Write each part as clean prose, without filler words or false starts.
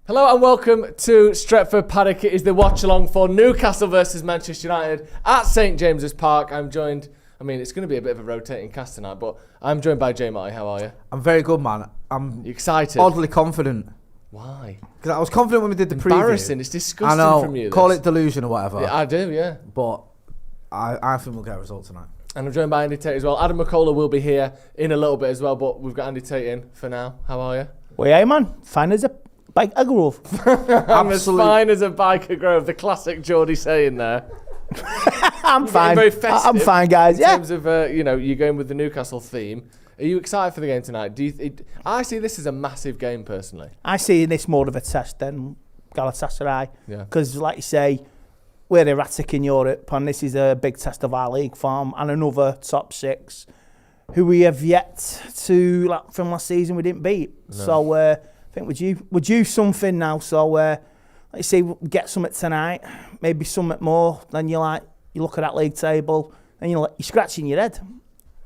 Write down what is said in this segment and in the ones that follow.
Hello and welcome to Stretford Paddock. It is the Watchalong for Newcastle versus Manchester United at St James's Park. I'm joined, it's going to be a bit of a rotating cast tonight, but I'm joined by J. Marty. How are you? I'm very good, man. I'm excited? Oddly confident. Why? Because I was confident when we did the preview. Embarrassing. It's disgusting I know, from you. Call it delusion or whatever. Yeah, I do, yeah. But I think we'll get a result tonight. And I'm joined by Andy Tate as well. Adam McCullough will be here in a little bit as well, but we've got Andy Tate in for now. How are you? Well, yeah, man. Fine as a bike a grove. I'm as fine as a biker grove. The classic Geordie saying there. I'm fine. Very festive. I'm fine, guys. In terms of, you're going with the Newcastle theme. Are you excited for the game tonight? I see this as a massive game, personally. I see this more of a test than Galatasaray. Yeah. Because, like you say, we're erratic in Europe, and this is a big test of our league form and another top six who we have yet to, from last season, we didn't beat. No. So I think we're due something now. So like you say, get something tonight, maybe something more. Then you look at that league table and you're scratching your head.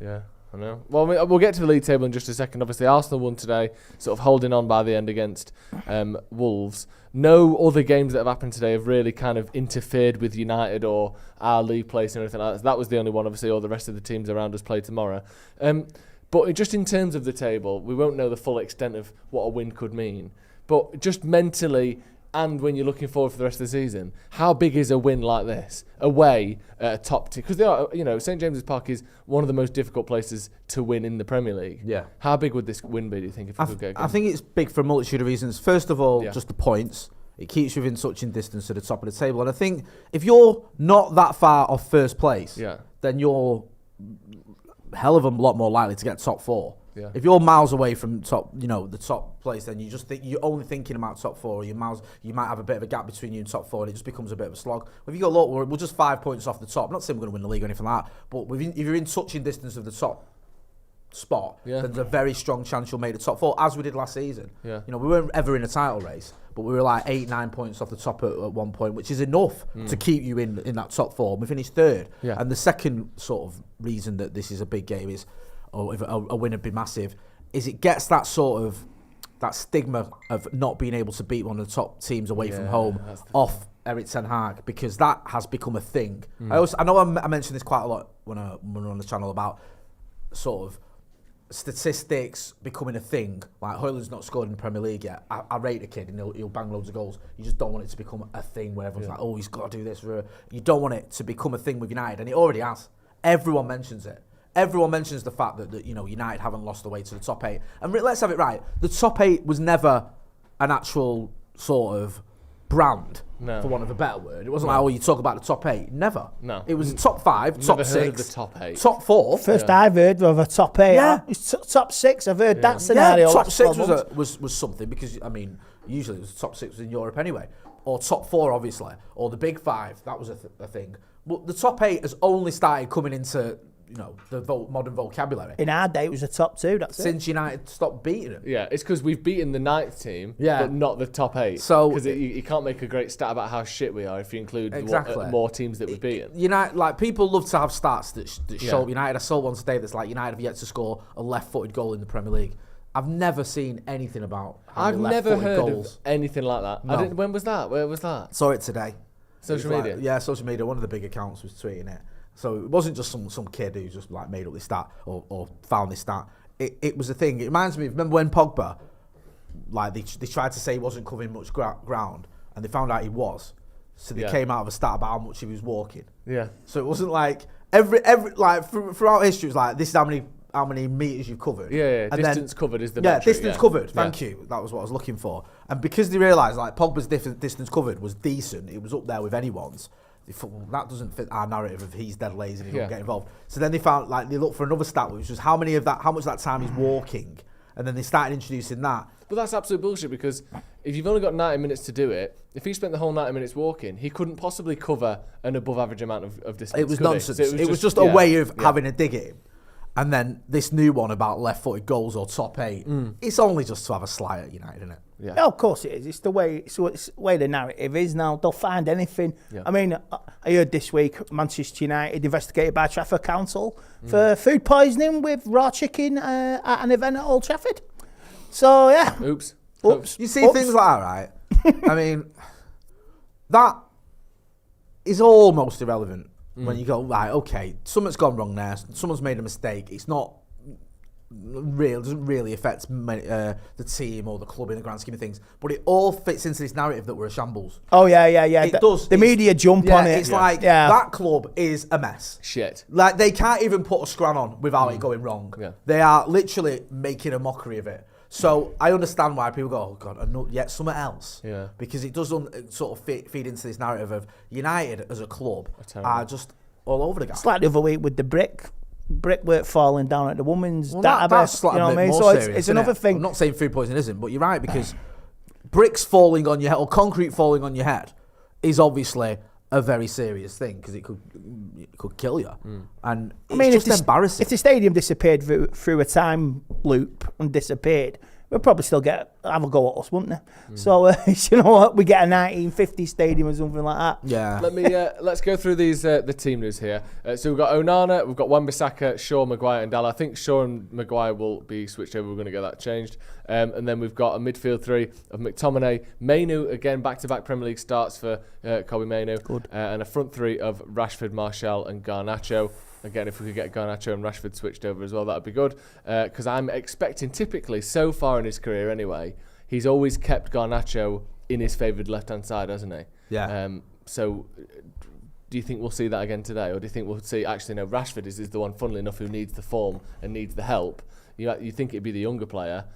Yeah, I know. Well, we'll get to the league table in just a second. Obviously, Arsenal won today, sort of holding on by the end against Wolves. No other games that have happened today have really kind of interfered with United or our league place or anything like that. That was the only one. Obviously, all the rest of the teams around us play tomorrow. But just in terms of the table, we won't know the full extent of what a win could mean. But just mentally, and when you're looking forward for the rest of the season, how big is a win like this away at a top team? Because they are, St James's Park is one of the most difficult places to win in the Premier League. Yeah. How big would this win be, do you think, if we could get a game? I think it's big for a multitude of reasons. First of all, just the points. It keeps you within touching distance to the top of the table. And I think if you're not that far off first place, then you're hell of a lot more likely to get top four. Yeah. If you're miles away from top, the top place, then you just think you're only thinking about top four. Or you might have a bit of a gap between you and top four, and it just becomes a bit of a slog. If you go, look, we're just 5 points off the top. I'm not saying we're going to win the league or anything like that, but if you're in touching distance of the top spot, then there's a very strong chance you'll make the top four, as we did last season. Yeah. We weren't ever in a title race, but we were like 8-9 points off the top at one point, which is enough to keep you in that top four. We finished third. Yeah. And the second sort of reason that this is a big game is, or if a win would be massive, is it gets that sort of that stigma of not being able to beat one of the top teams away from home off Erik Ten Hag, because that has become a thing. I know I mentioned this quite a lot when we're on the channel about sort of statistics becoming a thing. Like, Højlund's not scored in the Premier League yet. I rate the kid and he'll bang loads of goals. You just don't want it to become a thing where everyone's like, oh, he's got to do this. You don't want it to become a thing with United, and it already has. Everyone mentions it. Everyone mentions the fact that United haven't lost the way to the top 8. And let's have it right. The top 8 was never an actual sort of brand, for want of a better word. It wasn't like, you talk about the top 8. Never. No. It was the top 5, top 6. Heard of the top 8. Top 4. First I've heard of a top 8. Yeah. Top 6. I've heard that scenario. Yeah, top 6 was something, because, usually it was top 6 was in Europe anyway. Or top 4, obviously. Or the big 5. That was a thing. But the top 8 has only started coming into the modern vocabulary. In our day, it was the top 2. Since United stopped beating them. Yeah, it's because we've beaten the 9th team, but not the top 8. So because you can't make a great stat about how shit we are if you include more teams that we've beaten. United, people love to have stats that show United. I saw one today that's like United have yet to score a left-footed goal in the Premier League. I've never seen anything about I've never heard goals. Of anything like that. No. When was that? Where was that? Saw it today. Social media? Social media. One of the big accounts was tweeting it. So it wasn't just some kid who just made up this stat or found this stat. It was a thing. It reminds me, remember when Pogba, they tried to say he wasn't covering much ground, and they found out he was. So they came out of a stat about how much he was walking. Yeah. So it wasn't like every throughout history, it was like, this is how many meters you've covered. Yeah. And distance covered is the metric. Distance covered. Thank you. That was what I was looking for. And because they realised Pogba's distance covered was decent, it was up there with anyone's. That doesn't fit our narrative of he's dead lazy and he don't get involved. So then they found they looked for another stat, which was how much of that time he's walking, and then they started introducing that. But that's absolute bullshit, because if you've only got 90 minutes to do it, if he spent the whole 90 minutes walking, he couldn't possibly cover an above average amount of distance. It was nonsense. So it was just a way of having a dig at him. And then this new one about left-footed goals or top 8, it's only just to have a slight at United, isn't it? Yeah. Oh, of course it is. It's the way the narrative is now. They'll find anything. Yeah. I heard this week Manchester United investigated by Trafford Council for food poisoning with raw chicken at an event at Old Trafford. So, yeah. Oops. You see things like that, right? I mean, that is almost irrelevant when you go, right, okay, something's gone wrong there. Someone's made a mistake. It's not real, doesn't really affect the team or the club in the grand scheme of things. But it all fits into this narrative that we're a shambles. Oh, yeah. It does. The media jump on it. It's like, that club is a mess. Shit. Like, they can't even put a scran on without it going wrong. Yeah. They are literally making a mockery of it. So I understand why people go, oh God, yet something else. Yeah. Because it doesn't sort of feed into this narrative of United as a club are just all over the gap. It's like the other week with the brickwork falling down at the women's database. That's like a bit more serious, it's another thing. I'm not saying food poisoning isn't, but you're right, because bricks falling on your head or concrete falling on your head is obviously a very serious thing, because it could kill you. And it's just embarrassing. If the stadium disappeared through a time loop and disappeared, we'd probably still have a go at us, wouldn't they? So you know what, we get a 1950 stadium or something like that. Yeah. Let's go through these the team news here. So we've got Onana, we've got Wan-Bissaka, Shaw, Maguire, and Dalla. I think Shaw and Maguire will be switched over. We're going to get that changed. And then we've got a midfield three of McTominay, Mainu, again back-to-back Premier League starts for Kobbie Mainu. Good. And a front three of Rashford, Martial, and Garnacho. Again, if we could get Garnacho and Rashford switched over as well, that would be good. Because I'm expecting, typically, so far in his career anyway, he's always kept Garnacho in his favoured left-hand side, hasn't he? Yeah. So do you think we'll see that again today? Or do you think we'll see, actually, no, Rashford is the one, funnily enough, who needs the form and needs the help? You think it'd be the younger player.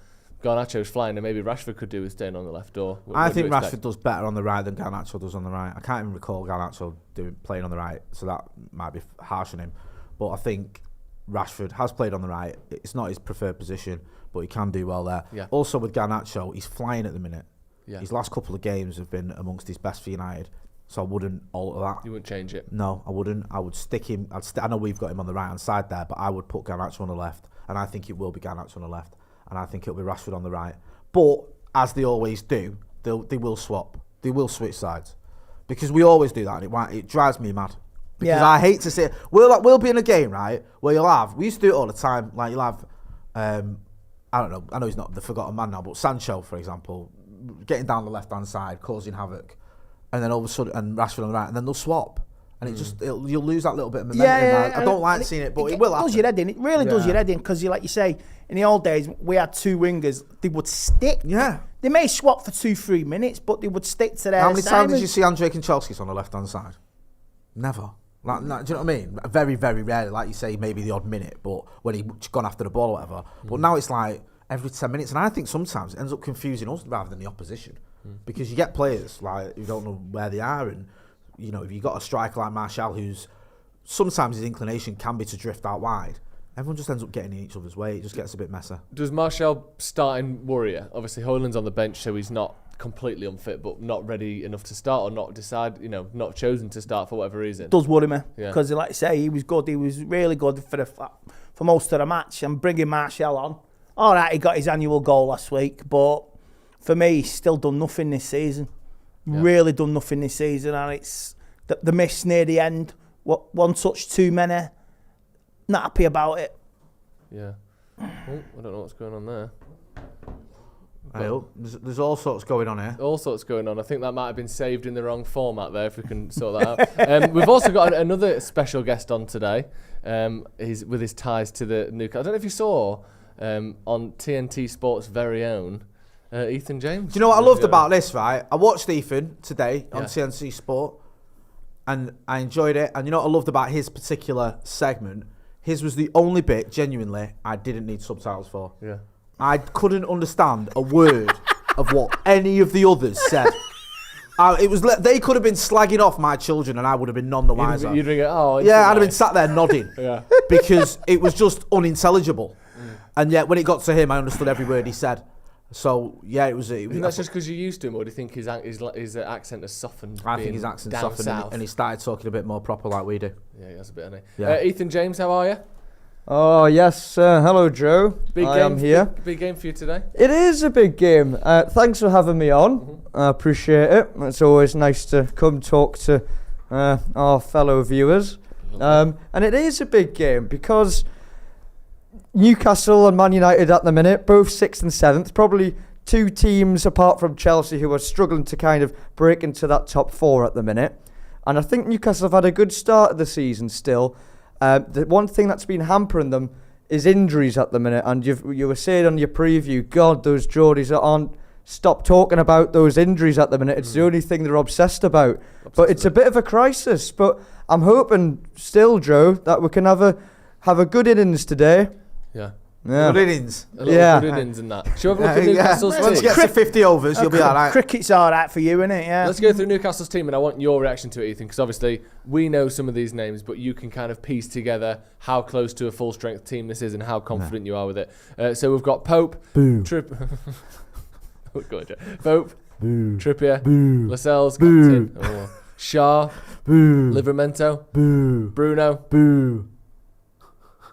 Garnacho's flying, and maybe Rashford could do with staying on the left. I think Rashford does better on the right than Garnacho does on the right. I can't even recall Garnacho playing on the right, so that might be harsh on him. But I think Rashford has played on the right. It's not his preferred position, but he can do well there. Yeah. Also with Garnacho, he's flying at the minute. Yeah. His last couple of games have been amongst his best for United, so I wouldn't alter that. You wouldn't change it? No, I wouldn't. I would stick him. I know we've got him on the right-hand side there, but I would put Garnacho on the left, and I think it will be Garnacho on the left, and I think it'll be Rashford on the right. But, as they always do, they will swap. They will switch sides. Because we always do that, and it drives me mad. Because I hate to say it. We'll be in a game, right, where we used to do it all the time, like you'll have, I don't know, I know he's not the forgotten man now, but Sancho, for example, getting down the left-hand side, causing havoc, and then all of a sudden, and Rashford on the right, and then they'll swap. And you'll lose that little bit of momentum. I don't like seeing it, but it will happen. It does your head in. It really does your head in, because like you say, in the old days, we had two wingers, they would stick. Yeah. They may swap for 2-3 minutes, but they would stick to their How many times did you see Andrei Kanchelskis on the left-hand side? Never. Do you know what I mean? Very, very rarely. Like you say, maybe the odd minute, but when he's gone after the ball or whatever. But now it's like every 10 minutes. And I think sometimes it ends up confusing us rather than the opposition. Because you get players like who don't know where they are. And, you know, if you've got a striker like Martial, who's sometimes his inclination can be to drift out wide, everyone just ends up getting in each other's way. It just gets a bit messy. Does Martial starting worry you? Obviously, Højlund's on the bench, so he's not completely unfit, but not ready enough to start, or not chosen to start for whatever reason. Does worry me, because like I say, he was good. He was really good for most of the match, and bringing Martial on. All right, he got his annual goal last week, but for me, he's still done nothing this season. Yeah. Really done nothing this season, and it's the miss near the end. One touch too many. Not happy about it. Yeah. I don't know what's going on there. There's all sorts going on here. All sorts going on. I think that might have been saved in the wrong format there, if we can sort that out. We've also got another special guest on today. He's with his ties to the Newcastle. I don't know if you saw on TNT Sports' very own Ethan James. Do you know what I loved about this, right? I watched Ethan today on TNT Sport, and I enjoyed it. And you know what I loved about his particular segment? His was the only bit, genuinely, I didn't need subtitles for. Yeah. I couldn't understand a word of what any of the others said. They could have been slagging off my children, and I would have been none the wiser. I'd have been sat there nodding because it was just unintelligible. And yet, when it got to him, I understood every word he said. So it was. And that's just because you're used to him, or do you think his accent has softened? I think his accent softened, and he started talking a bit more proper like we do. Yeah, he has a bit, hasn't he? Yeah. Ethan James, how are you? Oh, yes. Hello, Joe. I am here. Big game for you today. It is a big game. Thanks for having me on. I appreciate it. It's always nice to come talk to our fellow viewers. And it is a big game because Newcastle and Man United at the minute, both 6th and 7th, probably two teams apart from Chelsea who are struggling to kind of break into that top 4 at the minute. And I think Newcastle have had a good start of the season still. The one thing that's been hampering them is injuries at the minute. And you were saying on your preview, God, those Geordies that aren't stop talking about those injuries at the minute. It's the only thing they're obsessed about. But it's a bit of a crisis. But I'm hoping still, Joe, that we can have a good innings today. Yeah. Good innings. A lot of good innings in that. Shall we have a look at Newcastle's team? Once you get to 50 overs, you'll be all right. Cricket's all right for you, isn't it? Yeah. Let's go through Newcastle's team, and I want your reaction to it, Ethan, because obviously we know some of these names, but you can kind of piece together how close to a full-strength team this is and how confident you are with it. So we've got Pope, Pope, Boo. Trippier, Boo. Lascelles, captain, Shaw, Boo. Livramento, Boo. Bruno, Boo.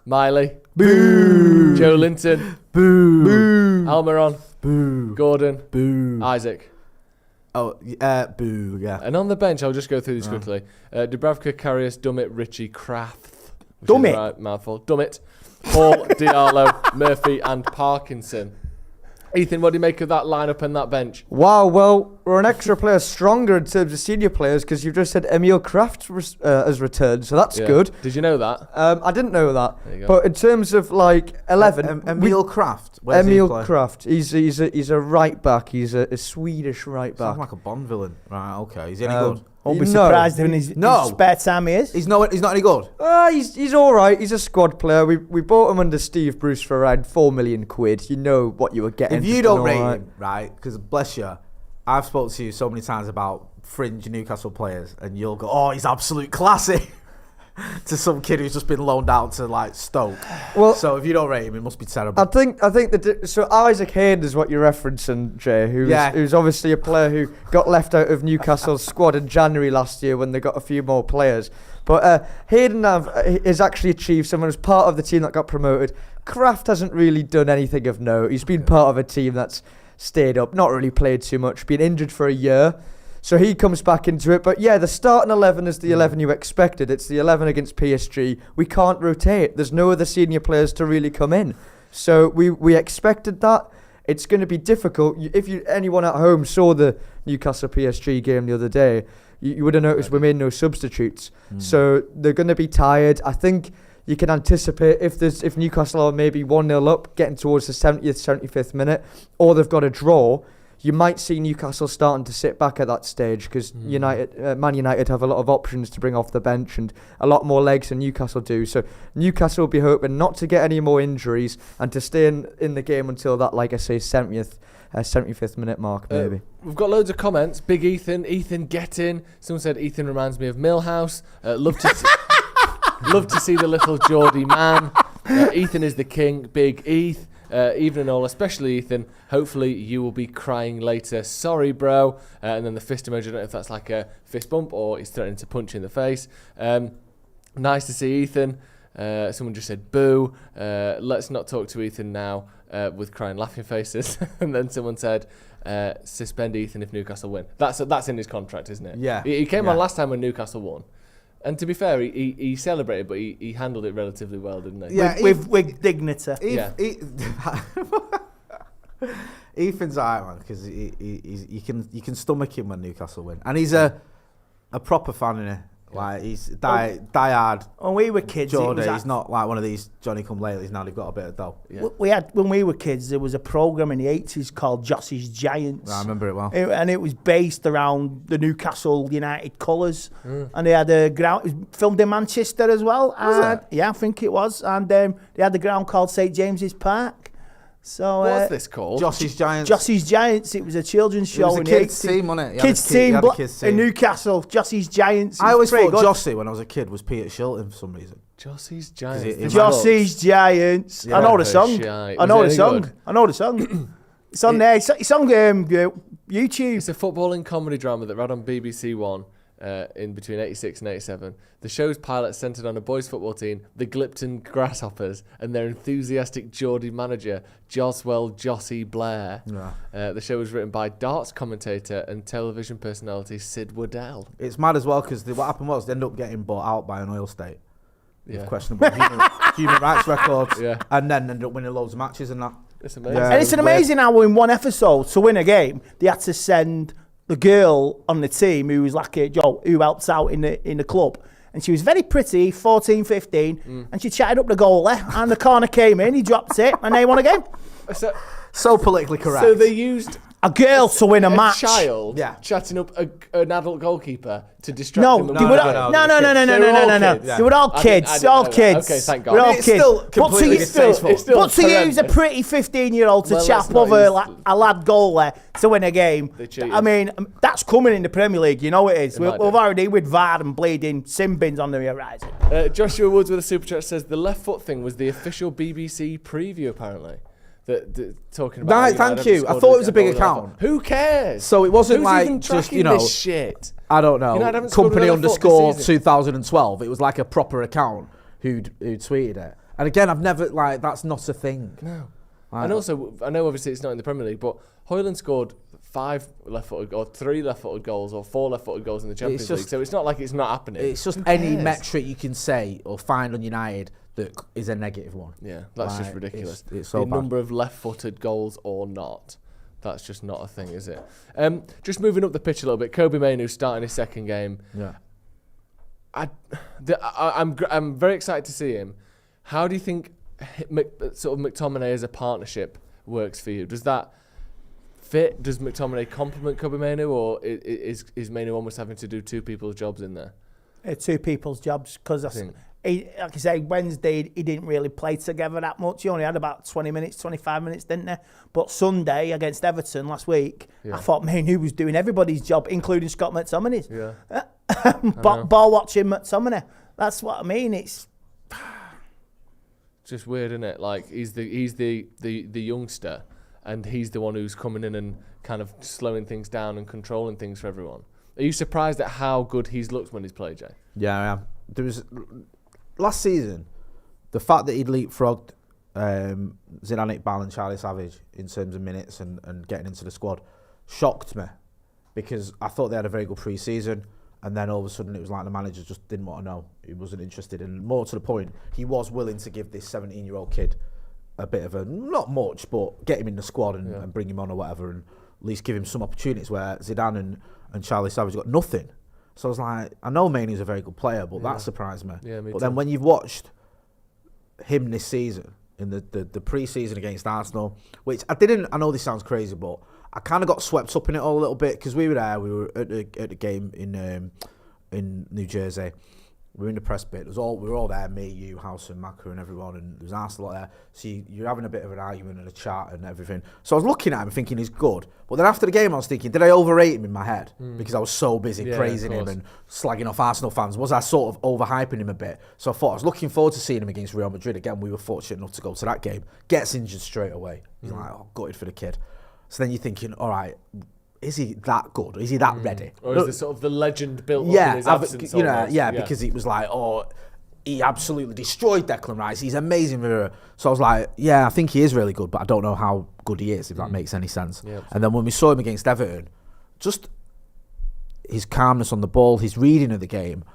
Miley, Boo. Joe Linton, Boo. Boo. Almiron, Boo. Gordon, Boo. Isaac. Boo, yeah. And on the bench, I'll just go through these quickly. Dubravka, Karius, Dummett, Ritchie, Kraft. Dummett? Right, mouthful. Dummett, Paul, Diallo, Murphy and Parkinson. Ethan, what do you make of that lineup and that bench? Wow, well, we're an extra player stronger in terms of senior players because you've just said Emil Kraft has returned, so that's good. Did you know that? I didn't know that. But in terms of like 11, Emil Kraft. Emil Kraft. He's a right back. He's a Swedish right back. Sounds like a Bond villain. Right, okay. Is he any good? Won't be surprised if in his spare time he is. He's not any good. He's all right. He's a squad player. We bought him under Steve Bruce for around £4 million. You know what you were getting. If you don't rate him, right, because bless you, I've spoken to you so many times about fringe Newcastle players, and you'll go, "Oh, he's absolute classic." To some kid who's just been loaned out to like Stoke. Well, so if you don't rate him, it must be terrible. I think so. Isaac Hayden is what you're referencing, Jay, who's obviously a player who got left out of Newcastle's squad in January last year when they got a few more players. But Hayden has actually achieved something as part of the team that got promoted. Kraft hasn't really done anything of note. He's been part of a team that's stayed up, not really played too much, been injured for a year. So he comes back into it. But yeah, the starting 11 is the 11 you expected. It's the 11 against PSG. We can't rotate. There's no other senior players to really come in. So we expected that. It's going to be difficult. If anyone at home saw the Newcastle PSG game the other day, you would have noticed we made no substitutes. So they're going to be tired. I think you can anticipate if Newcastle are maybe 1-0 up, getting towards the 70th, 75th minute, or they've got a draw, you might see Newcastle starting to sit back at that stage because Man United have a lot of options to bring off the bench and a lot more legs than Newcastle do. So Newcastle will be hoping not to get any more injuries and to stay in the game until that, like I say, 75th minute mark, maybe. We've got loads of comments. Big Ethan, get in. Someone said Ethan reminds me of Millhouse. Love to see the little Geordie man. Ethan is the king. Big Eth. Evening all, especially Ethan. Hopefully you will be crying later. Sorry, bro. And then the fist emoji. I don't know if that's like a fist bump or he's threatening to punch you in the face. Nice to see Ethan. Someone just said boo. Let's not talk to Ethan now with crying laughing faces. And then someone said suspend Ethan if Newcastle win. That's in his contract, isn't it? Yeah. He came on last time when Newcastle won. And to be fair, he celebrated, but he handled it relatively well, didn't he? Yeah, with dignity. Ethan's alright, man, because you can stomach him when Newcastle win, and he's a proper fan, innit? Like he's die-hard. When we were kids, he's not like one of these Johnny-come-latelys. Now they've got a bit of dough. Yeah. When we were kids, there was a program in the 80s called Jossie's Giants. I remember it well. And it was based around the Newcastle United colours. And they had a ground. It was filmed in Manchester as well. Was it? Yeah, I think it was. And they had a ground called St James's Park. So what's this called? Jossie's Giants. Jossie's Giants. It was a children's show. It was a kids' team, wasn't it? Kids' team in Newcastle. Jossie's Giants. I always thought Jossie, when I was a kid, was Peter Shilton for some reason. Jossie's Giants. Jossie's Giants. Yeah. I know the song. I know the song. It's on there. It's on YouTube. It's a footballing comedy drama that ran on BBC One. In between 86 and 87. The show's pilot centred on a boys' football team, the Glipton Grasshoppers, and their enthusiastic Geordie manager, Jossie Blair. Yeah. The show was written by darts commentator and television personality Sid Waddell. It's mad as well because what happened was they ended up getting bought out by an oil state with questionable human rights records, and then ended up winning loads of matches and that. It's amazing. Yeah, and it's an amazing how in one episode, to win a game, they had to send the girl on the team who was like who helps out in the club. And she was very pretty, 14, 15, and she chatted up the goalie, and the corner came in, he dropped it, and they won a game. So politically correct. So they used a girl to win a match. Child chatting up an adult goalkeeper to distract no, him. No. They were all kids. All kids. Okay, thank God. We're all it's kids. still completely distasteful. But to use a pretty 15-year-old to chap over a lad goalie to win a game, I mean, that's coming in the Premier League. You know it is. We've already with VAR and bleeding sin bins on the horizon. Joshua Woods with a super chat says the left foot thing was the official BBC preview apparently. Talking about right, thank you. I thought it was a big account. Who cares? So it wasn't Who's like even just this shit. I don't know. Company _2012. It was like a proper account who'd tweeted it. And again, I've never that's not a thing. No. And also, I know obviously it's not in the Premier League, but Højlund scored 5 left-footed or 3 left-footed goals or 4 left-footed goals in the Champions League. So it's not like it's not happening. It's just any metric you can say or find on United that is a negative one. Yeah, that's just ridiculous. It's so the number of left-footed goals or not. That's just not a thing, is it? Just moving up the pitch a little bit. Kobe Mainoo starting his second game. Yeah. I'm very excited to see him. How do you think sort of McTominay as a partnership works for you? Does that fit? Does McTominay complement Kobe Mainoo, or is Mainoo almost having to do two people's jobs in there? 2 people's jobs, because like I say, Wednesday he didn't really play together that much. He only had about 20 minutes, 25 minutes, didn't he? But Sunday against Everton last week, I thought Mainoo was doing everybody's job, including Scott McTominay's. Yeah. Ball watching McTominay. That's what I mean. It's just weird, isn't it? Like he's the youngster, and he's the one who's coming in and kind of slowing things down and controlling things for everyone. Are you surprised at how good he's looked when he's played, Jay? Yeah, I am. There was last season, the fact that he'd leapfrogged Zidane, Iqbal and Charlie Savage in terms of minutes and getting into the squad shocked me, because I thought they had a very good pre-season, and then all of a sudden it was like the manager just didn't want to know. He wasn't interested, and more to the point, he was willing to give this 17-year-old kid a bit of a, not much, but get him in the squad and bring him on or whatever, and at least give him some opportunities, where Zidane and Charlie Savage got nothing. So I was like, I know Mainoo's a very good player, but that surprised me. Yeah, me but too. then when you've watched him this season, in the pre-season against Arsenal, which I know this sounds crazy, but I kind of got swept up in it all a little bit, because we were there, we were at the game in New Jersey. We were in the press bit. We were all there, me, you, House and Macca and everyone, and there was Arsenal there. So you're having a bit of an argument and a chat and everything. So I was looking at him thinking he's good. But then after the game I was thinking, did I overrate him in my head? Because I was so busy praising him and slagging off Arsenal fans. Was I sort of overhyping him a bit? So I thought I was looking forward to seeing him against Real Madrid. Again, we were fortunate enough to go to that game. Gets injured straight away. You're like, gutted for the kid. So then you're thinking, all right, is he that good? Is he that ready? Or is there sort of the legend built up in his absence? Because it was like, he absolutely destroyed Declan Rice. He's amazing. So I was like, yeah, I think he is really good, but I don't know how good he is, if that makes any sense. Yeah, and then when we saw him against Everton, just his calmness on the ball, his reading of the game,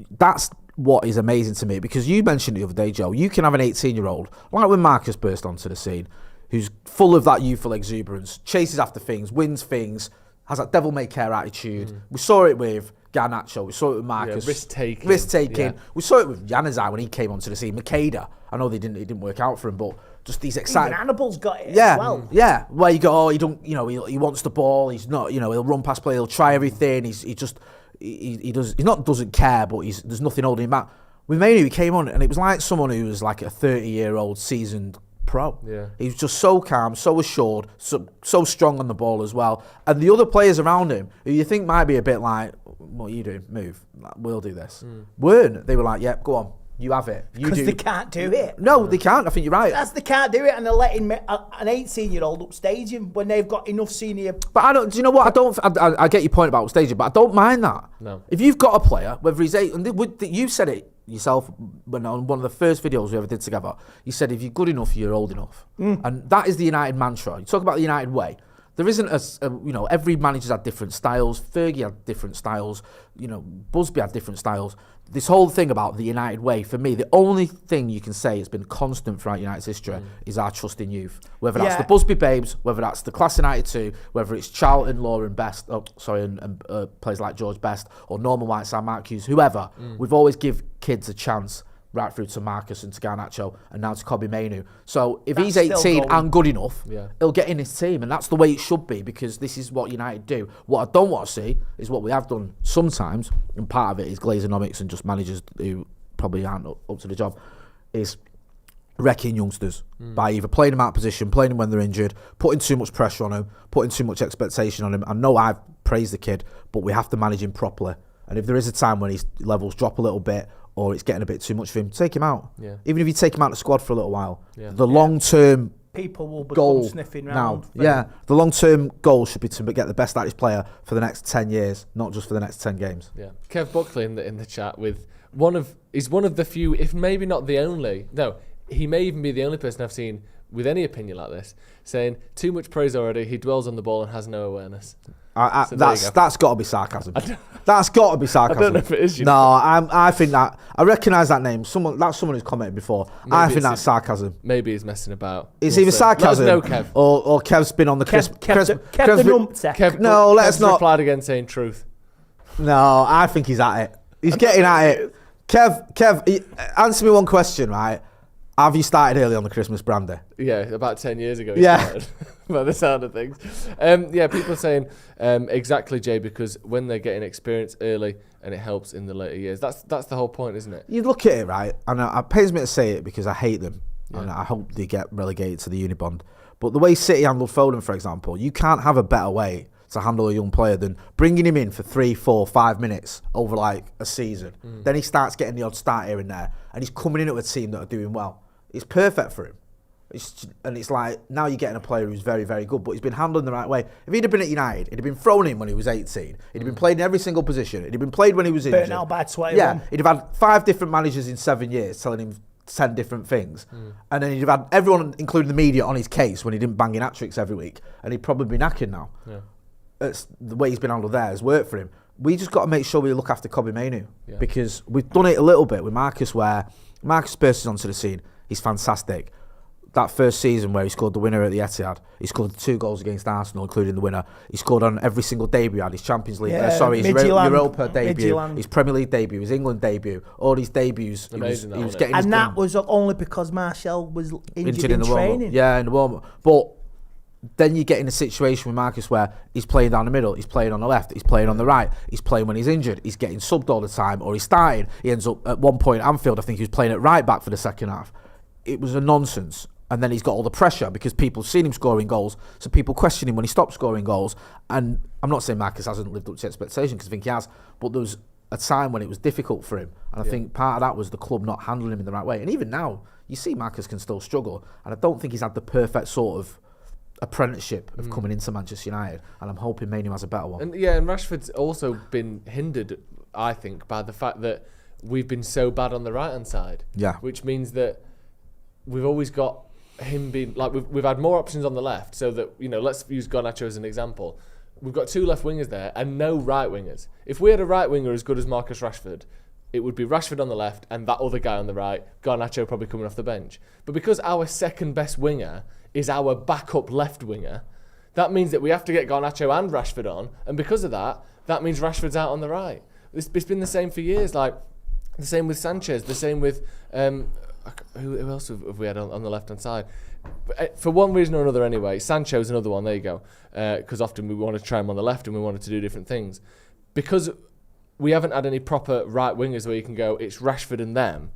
that's what is amazing to me. Because you mentioned the other day, Joe, you can have an 18-year-old, like when Marcus burst onto the scene, who's full of that youthful exuberance, chases after things, wins things, has that devil-may-care attitude. We saw it with Garnacho, we saw it with Marcus. Risk-taking. Yeah. We saw it with Januzaj when he came onto the scene. Makeda, I know it didn't work out for him, but just these exciting... Even Hannibal's got it as well. Yeah, where you go, he he wants the ball, he's not, he'll run past play, he'll try everything, he doesn't care, but there's nothing holding him back. With Mainoo, he came on, and it was like someone who was like a 30-year-old seasoned pro. Yeah. He was just so calm, so assured, so strong on the ball as well. And the other players around him, who you think might be a bit like, what are you doing? Move. We'll do this. Weren't. They were like, yep, go on. You have it. Because they can't do it. No, they can't. I think you're right. They can't do it, and they're letting an 18-year-old upstage him when they've got enough senior... But do you know what? I get your point about upstaging, but I don't mind that. No. If you've got a player, whether he's 8... And you said it yourself when on one of the first videos we ever did together. You said if you're good enough, you're old enough. And that is the United mantra. You talk about the United way. There isn't every manager's had different styles. Fergie had different styles. Busby had different styles. This whole thing about the United way, for me, the only thing you can say has been constant throughout United's history is our trust in youth. Whether that's the Busby Babes, whether that's the Class United 2, whether it's Charlton, Law and Best, and players like George Best, or Norman Whiteside, Mark Hughes, whoever, we've always give kids a chance, right through to Marcus and to Garnacho and now to Kobbie Mainoo. So if he's 18 and good enough, he'll get in his team, and that's the way it should be, because this is what United do. What I don't want to see is what we have done sometimes, and part of it is Glazenomics and just managers who probably aren't up to the job, is wrecking youngsters by either playing them out of position, playing them when they're injured, putting too much pressure on him, putting too much expectation on him. I know I've praised the kid, but we have to manage him properly. And if there is a time when his levels drop a little bit, or it's getting a bit too much for him, take him out. Yeah. Even if you take him out of the squad for a little while. Yeah. The long-term people will goal become sniffing round. Now, the long-term goal should be to get the best out of his player for the next 10 years, not just for the next 10 games. Yeah. Kev Buckley in the chat with is one of the few, if maybe not the only, no, he may even be the only person I've seen with any opinion like this, saying too much praise already, he dwells on the ball and has no awareness. That's got to be sarcasm. That's got to be sarcasm. I don't know if it is. I think that I recognise that name. That's someone who's commented before. Maybe I think that's sarcasm. Maybe he's messing about. It's either sarcasm let us know, Kev. or Kev's been on the Kev the numpty. No, let's not. Replied again saying truth. No, I think he's at it. He's getting at it. Kev, answer me one question, right? Have you started early on the Christmas brandy? Yeah, about 10 years ago. Started, by the sound of things. People are saying exactly, Jay, because when they're getting experience early and it helps in the later years. That's the whole point, isn't it? You look at it, right, and it pains me to say it because I hate them, and I hope they get relegated to the Unibond. But the way City handled Foden, for example, you can't have a better way to handle a young player than bringing him in for 3, 4, 5 minutes over like a season. Then he starts getting the odd start here and there, and he's coming into a team that are doing well. It's perfect for him. It's like, now you're getting a player who's very, very good, but he's been handled in the right way. If he'd have been at United, he'd have been thrown in when he was 18. He'd have been played in every single position. He'd have been played when he was injured. Burnt out by 21. Yeah, he'd have had 5 different managers in 7 years telling him 10 different things. And then he'd have had everyone, including the media, on his case when he didn't bang in hat-tricks every week. And he'd probably be knackered now. Yeah. It's the way he's been handled there has worked for him. We just got to make sure we look after Kobbie Mainoo, because we've done it a little bit with Marcus, where Marcus bursts onto the scene. He's fantastic. That first season where he scored the winner at the Etihad, he scored 2 goals against Arsenal, including the winner. He scored on every single debut. He had his Champions League, his Europa debut, his Premier League debut, his England debut, all these debuts. Amazing, he was getting and that was only because Martial was injured in training. Yeah, in the warm-up. But then you get in a situation with Marcus where he's playing down the middle, he's playing on the left, he's playing on the right, he's playing when he's injured, he's getting subbed all the time, or he's starting. He ends up at one point at Anfield, I think he was playing at right back for the second half. It was a nonsense. And then he's got all the pressure because people have seen him scoring goals, so people question him when he stops scoring goals. And I'm not saying Marcus hasn't lived up to expectation, because I think he has, but there was a time when it was difficult for him. And I think part of that was the club not handling him in the right way. And even now, you see Marcus can still struggle. And I don't think he's had the perfect sort of apprenticeship of coming into Manchester United, and I'm hoping Mainoo has a better one. And Rashford's also been hindered, I think, by the fact that we've been so bad on the right hand side. Yeah. Which means that we've always got him being like, we've had more options on the left, so that, let's use Garnacho as an example. We've got 2 left wingers there and no right wingers. If we had a right winger as good as Marcus Rashford, it would be Rashford on the left and that other guy on the right, Garnacho probably coming off the bench. But because our second best winger is our backup left winger, that means that we have to get Garnacho and Rashford on, and because of that, that means Rashford's out on the right. It's been the same for years, like the same with Sanchez, the same with who else have we had on the left hand side? For one reason or another anyway, Sancho's another one, there you go, because often we want to try him on the left and we wanted to do different things. Because we haven't had any proper right wingers where you can go, it's Rashford and them,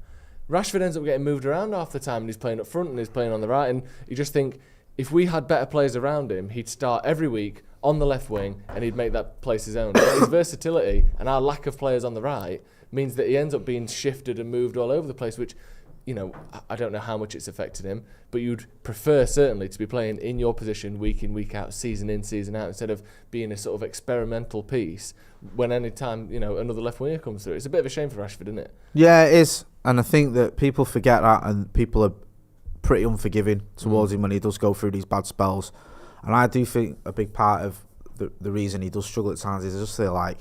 Rashford ends up getting moved around half the time, and he's playing up front and he's playing on the right, and you just think, if we had better players around him, he'd start every week on the left wing and he'd make that place his own. His versatility and our lack of players on the right means that he ends up being shifted and moved all over the place, which, I don't know how much it's affected him, but you'd prefer certainly to be playing in your position week in, week out, season in, season out, instead of being a sort of experimental piece when any time, another left winger comes through. It's a bit of a shame for Rashford, isn't it? Yeah, it is. And I think that people forget that, and people are pretty unforgiving towards him when he does go through these bad spells. And I do think a big part of the reason he does struggle at times is I just feel like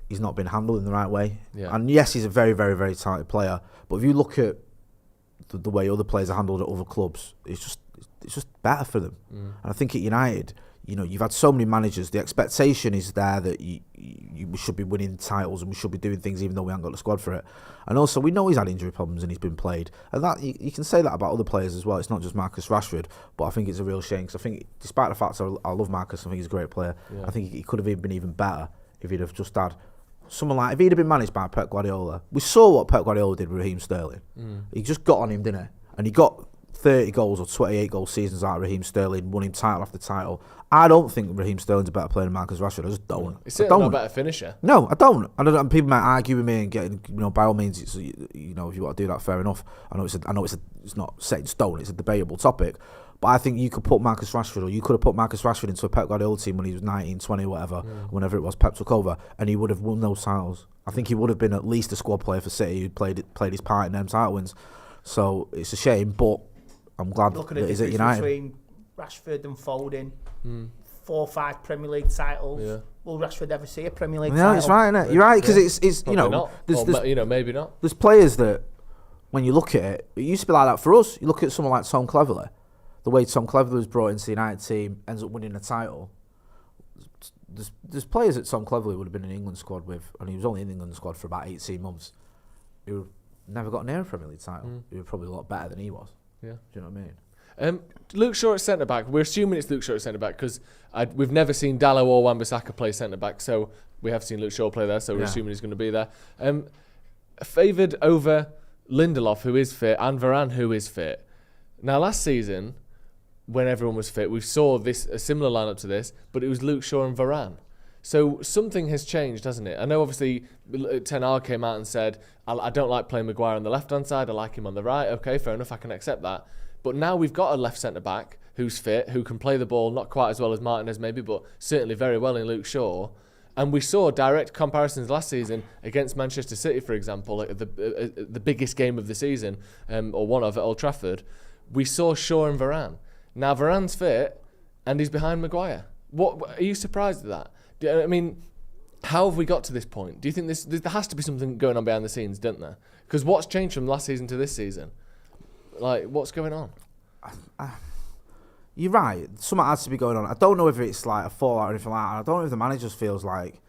he's not been handled in the right way. Yeah. And yes, he's a very, very, very talented player. But if you look at the way other players are handled at other clubs, it's just better for them. And I think at United, you've had so many managers. The expectation is there that we should be winning titles and we should be doing things even though we haven't got the squad for it. And also, we know he's had injury problems and he's been played. And that you can say that about other players as well. It's not just Marcus Rashford, but I think it's a real shame because I think, despite the fact I love Marcus, I think he's a great player. Yeah. I think he could have been even better if he'd have just had someone like, if he'd have been managed by Pep Guardiola. We saw what Pep Guardiola did with Raheem Sterling. He just got on him, didn't he? And he got 30 goals or 28 goal seasons out of Raheem Sterling, won him title after title. I don't think Raheem Sterling's a better player than Marcus Rashford. I just don't. He's certainly not a better finisher. No, I don't. And people might argue with me and get, by all means, it's, if you want to do that, fair enough. I know it's not set in stone. It's a debatable topic. But I think you could put Marcus Rashford, or you could have put Marcus Rashford into a Pep Guardiola team when he was 19, 20, whatever, whenever it was Pep took over, and he would have won those titles. I think he would have been at least a squad player for City who played his part in them title wins. So it's a shame, but I'm glad that he's at United. Between Rashford and Foden, 4 or 5 Premier League titles. Yeah. Will Rashford ever see a Premier League title? No, it's right, isn't it? You're right, because it's not. Maybe not. There's players that, when you look at it, it used to be like that for us. You look at someone like Tom Cleverley. The way Tom Cleverley was brought into the United team, ends up winning a title. There's players that Tom Cleverley would have been in the England squad with, and he was only in the England squad for about 18 months, who never got near a Premier League title. Who were probably a lot better than he was. Yeah. Do you know what I mean? Luke Shaw at centre-back. We're assuming it's Luke Shaw at centre-back because we've never seen Dalot or Wan-Bissaka play centre-back, so we have seen Luke Shaw play there, so we're assuming he's going to be there. Favoured over Lindelof, who is fit, and Varane, who is fit. Now, last season, when everyone was fit, we saw a similar lineup to this, but it was Luke Shaw and Varane. So something has changed, hasn't it? I know obviously Ten Hag came out and said, I don't like playing Maguire on the left-hand side, I like him on the right. Okay, fair enough, I can accept that. But now we've got a left centre-back who's fit, who can play the ball, not quite as well as Martinez maybe, but certainly very well in Luke Shaw. And we saw direct comparisons last season against Manchester City, for example, like the biggest game of the season, or one of at Old Trafford. We saw Shaw and Varane. Now Varane's fit, and he's behind Maguire. What are you surprised at that? I mean, how have we got to this point? Do you think there has to be something going on behind the scenes, don't there? Because what's changed from last season to this season? Like, what's going on? You're right. Something has to be going on. I don't know if it's like a fallout or anything like that. I don't know if the manager just feels like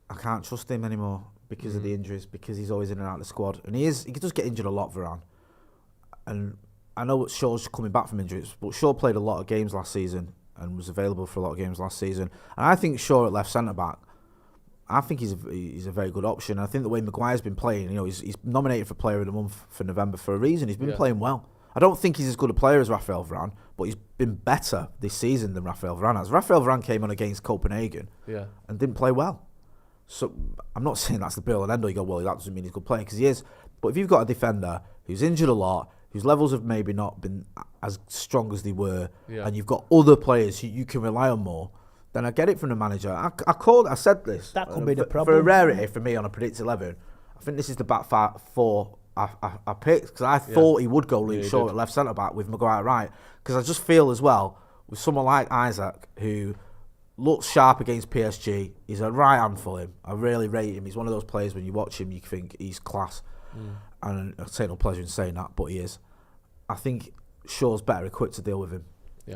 I can't trust him anymore because of the injuries, because he's always in and out of the squad. And he does get injured a lot, Varane. And I know Shaw's coming back from injuries, but Shaw played a lot of games last season and was available for a lot of games last season. And I think Shaw at left centre-back, I think he's a very good option. I think the way Maguire's been playing, he's nominated for Player of the Month for November for a reason. He's been playing well. I don't think he's as good a player as Raphael Varane, but he's been better this season than Raphael Varane has. Raphael Varane came on against Copenhagen and didn't play well. So I'm not saying that's the be all and end all. You go, well, that doesn't mean he's a good player, because he is. But if you've got a defender who's injured a lot, whose levels have maybe not been as strong as they were, and you've got other players who you can rely on more, then I get it from the manager. I said this. That could be the problem. For a rarity for me on a Predicted 11, I think this is the back four I picked, because I thought he would go Luke Shaw at left centre-back with Maguire right, because I just feel as well, with someone like Isaac, who looks sharp against PSG, he's a right hand for him. I really rate him. He's one of those players, when you watch him, you think he's class. And I take no pleasure in saying that, but he is. I think Shaw's better equipped to deal with him,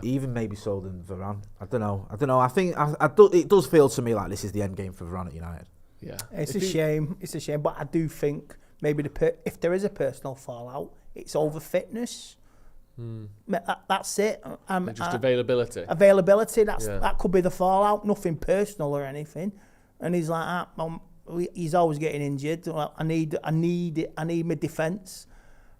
even maybe so than Varane. I don't know. I think it does feel to me like this is the end game for Varane at United. Yeah, it's a shame. It's a shame, but I do think maybe if there is a personal fallout, it's over fitness. That's it. Just availability. Availability. That could be the fallout. Nothing personal or anything. And he's like, he's always getting injured. I need my defence.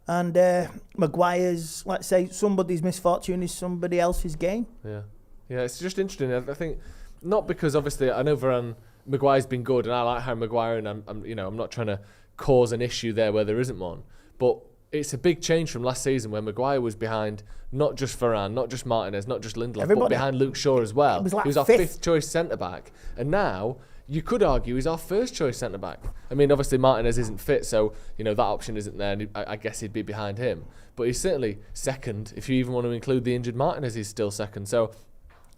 And Maguire's, let's say, somebody's misfortune is somebody else's gain. Yeah, it's just interesting. I think not because obviously I know Maguire's been good, and I like Harry Maguire, and I'm not trying to cause an issue there where there isn't one, but it's a big change from last season where Maguire was behind not just Varane, not just Martinez, not just Lindelof, but behind Luke Shaw as well. He was our fifth choice centre back, and now you could argue he's our first choice centre back. I mean, obviously Martinez isn't fit, so that option isn't there, and I guess he'd be behind him. But he's certainly second. If you even want to include the injured Martinez, he's still second. So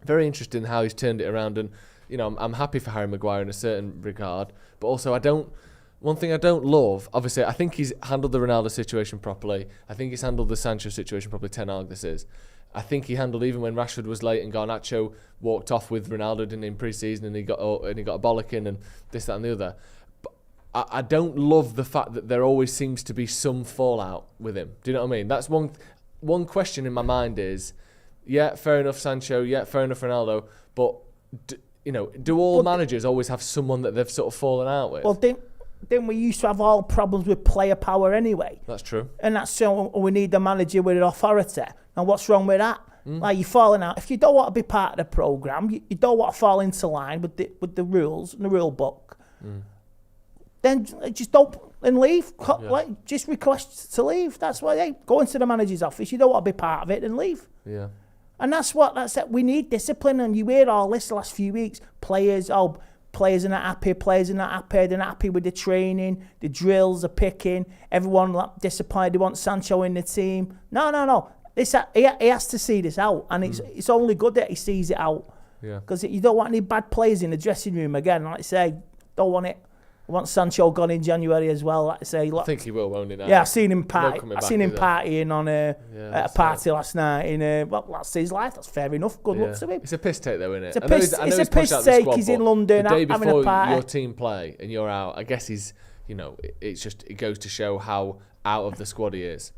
very interested in how he's turned it around. And, you know, I'm happy for Harry Maguire in a certain regard. But also, one thing I don't love, obviously, I think he's handled the Ronaldo situation properly. I think he's handled the Sancho situation properly, Ten Hag this is. I think he handled even when Rashford was late and Garnacho walked off with Ronaldo, didn't he, in pre-season, and he got a bollocking and this, that and the other. But I don't love the fact that there always seems to be some fallout with him. Do you know what I mean? That's one question in my mind is, yeah, fair enough Sancho, yeah, fair enough Ronaldo, but do all managers always have someone that they've sort of fallen out with? Well, then we used to have all problems with player power anyway. That's true. And that's so we need a manager with authority. And what's wrong with that? Like, you're falling out. If you don't want to be part of the programme, you don't want to fall into line with the rules and the rule book, then just don't and leave. Like, just request to leave. That's why they go into the manager's office. You don't want to be part of it, then leave. Yeah. And that's it. We need discipline. And you hear all this the last few weeks. Players are not happy, they're not happy with the training, the drills are picking, everyone disappointed, they want Sancho in the team. No. He has to see this out, and it's only good that he sees it out. Yeah. Because you don't want any bad players in the dressing room again. Like I say, don't want it. I want Sancho gone in January as well. Like I say, I think he will, won't he? Now? Yeah, I've seen him partying on at a party last night. That's his life. That's fair enough. Good luck to him. It's a piss take, though, isn't it? It's a piss take. He's in London the day having a party. Your team play and you're out. I guess he's, it goes to show how out of the squad he is.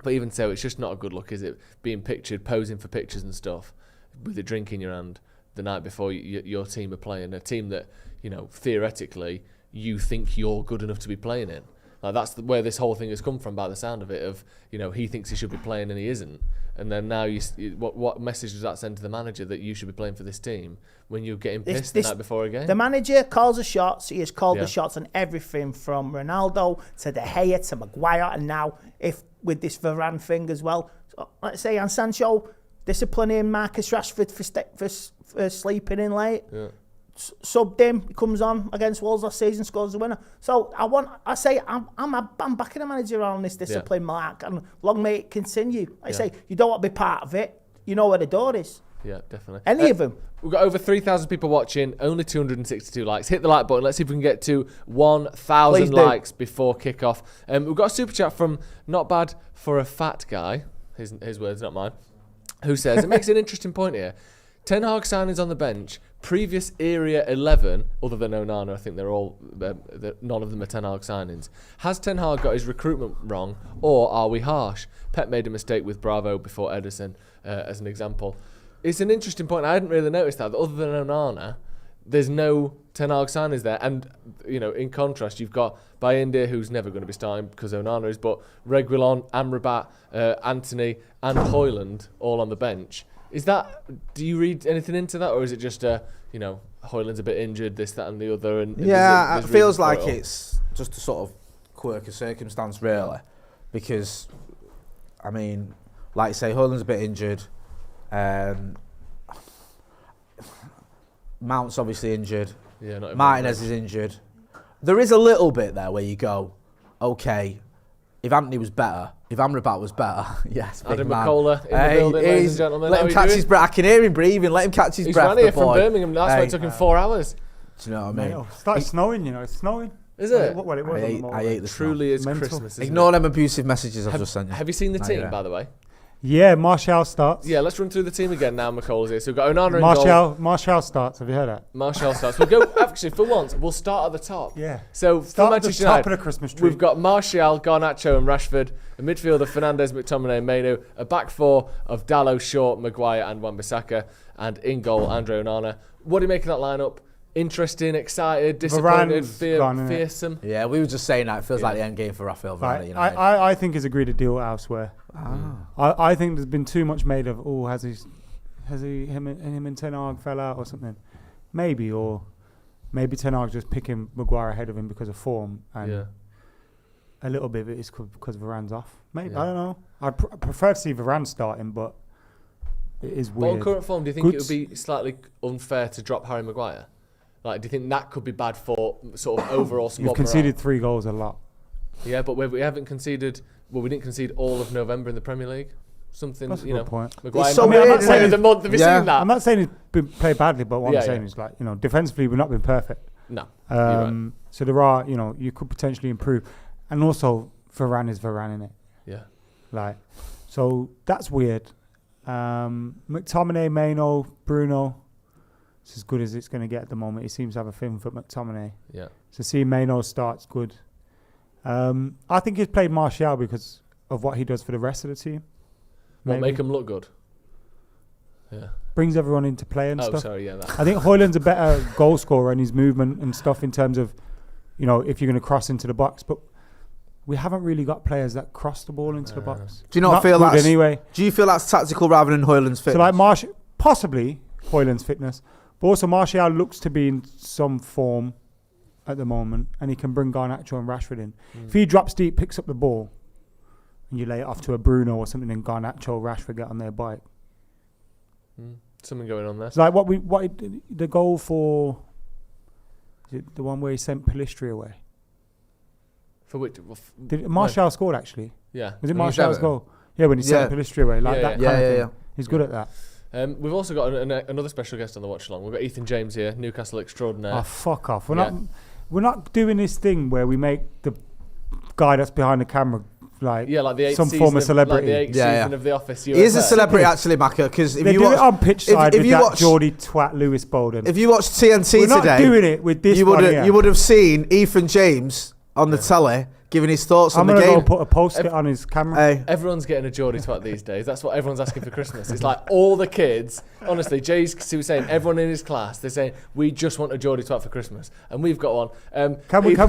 But even so, it's just not a good look, is it? Being pictured, posing for pictures and stuff, with a drink in your hand the night before your team are playing, a team that, theoretically, you think you're good enough to be playing in. Like, that's where this whole thing has come from, by the sound of it, of, he thinks he should be playing and he isn't. And then now, what message does that send to the manager that you should be playing for this team when you're getting pissed the night before a game? The manager calls the shots. He has called the shots on everything from Ronaldo to De Gea to Maguire, and now with this Varane thing as well. So, let's say, and Sancho disciplining Marcus Rashford for sleeping in late. Yeah. Subbed him, he comes on against Wolves last season, scores the winner. So I'm backing the manager on this discipline, Mark, and long may it continue. I say, you don't want to be part of it. You know where the door is. Yeah, definitely. Any of them. We've got over 3,000 people watching, only 262 likes. Hit the like button. Let's see if we can get to 1,000 likes before kickoff. We've got a super chat from Not Bad for a Fat Guy, his words, not mine, who says, it makes an interesting point here. Ten Hag signings on the bench, previous area 11, other than Onana, I think they're all, none of them are Ten Hag signings. Has Ten Hag got his recruitment wrong, or are we harsh? Pep made a mistake with Bravo before Ederson, as an example. It's an interesting point. I hadn't really noticed that other than Onana, there's no Ten Hag signings there. And, in contrast, you've got Bayindir, who's never going to be starting because Onana is, but Reguilon, Amrabat, Anthony, and Højlund all on the bench. Do you read anything into that, or is it just Højlund's a bit injured, this, that, and the other? And it feels like it's just a sort of quirk of circumstance, really, because like you say, Højlund's a bit injured. Mount's obviously injured. Yeah, not Martinez is injured. There is a little bit there where you go, okay, if Anthony was better, if Amrabat was better, yes, big Adam man. McCullough in the building, ladies and gentlemen. Let him catch his breath. I can hear him breathing. Let him catch his breath. He's ran here from Birmingham. That's why it took him 4 hours. Do you know what I mean? It started snowing, It's snowing. Is it? Well, it was. I hate the truly is Christmas. Ignore them abusive messages I've just sent you. Have you seen the team, by the way? Yeah, Martial starts. Yeah, let's run through the team again now. McCall's here. So we've got Onana in goal. Martial starts. Have you heard that? Martial starts. We'll go, actually, for once, we'll start at the top. Yeah. So start for at the Manchester top United, of the Christmas tree. we've got Martial, Garnacho and Rashford. A midfielder, Fernandes, McTominay and Mainu. A back four of Dalot, Shaw, Maguire and Wan-Bissaka. And in goal, Andre Onana. What do you make of that lineup? Interesting, excited, disappointed, fearsome? Yeah, we were just saying that. It feels like the end game for Rafael Varane. I think he's agreed a deal elsewhere. I think there's been too much made of, him and Ten Hag fell out or something. Maybe Ten Hag just picking Maguire ahead of him because of form. And a little bit of it is because Varane's off. Maybe, I don't know. I'd prefer to see Varane starting, but it is weird. But on current form, do you think it would be slightly unfair to drop Harry Maguire? Like, do you think that could be bad for sort of overall squad You've conceded 3 goals a lot. Yeah, but we haven't conceded. Well, we didn't concede all of November in the Premier League. something. That's a you good know, point. Maguire. It's so I'm not weird, saying isn't the month. Have you seen that? I'm not saying he's been played badly, but what I'm saying yeah. is, like, you know, defensively we've not been perfect. No. You're right. So there are, you know, you could potentially improve, and also Varane is Varane, innit? Yeah. Like, so that's weird. McTominay, Maino, Bruno. It's as good as it's going to get at the moment. He seems to have a thing for McTominay. Yeah. So seeing Maino start's good. I think he's played Martial because of what he does for the rest of the team. What, make him look good? Yeah. Brings everyone into play and stuff. Oh, sorry, yeah. I think Højlund's a better goal scorer in his movement and stuff in terms of, you know, if you're going to cross into the box. But we haven't really got players that cross the ball into the box. Do you not feel that? Anyway. Do you feel that's tactical rather than Højlund's fitness? So like possibly Højlund's fitness, but also Martial looks to be in some form at the moment, and he can bring Garnacho and Rashford in. If he drops deep, picks up the ball, and you lay it off to a Bruno or something, and Garnacho or Rashford get on their bike. Something going on there. It's like the goal for, is it the one where he sent Pellistri away? For which? Martial scored actually. Yeah. Was it Martial's goal? Yeah, when he sent Pellistri away, like that kind of thing. Yeah. He's good at that. We've also got another special guest on the watch along. We've got Ethan James here, Newcastle extraordinaire. Oh, fuck off! We're not doing this thing where we make the guy that's behind the camera like the some form of celebrity. Like the 8th season of The Office. He is a celebrity actually, Macca, because if they you do watch it on pitch side with that watch, Geordie twat Lewis Bolden. If you watch TNT we're today, not doing it with this. You would have seen Ethan James on the telly giving his thoughts on the game. I'm going to go put a post-it on his camera. Everyone's getting a Geordie twat these days. That's what everyone's asking for Christmas. It's like all the kids, honestly, Jay's was saying, everyone in his class, they're saying, we just want a Geordie twat for Christmas. And we've got one. Can we go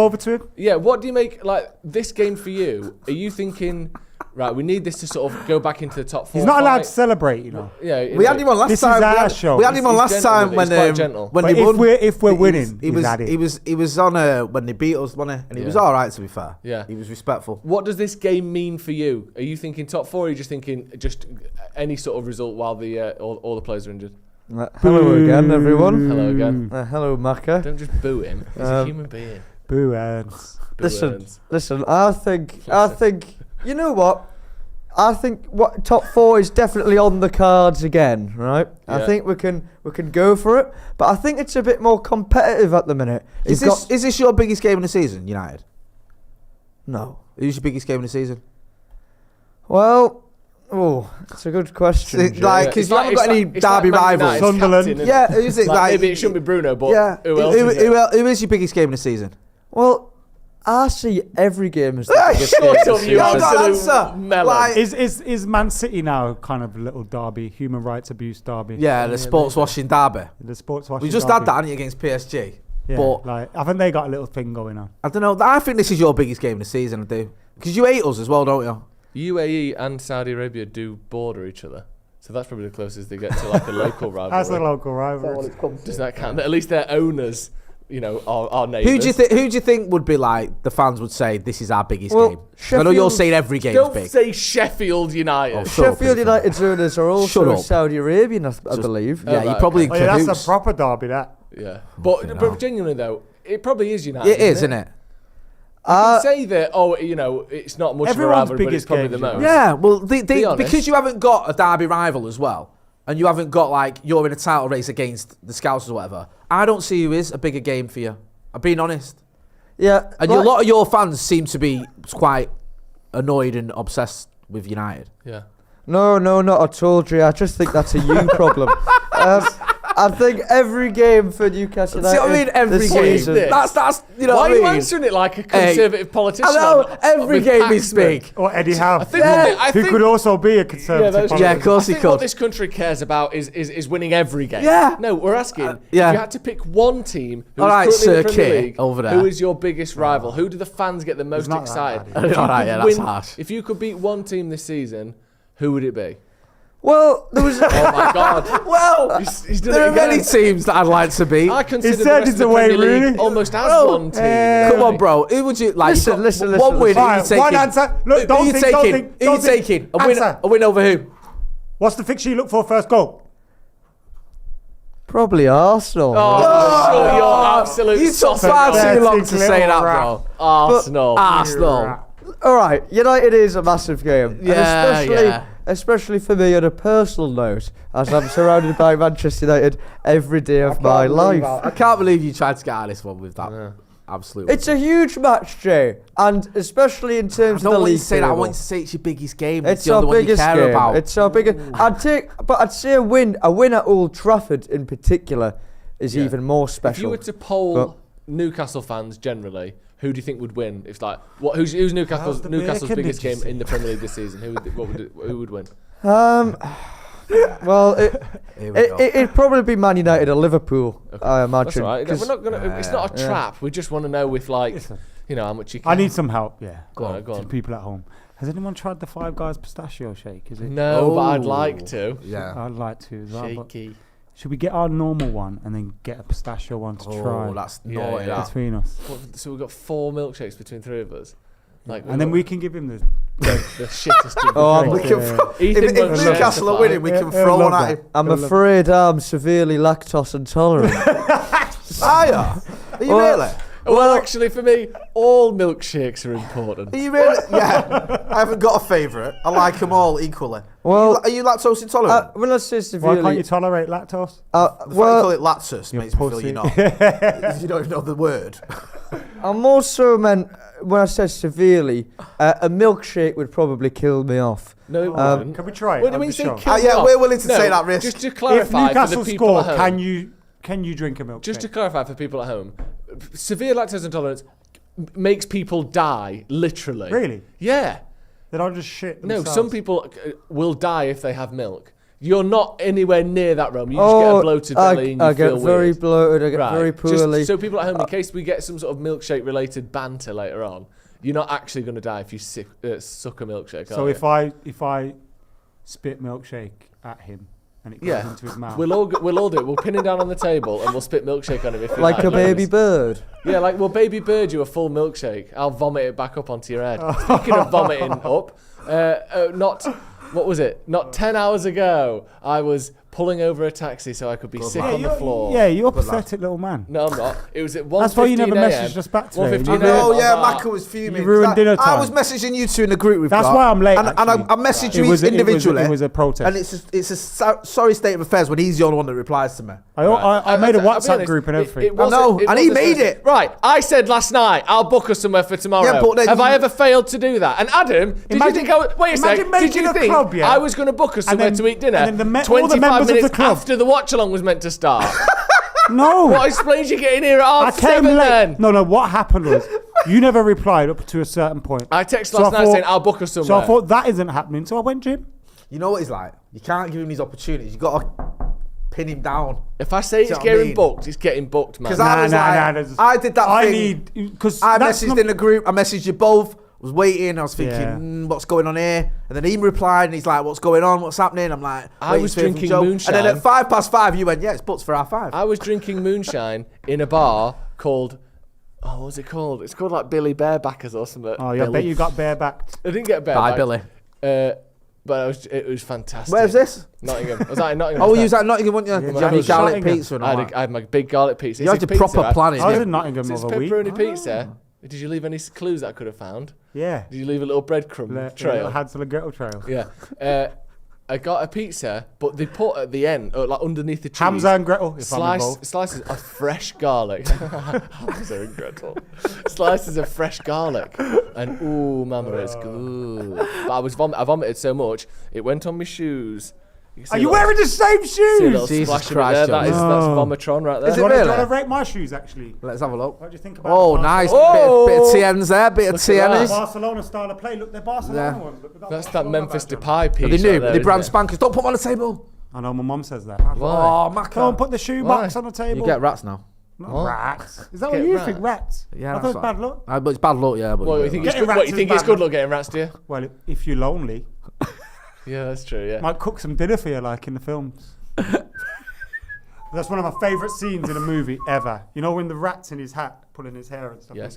over to him? Yeah, what do you make, like, this game for you? Are you thinking, right, we need this to sort of go back into the top 4? He's not allowed to celebrate, you know. Yeah, we had him on last time. This is our show. We had him on last time when they won. If we're winning, he was on when they beat us, wasn't he? And he was all right, to be fair. Yeah, he was respectful. What does this game mean for you? Are you thinking top 4? Or are you just thinking just any sort of result while the all the players are injured? Hello again, everyone. Hello again. Hello, Macca. Don't just boo him. He's a human being. Boo Ernst. Listen. I think. You know what? I think top 4 is definitely on the cards again, right? Yeah. I think we can go for it, but I think it's a bit more competitive at the minute. Is this your biggest game of the season, United? No. Who's your biggest game of the season? Well, that's a good question. Because you haven't got any derby rivals. Sunderland. Yeah, who's it? Maybe it shouldn't be Bruno, but who else who is your biggest game of the season? Well, I see every game as the biggest game. Is Man City now kind of a little derby, human rights abuse derby? Yeah, the sports washing derby. The sports washing. We just had that, hadn't you, against PSG? Yeah, but I think they got a little thing going on. I don't know. I think this is your biggest game of the season, I do. Because you hate us as well, don't you? UAE and Saudi Arabia do border each other. So that's probably the closest they get to like a local rivalry. That's a local rivalry. Does that count? At least their owners, you know, are neighbours. Who do you think would be like the fans would say this is our biggest game? I know you're saying every game's don't big. Don't say Sheffield United. Sheffield United's owners are also Saudi Arabian, I believe. Yeah, you probably. That's a proper derby, that. Yeah, but genuinely though, it probably is United. It is, isn't it? You can say that. It's not much of a rivalry, but it's probably the most. Yeah, well, because you haven't got a derby rival as well. And you haven't got, you're in a title race against the Scouts or whatever. I don't see who is a bigger game for you. I'm being honest. Yeah. And a lot of your fans seem to be quite annoyed and obsessed with United. Yeah. No, not at all, Dre. I just think that's a you problem. I think every game for Newcastle United. See what I mean? Every game. That's you know. Why what are you mean? answering it like a conservative politician? I know every game is big. Or Eddie Howe, I think who could also be a conservative politician. Yeah, of course he could. What this country cares about is winning every game. Yeah. No, we're asking. If you had to pick one team who is currently in the Premier League, over there. who is your biggest rival? Who do the fans get the most excited? That's harsh. If you could beat one team this season, who would it be? Well, there was. Oh my God! Well, he's done there it are again. many teams that I'd like to beat. I consider the rest of the Premier League almost as one team. Come on, bro. Who would you like? Listen. One win. One answer. Look, don't think. Who you taking? A win over who? What's the fixture you look for first? Go. Probably Arsenal. You're absolute. You took far too long to say that, bro. Arsenal. all right, United is a massive game. Yeah, and especially for me on a personal note, as I'm surrounded by Manchester United every day of my life. I can't believe you tried to get out of this one with that. Yeah. Absolutely. It's a huge match, Jay, and especially in terms of the league. I want to say it's your biggest game. It's our biggest game. About. It's our biggest. I'd say a win at Old Trafford in particular is even more special. If you were to poll Newcastle fans generally, who do you think would win? It's like who's Newcastle's biggest game in the Premier League this season? Who would win? Well, it'd probably be Man United or Liverpool, I imagine. That's all right. We're not gonna. It's not a trap. We just want to know how much you can. I need some help. Yeah, go on. To people at home. Has anyone tried the Five Guys pistachio shake? Is it? No, but I'd like to. Yeah, I'd like to as well. Shaky. Should we get our normal one and then get a pistachio one to try? Oh, that's naughty. Between us. So we've got 4 milkshakes between 3 of us. And then we can give him the shittest thing. If Newcastle are winning, we can throw one at him. I'm afraid I'm severely lactose intolerant. Are you really? Well, actually, for me, all milkshakes are important. Are you really? Yeah. I haven't got a favourite. I like them all equally. Well, are you lactose intolerant? When I say severely, why can't you tolerate lactose? The fact you call it lactose makes me feel you're not. You don't even know the word. I'm also meant, when I said severely, a milkshake would probably kill me off. No, it wouldn't. Can we try it? When you say we're willing to take that risk. Just to clarify, if Newcastle for the people score, at home, can you drink a milkshake? Just to clarify for people at home, severe lactose intolerance makes people die, literally. Really? Yeah. Then I'll just shit. No, some people will die if they have milk. You're not anywhere near that realm. You just get a bloated belly and you feel weird. I get very bloated, I get very poorly. Just so people at home, in case we get some sort of milkshake-related banter later on, you're not actually going to die if you suck a milkshake. So if I spit milkshake at him and it goes into his mouth, we'll all do it. We'll pin him down on the table and we'll spit milkshake on him. If like a baby bird. Yeah, baby bird, you a full milkshake. I'll vomit it back up onto your head. Speaking of vomiting up, what was it? Not 10 hours ago, I was pulling over a taxi so I could be sick on the floor. Yeah, you're a pathetic little man. No, I'm not. It was at 1:15 That's why you never messaged us back today. Maka was fuming. You ruined dinner time. I was messaging you two in the group we've got. That's why I'm late. And I messaged you individually. It was a protest. And it's a sorry state of affairs when he's the only one that replies to me. I made a WhatsApp group and everything. And he made it. Right, I said last night, I'll book us somewhere for tomorrow. Yeah, but have I ever failed to do that? And Adam, did you think I was going to book us somewhere to eat dinner 25 minutes after the Watchalong was meant to start? No. What explains you getting here at 7 then? No, what happened was you never replied up to a certain point. I texted last night saying I'll book us somewhere. So I thought that isn't happening, so I went gym. You know what he's like? You can't give him these opportunities. You got to pin him down. If I say it's getting booked, it's getting booked, man. Because I did that thing. I messaged in the group. I messaged you both. I was waiting. I was thinking, what's going on here? And then he replied, and he's like, "What's going on? What's happening?" I'm like, I was drinking moonshine. And then at 5:05, you went, "Yeah, it's booked for R5." I was drinking moonshine in a bar called. Oh, what's it called? It's called like Billy Barebackers or something. Oh, yeah, I bet you got barebacked. I didn't get barebacked. Bye, Billy. But it was fantastic. Where's this? Nottingham. I was at Nottingham. Oh, you was at Nottingham, weren't you? Did you have your garlic pizza and all that? I had my big garlic pizza. You had your proper planning. I was in Nottingham over a week. Pepperoni pizza. Did you leave any clues that I could have found? Yeah. Did you leave a little breadcrumb trail? A Hansel and Gretel trail. Yeah. I got a pizza, but they put at the end, like underneath the cheese, Hansel and Gretel. Slices of fresh garlic. Hansel and Gretel. Slices of fresh garlic, and ooh, mama, it's good. But I vomited so much it went on my shoes. Are you wearing the same shoes? Jesus Christ, that's Vomitron right there. Is it really? Do you want to rate my shoes, actually? Let's have a look. What do you think about Oh, nice. Bit of TNs there, bit of TNs. Barcelona style of play. Look, they're Barcelona ones. That's that Memphis Depay piece. Are they new? Are they brand spankers? Don't put them on the table. I know, my mum says that. Why? Oh, Maka. Don't put the shoe box on the table. You get rats now. Not rats. Is that what you think, rats? Yeah, I thought it's bad luck. But it's bad luck, yeah. Well, you think it's good luck getting rats, do you? Well, if you're lonely. Yeah, that's true, yeah. Might cook some dinner for you, like in the films. That's one of my favourite scenes in a movie ever. You know when the rat's in his hat, pulling his hair and stuff? Yeah.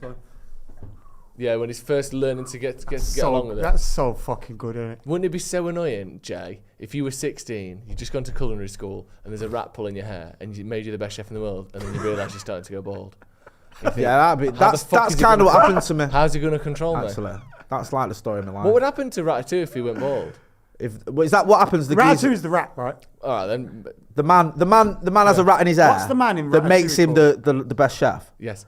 Yeah, when he's first learning to get along with it. That's so fucking good, isn't it? Wouldn't it be so annoying, Jay, if you were 16, you'd just gone to culinary school, and there's a rat pulling your hair, and you made you the best chef in the world, and then you realise you're starting to go bald? Yeah, that's kind of what happened to me. How's he going to control me? That's like the story of my life. What would happen to Ratatouille if he went bald? Is that what happens? Ratatouille's the rat, right? All right, then. The man has a rat in his hair. What's the man in that Ratatouille makes him called? the best chef? Yes.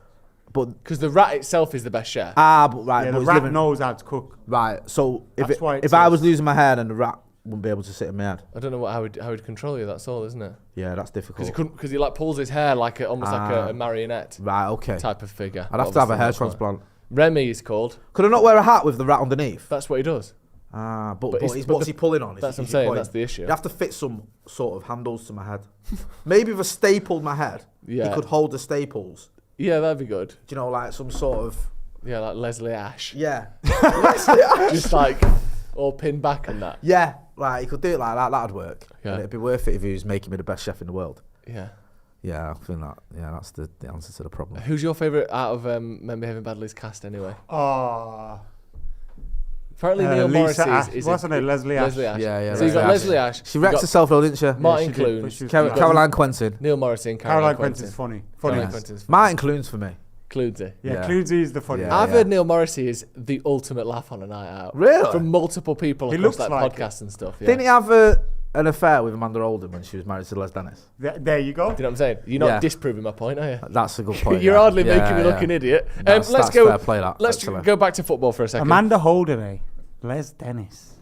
But because the rat itself is the best chef. But right. Yeah, but the rat knows how to cook. Right. So if I I was losing my hair, then the rat wouldn't be able to sit in my head. I don't know how he'd control you. That's all, isn't it? Yeah, that's difficult. Because he like pulls his hair like almost like a marionette. Right. Okay. Type of figure. I'd have to have a hair transplant. Remy is called. Could I not wear a hat with the rat underneath? That's what he does. But what's he pulling on? That's what I'm saying. That's the issue. You have to fit some sort of handles to my head. Maybe if I stapled my head, he could hold the staples. Yeah, that'd be good. Do you know, like some sort of... Yeah, like Leslie Ash. Yeah. Leslie Ash. Just like all pinned back and that. Yeah, like he could do it like that. That'd work. Yeah. And it'd be worth it if he was making me the best chef in the world. Yeah. Yeah, I think that. Yeah, that's the answer to the problem. Who's your favourite out of Men Behaving Badly's cast anyway? Apparently Neil Morrissey is what's her name? Leslie Ash. Yeah. So you got Leslie Ash. She wrecked herself though, didn't she? Martin Clunes. Caroline Quentin. Neil Morrissey and Caroline Quentin's funny. Martin Clunes for me. Clunesy. Yeah, Clunesy is the funny. Yeah, I've heard Neil Morrissey is the ultimate laugh on a night out. Really? From multiple people across like podcasts and stuff. Yeah. Didn't he have an affair with Amanda Oldham when she was married to Les Dennis? There you go. Do you know what I'm saying? You're not disproving my point, are you? That's a good point. You're hardly making me look an idiot. Let's go. Fair play that. Let's go back to football for a second. Amanda Holden, Les Dennis.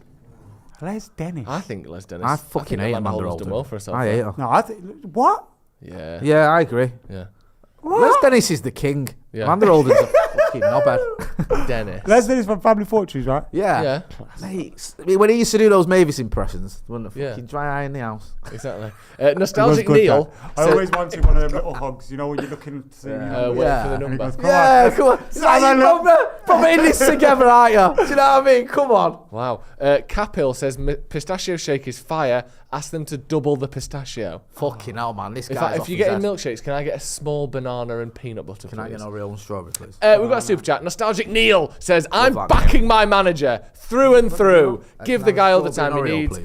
Les Dennis. I think Les Dennis. I fucking hate Amanda Holden's Oldham. done well for herself. I hate her. No, I think what? Yeah. Yeah, I agree. Yeah. Les Dennis is the king. Yeah. Amanda Holden's a fucking knobhead. Dennis. Les Dennis from Family Fortunes, right? Yeah. Mate, when he used to do those Mavis impressions, wasn't the fucking dry eye in the house. Exactly. Nostalgic Neil. I always wanted one of them little hugs, you know, when you're looking to see wait for the number. Goes, Come on. Putting this together, aren't you? Do you know what I mean? Come on. Wow. Capil says pistachio shake is fire. Ask them to double the pistachio. Fucking hell, man. This guy's if you're getting milkshakes, can I get a small banana and peanut butter, Can I get a real one strawberry, please? We've got a super chat. Nostalgic Neil says, I'm backing my manager through and through. Give the guy all the time he needs.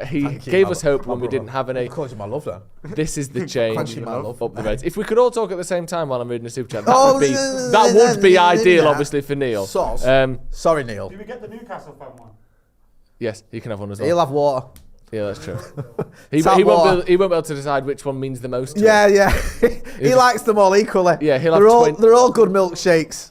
He gave us hope when we didn't have any. Of course, my love, then. This is the change. Quenching my love. Up the Reds. If we could all talk at the same time while I'm reading a super chat, that would be ideal, obviously, for Neil. Sorry, Neil. Did we get the Newcastle fan one? Yes, he can have one as well. He'll have water. Yeah, that's true. He won't be able to decide which one means the most. Yeah. He likes them all equally. Yeah, they're all good milkshakes.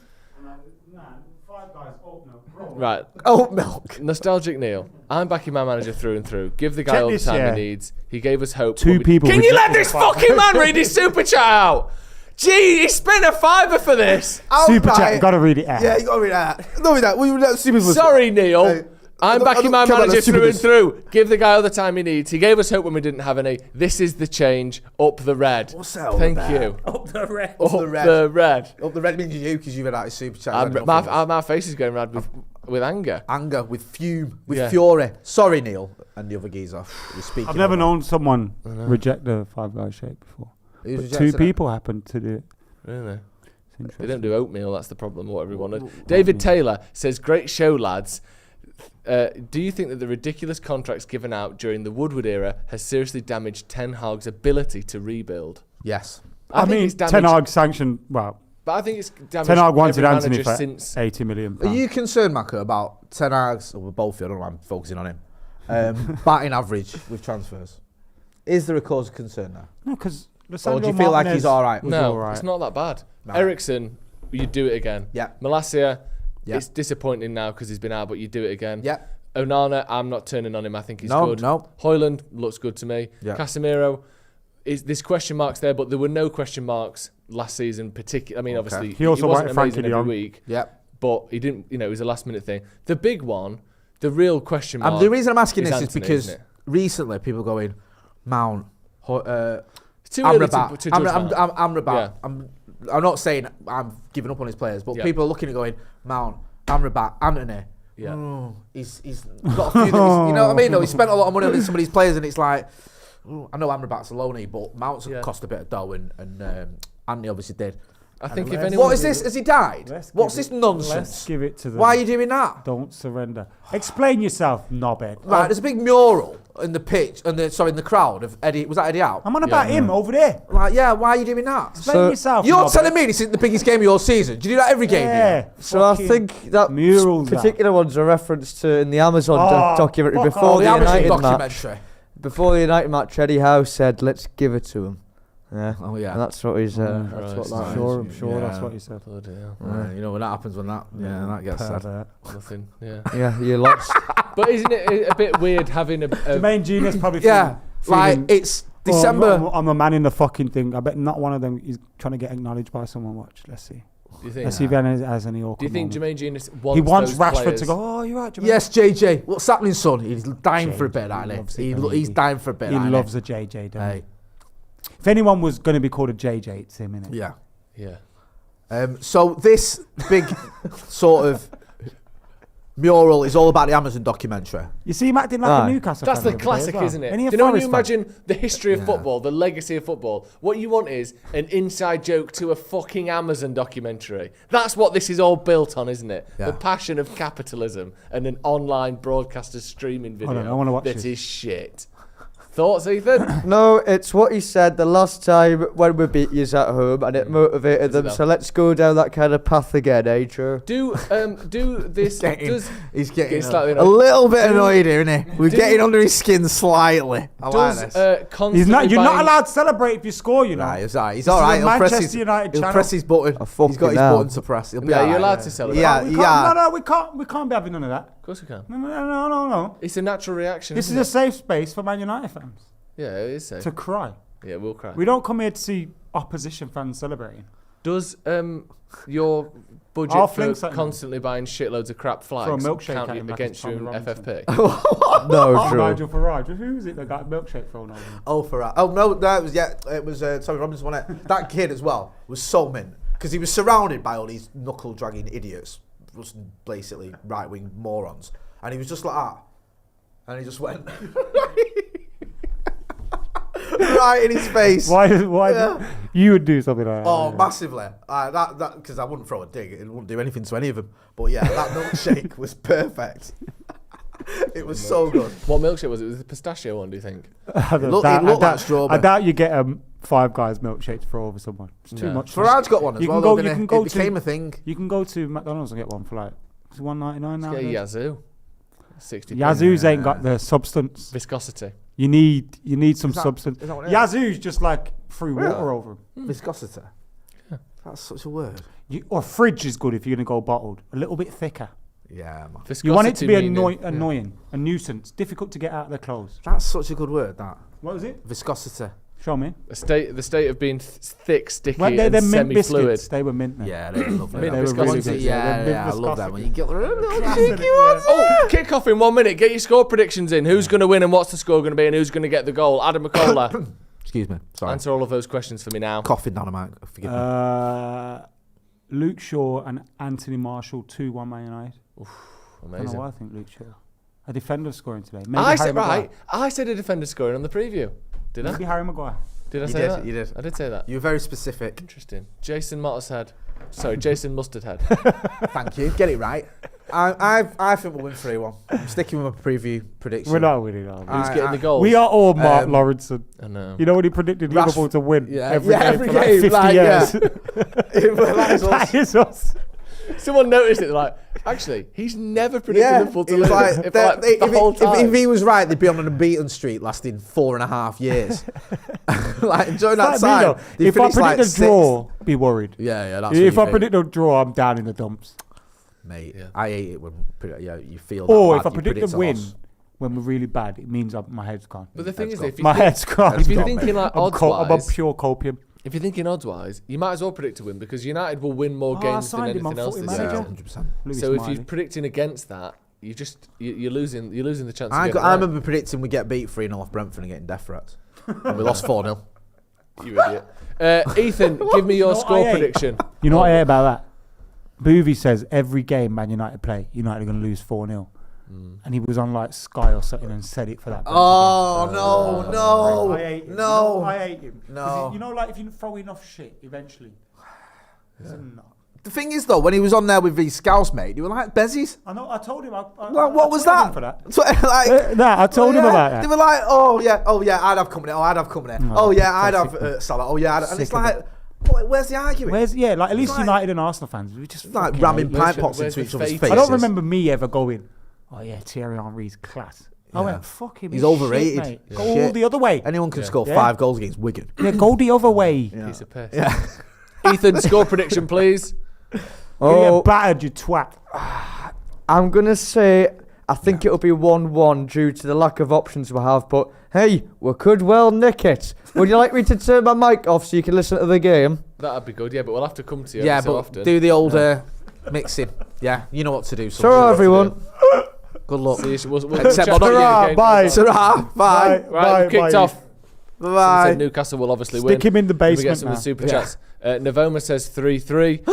Right. Oat milk. Nostalgic Neil. I'm backing my manager through and through. Give the guy all the time he needs. He gave us hope. Two people. Can you let this fucking man read his super chat out? Gee, he spent a $5 for this. Super chat, you gotta read it out. Yeah, you gotta read it out. Sorry, Neil. I'm backing my manager through and through. Give the guy all the time he needs. He gave us hope when we didn't have any. This is the change. Up the red. What's that? Thank you. Up the red. Up the red. Up the red means you because you've had out super chat. My face is going red with anger. Anger, with fume, with fury. Sorry, Neil. And the other geezer. I've never known someone reject the Five Guys shake before. But two people happened to do it. Really? They don't do oatmeal, that's the problem, what everyone knows. David Taylor says, great show, lads. Do you think that the ridiculous contracts given out during the Woodward era has seriously damaged Ten Hag's ability to rebuild? Yes. I mean, Ten Hag sanctioned, but I think it's damaged Ten Hag wanted Anthony for since 80 million. Are you concerned, Maka, about Ten Hag's, or both of you, I don't know why I'm focusing on him, batting average with transfers? Is there a cause of concern there? No, because... Or do you feel like he's all right? No, it's not that bad. No. Ericsson, you do it again. Yeah. Malacia, it's disappointing now because he's been out, but you do it again. Yeah. Onana, I'm not turning on him. I think he's good. No. Hoyland looks good to me. Yeah. Casemiro, there's question marks there, but there were no question marks last season. I mean, obviously, he also wasn't Frankie amazing every week. Yeah. But he didn't. It was a last minute thing. The big one, the real question mark. The reason I'm asking this Anthony, is because recently people going Mount. Too early Amrabat. to judge that. Amrabat. Yeah. I'm not saying I'm giving up on his players, but people are looking at going Mount, Amrabat, Anthony. Yeah. He's got a few. You know what I mean? Though he spent a lot of money on some of these players, and it's like, I know Amrabat's a loanee, but Mount's cost a bit of dough, and Anthony obviously did. I think if anyone... What is this? Has he died? What's this nonsense? Let's give it to them. Why are you doing that? Don't surrender. Explain yourself, knobhead. Right, there's a big mural in the pitch, in the crowd of Eddie. Was that Eddie Howe? I'm on about him over there. Like, yeah, why are you doing that? Explain yourself. You're telling me this isn't the biggest game of your season? Do you do that every game? Yeah. So I think that particular one's a reference to in the Amazon documentary before the United documentary. Before the United match, Eddie Howe said, "Let's give it to him." Yeah. Oh yeah. And that's what he's. I'm sure that's what he said. You know when that happens, that gets said. Nothing. Yeah. Yeah, you lost. But isn't it a bit weird having a Jermaine Genius probably? Like it's December. I'm a man in the fucking thing. I bet not one of them is trying to get acknowledged by someone. Watch. Let's see. Do you think? Let's see if anyone has any awkward. Do you think moment. Jermaine Genius wants? He wants those Rashford players to go. Oh, you're right, Jermaine. Yes, JJ. What's happening, son? He's dying for a bit, He he's dying for a bit. He loves a JJ, don't he? If anyone was going to be called a JJ, it's him, innit? Yeah. Yeah. So this big sort of mural is all about the Amazon documentary. You see him acting like a Newcastle That's fan the classic, isn't it? Do you know when you imagine the history of football, the legacy of football, what you want is an inside joke to a fucking Amazon documentary. That's what this is all built on, isn't it? Yeah. The passion of capitalism and an online broadcaster streaming video I want to watch that this. is shit. Thoughts, Ethan? No, it's what he said the last time when we beat yous at home, and it motivated them. So let's go down that kind of path again, Joe? Do this. He's getting slightly a little bit annoyed here, isn't he? We're getting under his skin slightly. I like this. You're not allowed to celebrate if you score, you know. Nah, he's all right. He'll press his button. He's got his button to press. He'll be you're allowed to celebrate. No, we can't be having none of that. Of course we can. No. It's a natural reaction. This is a safe space for Man United fans. Yeah, it is safe. To cry. Yeah, we'll cry. We don't come here to see opposition fans celebrating. Does your budget for constantly buying shitloads of crap flags count against you in FFP? No, true. Nigel Farage. Who was it that got a milkshake thrown over him? Oh, Farage. Oh, no, it was Tommy Robinson, wasn't it? That kid as well was so mint because he was surrounded by all these knuckle-dragging idiots, just basically right-wing morons. And he was just like that. And he just went... right in his face. Why you would do something like that? Oh, massively. That because I wouldn't throw a dig. It wouldn't do anything to any of them. But yeah, that milkshake was perfect. It was so good. What milkshake was it? Was it the pistachio one, do you think? It looked like strawberry. I doubt you get Five Guys milkshake to throw over someone. It's too much. Farage's got one as well. It became a thing. You can go to McDonald's and get one for like $1.99 now. Get a Yazoo. 60. Yazoo's ain't got the substance. Viscosity. You need some substance. Yazoo's just like threw water over them. Viscosity. Yeah. That's such a word. Or fridge is good if you're going to go bottled. A little bit thicker. Yeah, man. You want it to be annoying, a nuisance, difficult to get out of the clothes. That's such a good word, that. What was it? Viscosity. Show me. The state of being thick, sticky, and semi-fluid. They were mint then. Yeah, they were lovely. Mint viscosity. Really yeah, I love that when you get the little cheeky ones. Oh, kick off in 1 minute. Get your score predictions in. Who's going to win and what's the score going to be and who's going to get the goal? Adam McCullough. Excuse me. Sorry. Answer all of those questions for me now. Coughing down a mic. Forgive me. Luke Shaw and Anthony Marshall 2-1 Man United. Amazing. I don't know why I think Luke Shaw. A defender scoring today. I said a defender scoring on the preview. Did I? Maybe Harry Maguire. Did I say that? You did. I did say that. You were very specific. Interesting. Jason Mustardhead. Thank you. Get it right. I think we'll win 3-1. I'm sticking with my preview prediction. We're not winning, are we? Who's getting the goals? We are all Mark Lawrenson. I know. You know when he predicted Liverpool to win every game for like 50 years? That is us. Someone noticed it, like, actually, he's never predicted Liverpool to lose. The whole time. If he was right, they'd be on an unbeaten streak lasting 4.5 years. Like, during that time, if I predict a draw, be worried. Yeah, that's if I predict a draw, I'm down in the dumps. Mate, I hate it when you feel that. Or if I predict a win, when we're really bad, it means my head's gone. But the thing is, my head's gone. If you're thinking like odds-wise, I'm on pure copium. If you're thinking odds-wise, you might as well predict a win because United will win more games than anything else this year. 100%. So if you're predicting against that, you're losing the chance. I remember predicting we get beat 3-0 off Brentford and getting death threats, and we lost 4-0. You idiot. Ethan, give me your score prediction. You know what I hate about that? Boovy says every game Man United play, United are going to lose 4-0. And he was on like Sky or something and said it for that. No. I hate him. No. I hate him. No. You know, like if you throw enough shit, eventually. The thing is, though, when he was on there with his Scouse mate, they were like Bezies. I know. I told him. What was that? For that. I told him about that. They were like, oh yeah, I'd have company. I'd have company. I'd have Salah. And it's like, where's the argument? At least United and Arsenal fans, we just like ramming pint pots into each other's faces. I don't remember me ever going, oh yeah, Thierry Henry's class. I went, fuck him. He's overrated. Shit, mate. Go all the other way. Anyone can score 5 goals against Wigan. Yeah, go the other way. Piece of piss. Yeah. Ethan, score prediction, please. You get battered, you twat. I'm going to say, I think it'll be 1-1 due to the lack of options we have, but hey, we could well nick it. Would you like me to turn my mic off so you can listen to the game? That'd be good, yeah, but we'll have to come to you but often. Do the old mixing. Yeah, you know what to do. Sure, everyone. Good luck. See you, we'll Except bye. Sarah, bye. Right, we've kicked off. Bye. Newcastle will obviously win. Stick him in the basement. We get some of the super chats. Navoma says 3-3.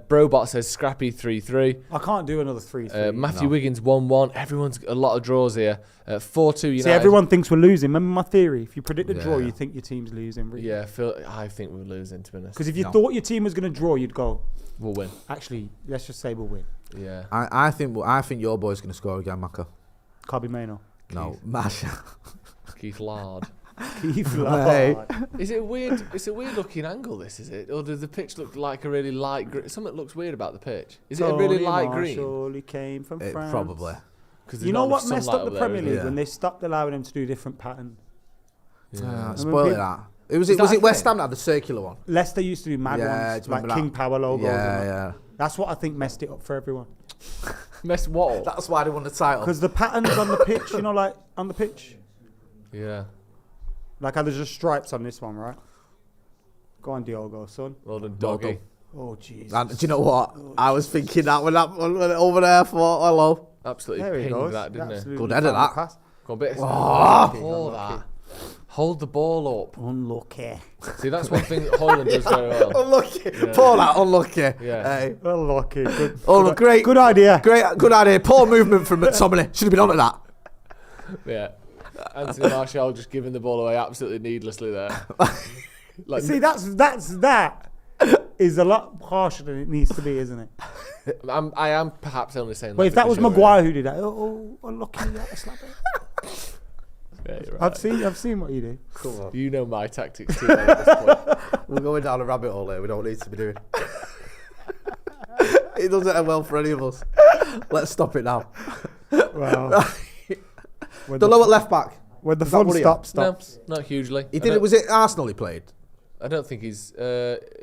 Brobot says scrappy 3-3. I can't do another 3-3. Matthew Wiggins 1-1. Everyone's a lot of draws here. 4-2 United. See, everyone thinks we're losing. Remember my theory? If you predict a draw, you think your team's losing. Really. Yeah, I think we're losing, to be honest. Because if you thought your team was going to draw, you'd go, we'll win. Actually, let's just say we'll win. Yeah. I think your boy's going to score again, Maka. Carby Maino. No, Masha. Keith Lard. Keith Lard. Is it weird? It's a weird looking angle, this, is it? Or does the pitch look like a really light green? Something looks weird about the pitch. Is it a really light green? Surely came from France. Probably. You know what messed up the Premier League when they stopped allowing him to do different patterns? Spoiled that. Was it West Ham that had the circular one? Leicester used to do mad ones, like King Power logos. Yeah. That's what I think messed it up for everyone. Messed what up? That's why they won the title. Because the patterns on the pitch, like on the pitch. Yeah. Like how there's just stripes on this one, right? Go on, Diogo, son. Well done, doggy. Oh, jeez. And do you know what? I was thinking that when that one went over there for hello. Absolutely pinged that, didn't it? Good header, that. Go on, bit of that. Hold the ball up. Unlucky. See, that's one thing that Hoyland does very well. Unlucky. Paul that, unlucky. Yeah. Hey. Unlucky. Great. Good idea. Good idea. Poor movement from McTominay. Should have been onto that. Yeah. Anthony Martial just giving the ball away absolutely needlessly there. See, that is a lot harsher than it needs to be, isn't it? I am perhaps only saying that. But if that was Maguire who did that, unlucky, slap it. Yeah, you're right. I've seen what you do. Come on. You know my tactics too well at this point. We're going down a rabbit hole here. We don't need to be doing. It doesn't end well for any of us. Let's stop it now. Well, don't know what left back. When the fun stops. No, not hugely. He did it. Was it Arsenal he played? I don't think he's.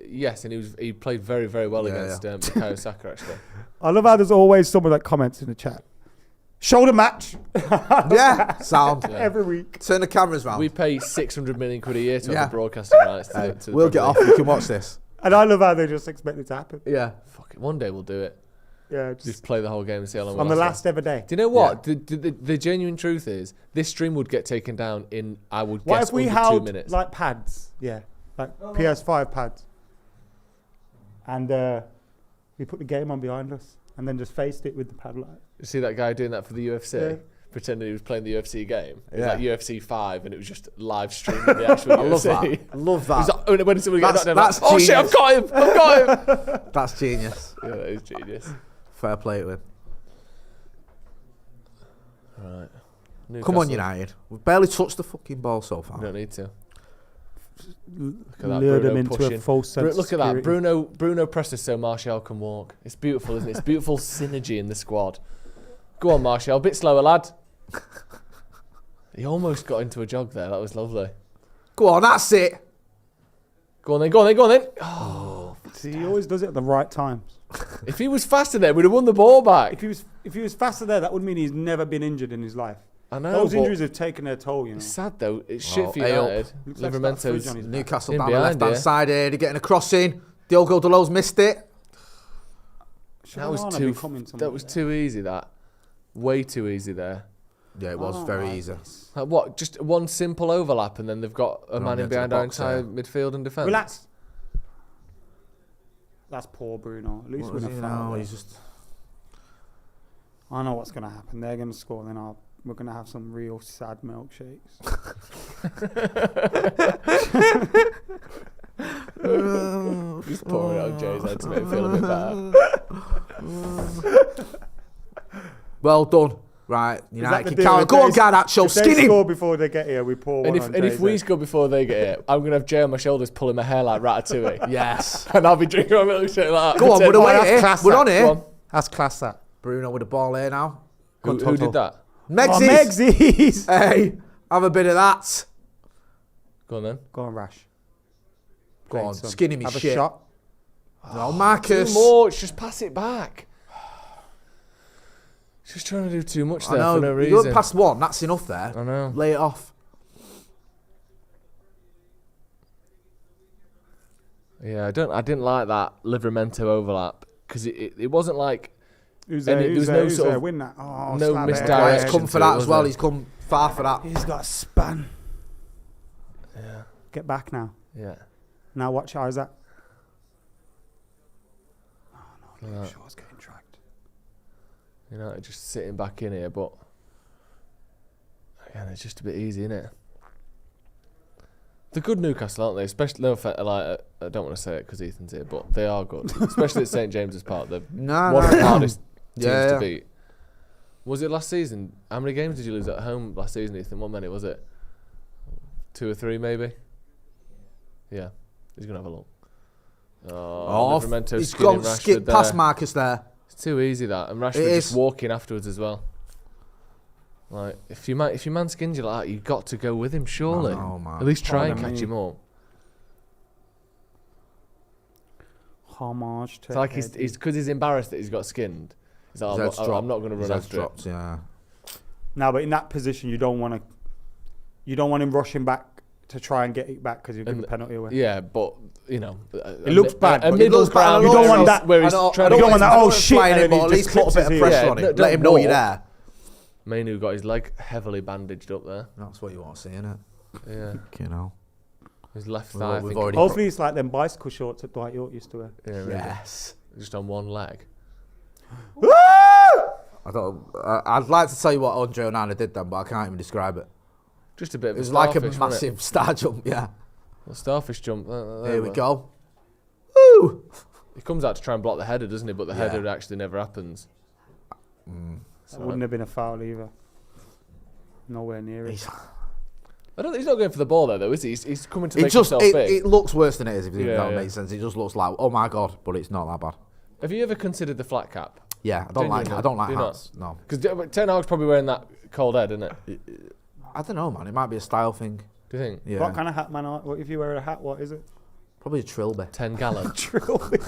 Yes, and he played very, very well against Bukayo Saka, actually. I love how there's always someone that comments in the chat. Shoulder match. Sound. Every week. Turn the cameras round. We pay 600 million quid a year to have the broadcasting rights. We'll get off. You can watch this. And I love how they just expect it to happen. Yeah. Fuck it. One day we'll do it. Yeah. Just play the whole game and see how long. On the last ever day. Do you know what? Yeah. The genuine truth is, this stream would get taken down in, I would guess, what if we under held 2 minutes. Like pads? Yeah. Like PS5 pads. And we put the game on behind us and then just faced it with the pad light. You see that guy doing that for the UFC? Yeah. Pretending he was playing the UFC game. It was like UFC 5 and it was just live streaming the actual UFC. I love that. Like, when somebody gets knocked down, that's oh shit, I've got him! That's genius. Yeah, that is genius. Fair play to him. Right. Come on, United. We've barely touched the fucking ball so far. We don't need to. Look at that, lure them into a false sense Look at that. Bruno pressed us so Martial can walk. It's beautiful, isn't it? It's beautiful synergy in the squad. Go on, Martial. A bit slower, lad. He almost got into a jog there. That was lovely. Go on, that's it. Go on then. Oh, see, he always does it at the right times. If he was faster there, we'd have won the ball back. If he was faster there, that would mean he's never been injured in his life. I know. Those injuries have taken their toll, you know. It's sad though. It's shit for United. Livermento's Newcastle down the left-hand side here. They're getting a crossing. Diogo Dalot's missed it. That was too easy. That way too easy there. Yeah, it was very easy. Like what? Just one simple overlap, and then they've got a man in behind our entire midfield and defence. Relax. That's poor Bruno. At least we're in a foul. He's just. I know what's going to happen. They're going to score, then we're going to have some real sad milkshakes. Just pouring it on Jay's head to make him feel a bit better. Well done. Right, United can count. Go on, Garnacho, skin him. If they score before they get here, we pour one on And if we score before they get here, I'm going to have Jay on my shoulders pulling my hair like Ratatouille. Yes. And I'll be drinking my milkshake like that. Go on, we're away here. We're on here. That's class, that. Bruno with the ball here now. Who did that? Megzies. Hey, have a bit of that. Go on then. Go on, Rash. Go on, skin him his Have shit. a shot. No, Marcus. Too much. Just pass it back. Just trying to do too much there for no reason. You went past one. That's enough there. I know. Lay it off. Yeah, I didn't like that Livramento overlap because it wasn't like Who's there? Win that. Oh, no misdirection. He's come for that as well. He's come far for that. He's got a span. Yeah. Get back now. Yeah. Now watch Isaac. Oh no, Shaw's getting dragged. Just sitting back in here, but again, it's just a bit easy, isn't it? They're good Newcastle, aren't they? Especially, I don't want to say it because Ethan's here, but they are good. Especially at St James's Park. They're one of the hardest teams to beat. Was it last season? How many games did you lose at home last season, Ethan? What many was it? 2 or 3 maybe? Yeah. He's going to have a look. He's gone skip past Marcus there. It's too easy that. And Rashford just walking afterwards as well. Like, if your man skins you like that, you've got to go with him, surely. Oh, man. At least try and catch him up. Homage to It's like he's because he's embarrassed that he's got skinned. He's like, I'm not going to run after it. Yeah. No, but in that position, you don't want him rushing back to try and get it back because you'll give a penalty away. Yeah, but it looks bad. It looks bad. You don't want that. Where he's trying to you don't want that. Oh shit! But at least put a bit of pressure on it. Let him know you're there. Mainu got his leg heavily bandaged up there. That's what you want to see, innit? Yeah. You know. His left thigh. Hopefully it's like them bicycle shorts that Dwight York used to wear. Yeah, yes. Just on one leg. Woo! I'd like to tell you what Andre Onana did then, but I can't even describe it. Just a bit of it was like a massive star jump, yeah. A starfish jump. Here we go. Woo! He comes out to try and block the header, doesn't he? But the header actually never happens. That wouldn't have been a foul either. Nowhere near it. He's not going for the ball though, is he? He's coming to make himself big. It looks worse than it is, if that makes sense. It just looks like, oh my God, but it's not that bad. Have you ever considered the flat cap? Yeah, I don't like hats. No. Because Ten Hag's probably wearing that cold head, isn't it? I don't know, man. It might be a style thing. Do you think? Yeah. What kind of hat, man? What if you wear a hat? What is it? Probably a trilby. 10 gallon. Trilby.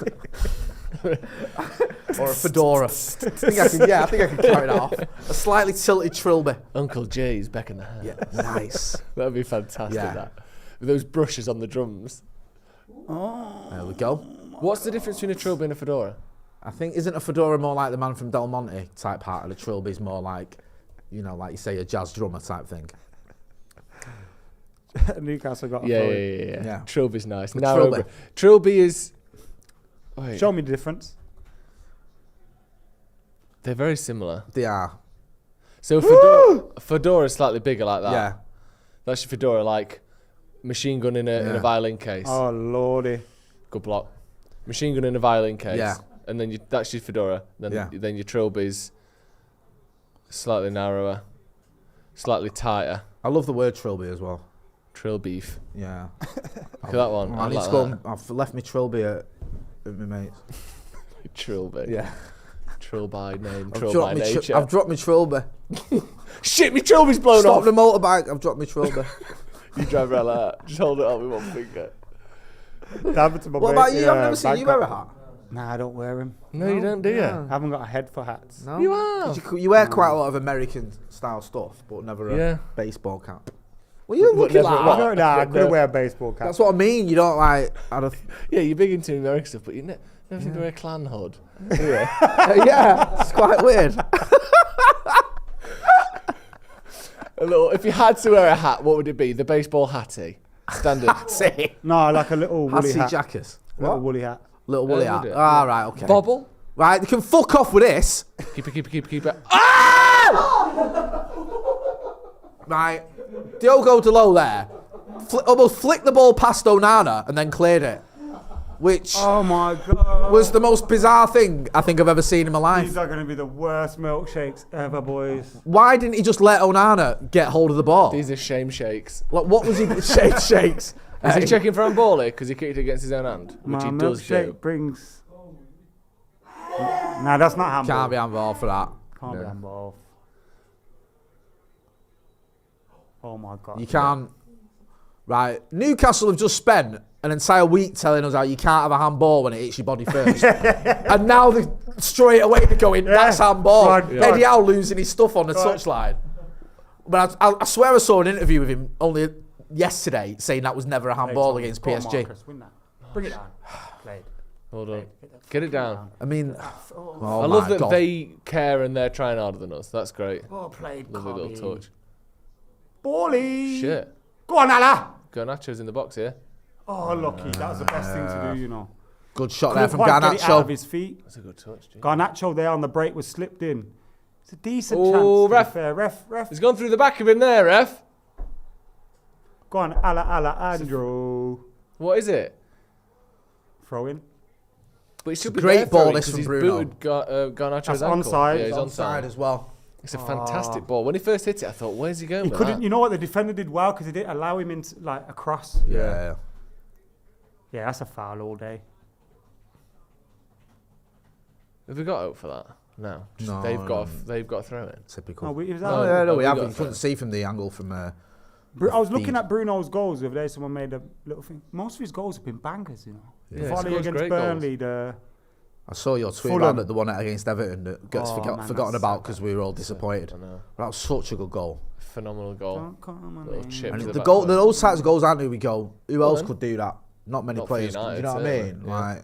Or a fedora. I think I can carry that off. A slightly tilted trilby. Uncle Jay's back in the hat. Yeah, nice. That'd be fantastic. Yeah. That with those brushes on the drums. Oh, there we go. What's the difference between a trilby and a fedora? I think isn't a fedora more like the man from Del Monte type hat, and a trilby's more like, like you say, a jazz drummer type thing. Newcastle got a yeah. Trilby's nice. Trilby. Trilby is. Wait. Show me the difference. They're very similar. They are. So fedora is slightly bigger like that. Yeah. That's your fedora, like machine gun in a violin case. Oh lordy. Good block. Machine gun in a violin case. Yeah. And then that's your fedora. Then your trilby's slightly narrower, slightly tighter. I love the word trilby as well. Trill beef. Yeah. Look at that one. I need to go. I've left my trilby at my mates. Trilby. Yeah. Trill by name. Trill by nature. I've dropped my trilby. Shit, my trilby's blown off. Stop the motorbike. I've dropped my trilby. You drive around like that. Just hold it up with one finger. What about you? I've never seen you wear a hat. Nah, I don't wear them. No, you don't, do you? I haven't got a head for hats. No. You have. You wear quite a lot of American style stuff, but never a baseball cap. Well, you looking like I couldn't wear a baseball cap. That's what I mean. You don't like. Yeah, you're big into American stuff, but you never seem to wear a clan hood. Yeah, it's quite weird. If you had to wear a hat, what would it be? The baseball hattie, standard. No, like a little woolly hat. Jackets. Little woolly hat. Little woolly hat. Ah, right, okay. Bobble. Right, they can fuck off with this. Keep it. Ah! Right, Diogo Dalot there, almost flicked the ball past Onana and then cleared it. which oh my God, was the most bizarre thing I think I've ever seen in my life. These are going to be the worst milkshakes ever, boys. Why didn't he just let Onana get hold of the ball? These are shame shakes. Like, what was he? Shakes. Is he checking for handball here because he kicked it against his own hand, which My he does milkshake do. brings. Nah, that's not handball. Can't be handball for that. Can't be handball. Oh my God. You can't. Right, Newcastle have just spent an entire week telling us how you can't have a handball when it hits your body first. And now they straight away they're going, that's handball. Eddie Howe losing his stuff on the touchline. But I swear I saw an interview with him only yesterday saying that was never a handball against PSG. Marcus, win that. Bring it down. Played. Hold on. Get it down. I mean, I love that they care and they're trying harder than us. That's great. Well played, Lovely little touch. Bally. Shit. Go on, Ala. Garnacho's in the box here. Oh, lucky. That was the best thing to do, you know. Good shot Couldn't there from quite get it out of Garnacho. his feet. That's a good touch, G. Garnacho there on the break was slipped in. It's a decent Oh, chance. ref. Ref. He's gone through the back of him there, ref. Go on, Ala, Andrew. What is it? Throw in. But it should be great there ball throwing this 'cause from he's Bruno. booted Garnacho's That's ankle. onside. Yeah, he's Onside onside. as well. It's a fantastic ball. When he first hit it, I thought, where's he going He with couldn't. that? You know what? The defender did well because he didn't allow him into like across. Yeah. Yeah, that's a foul all day. Have we got out for that? No. No, they've got no. They've got to throw it. Typical. No, it was No, out. Yeah, no, we we got haven't. You that. couldn't see from the angle from. I was looking feed. at Bruno's goals the other day. Someone made a little thing. Most of his goals have been bangers, you know. Yeah, The he volley scores against great Burnley, the I saw your tweet Fulham. about the one against Everton that gets Oh, man, forgotten that's about so because we were all disappointed. I know. That was such a good goal. Phenomenal goal. Don't come on Little in. chip. And to the the back goal, post. those types of goals, aren't who we go. Who Well else then. could do that? Not many Not for players. United, do you know what I certainly, mean? yeah. Like,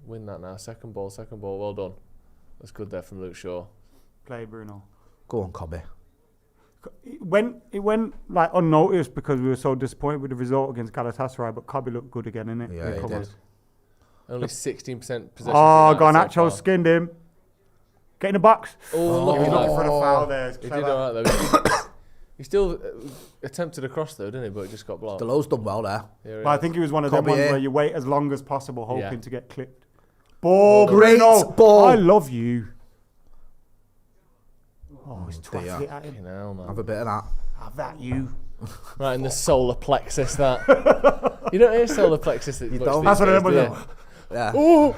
Win that now. Second ball. Well done. That's good there from Luke Shaw. Play Bruno. go on, Cobby. It went like unnoticed because we were so disappointed with the result against Galatasaray, but Cobby looked good again, innit? Yeah, he Recovered. did. Only 16% possession. Oh, for United so Garnacho far. skinned him. Get in the box. Oh, look He was at looking that. for the foul there. It's He did clever. all right though. He still attempted a cross though, didn't he? But it just got blocked. Delo's done well there. Here he But I is. think he was one of them Cobby, ones yeah. where you wait as long as possible, hoping Yeah. to get clipped. Ball, Great Bruno. ball. I love you. Oh, he's dear. twatted it at him. Fucking hell, man. Have a bit of that. Have that, you. Right in the solar plexus, that. You don't hear solar plexus. You much don't? these That's what days, everybody do you? does. Yeah. You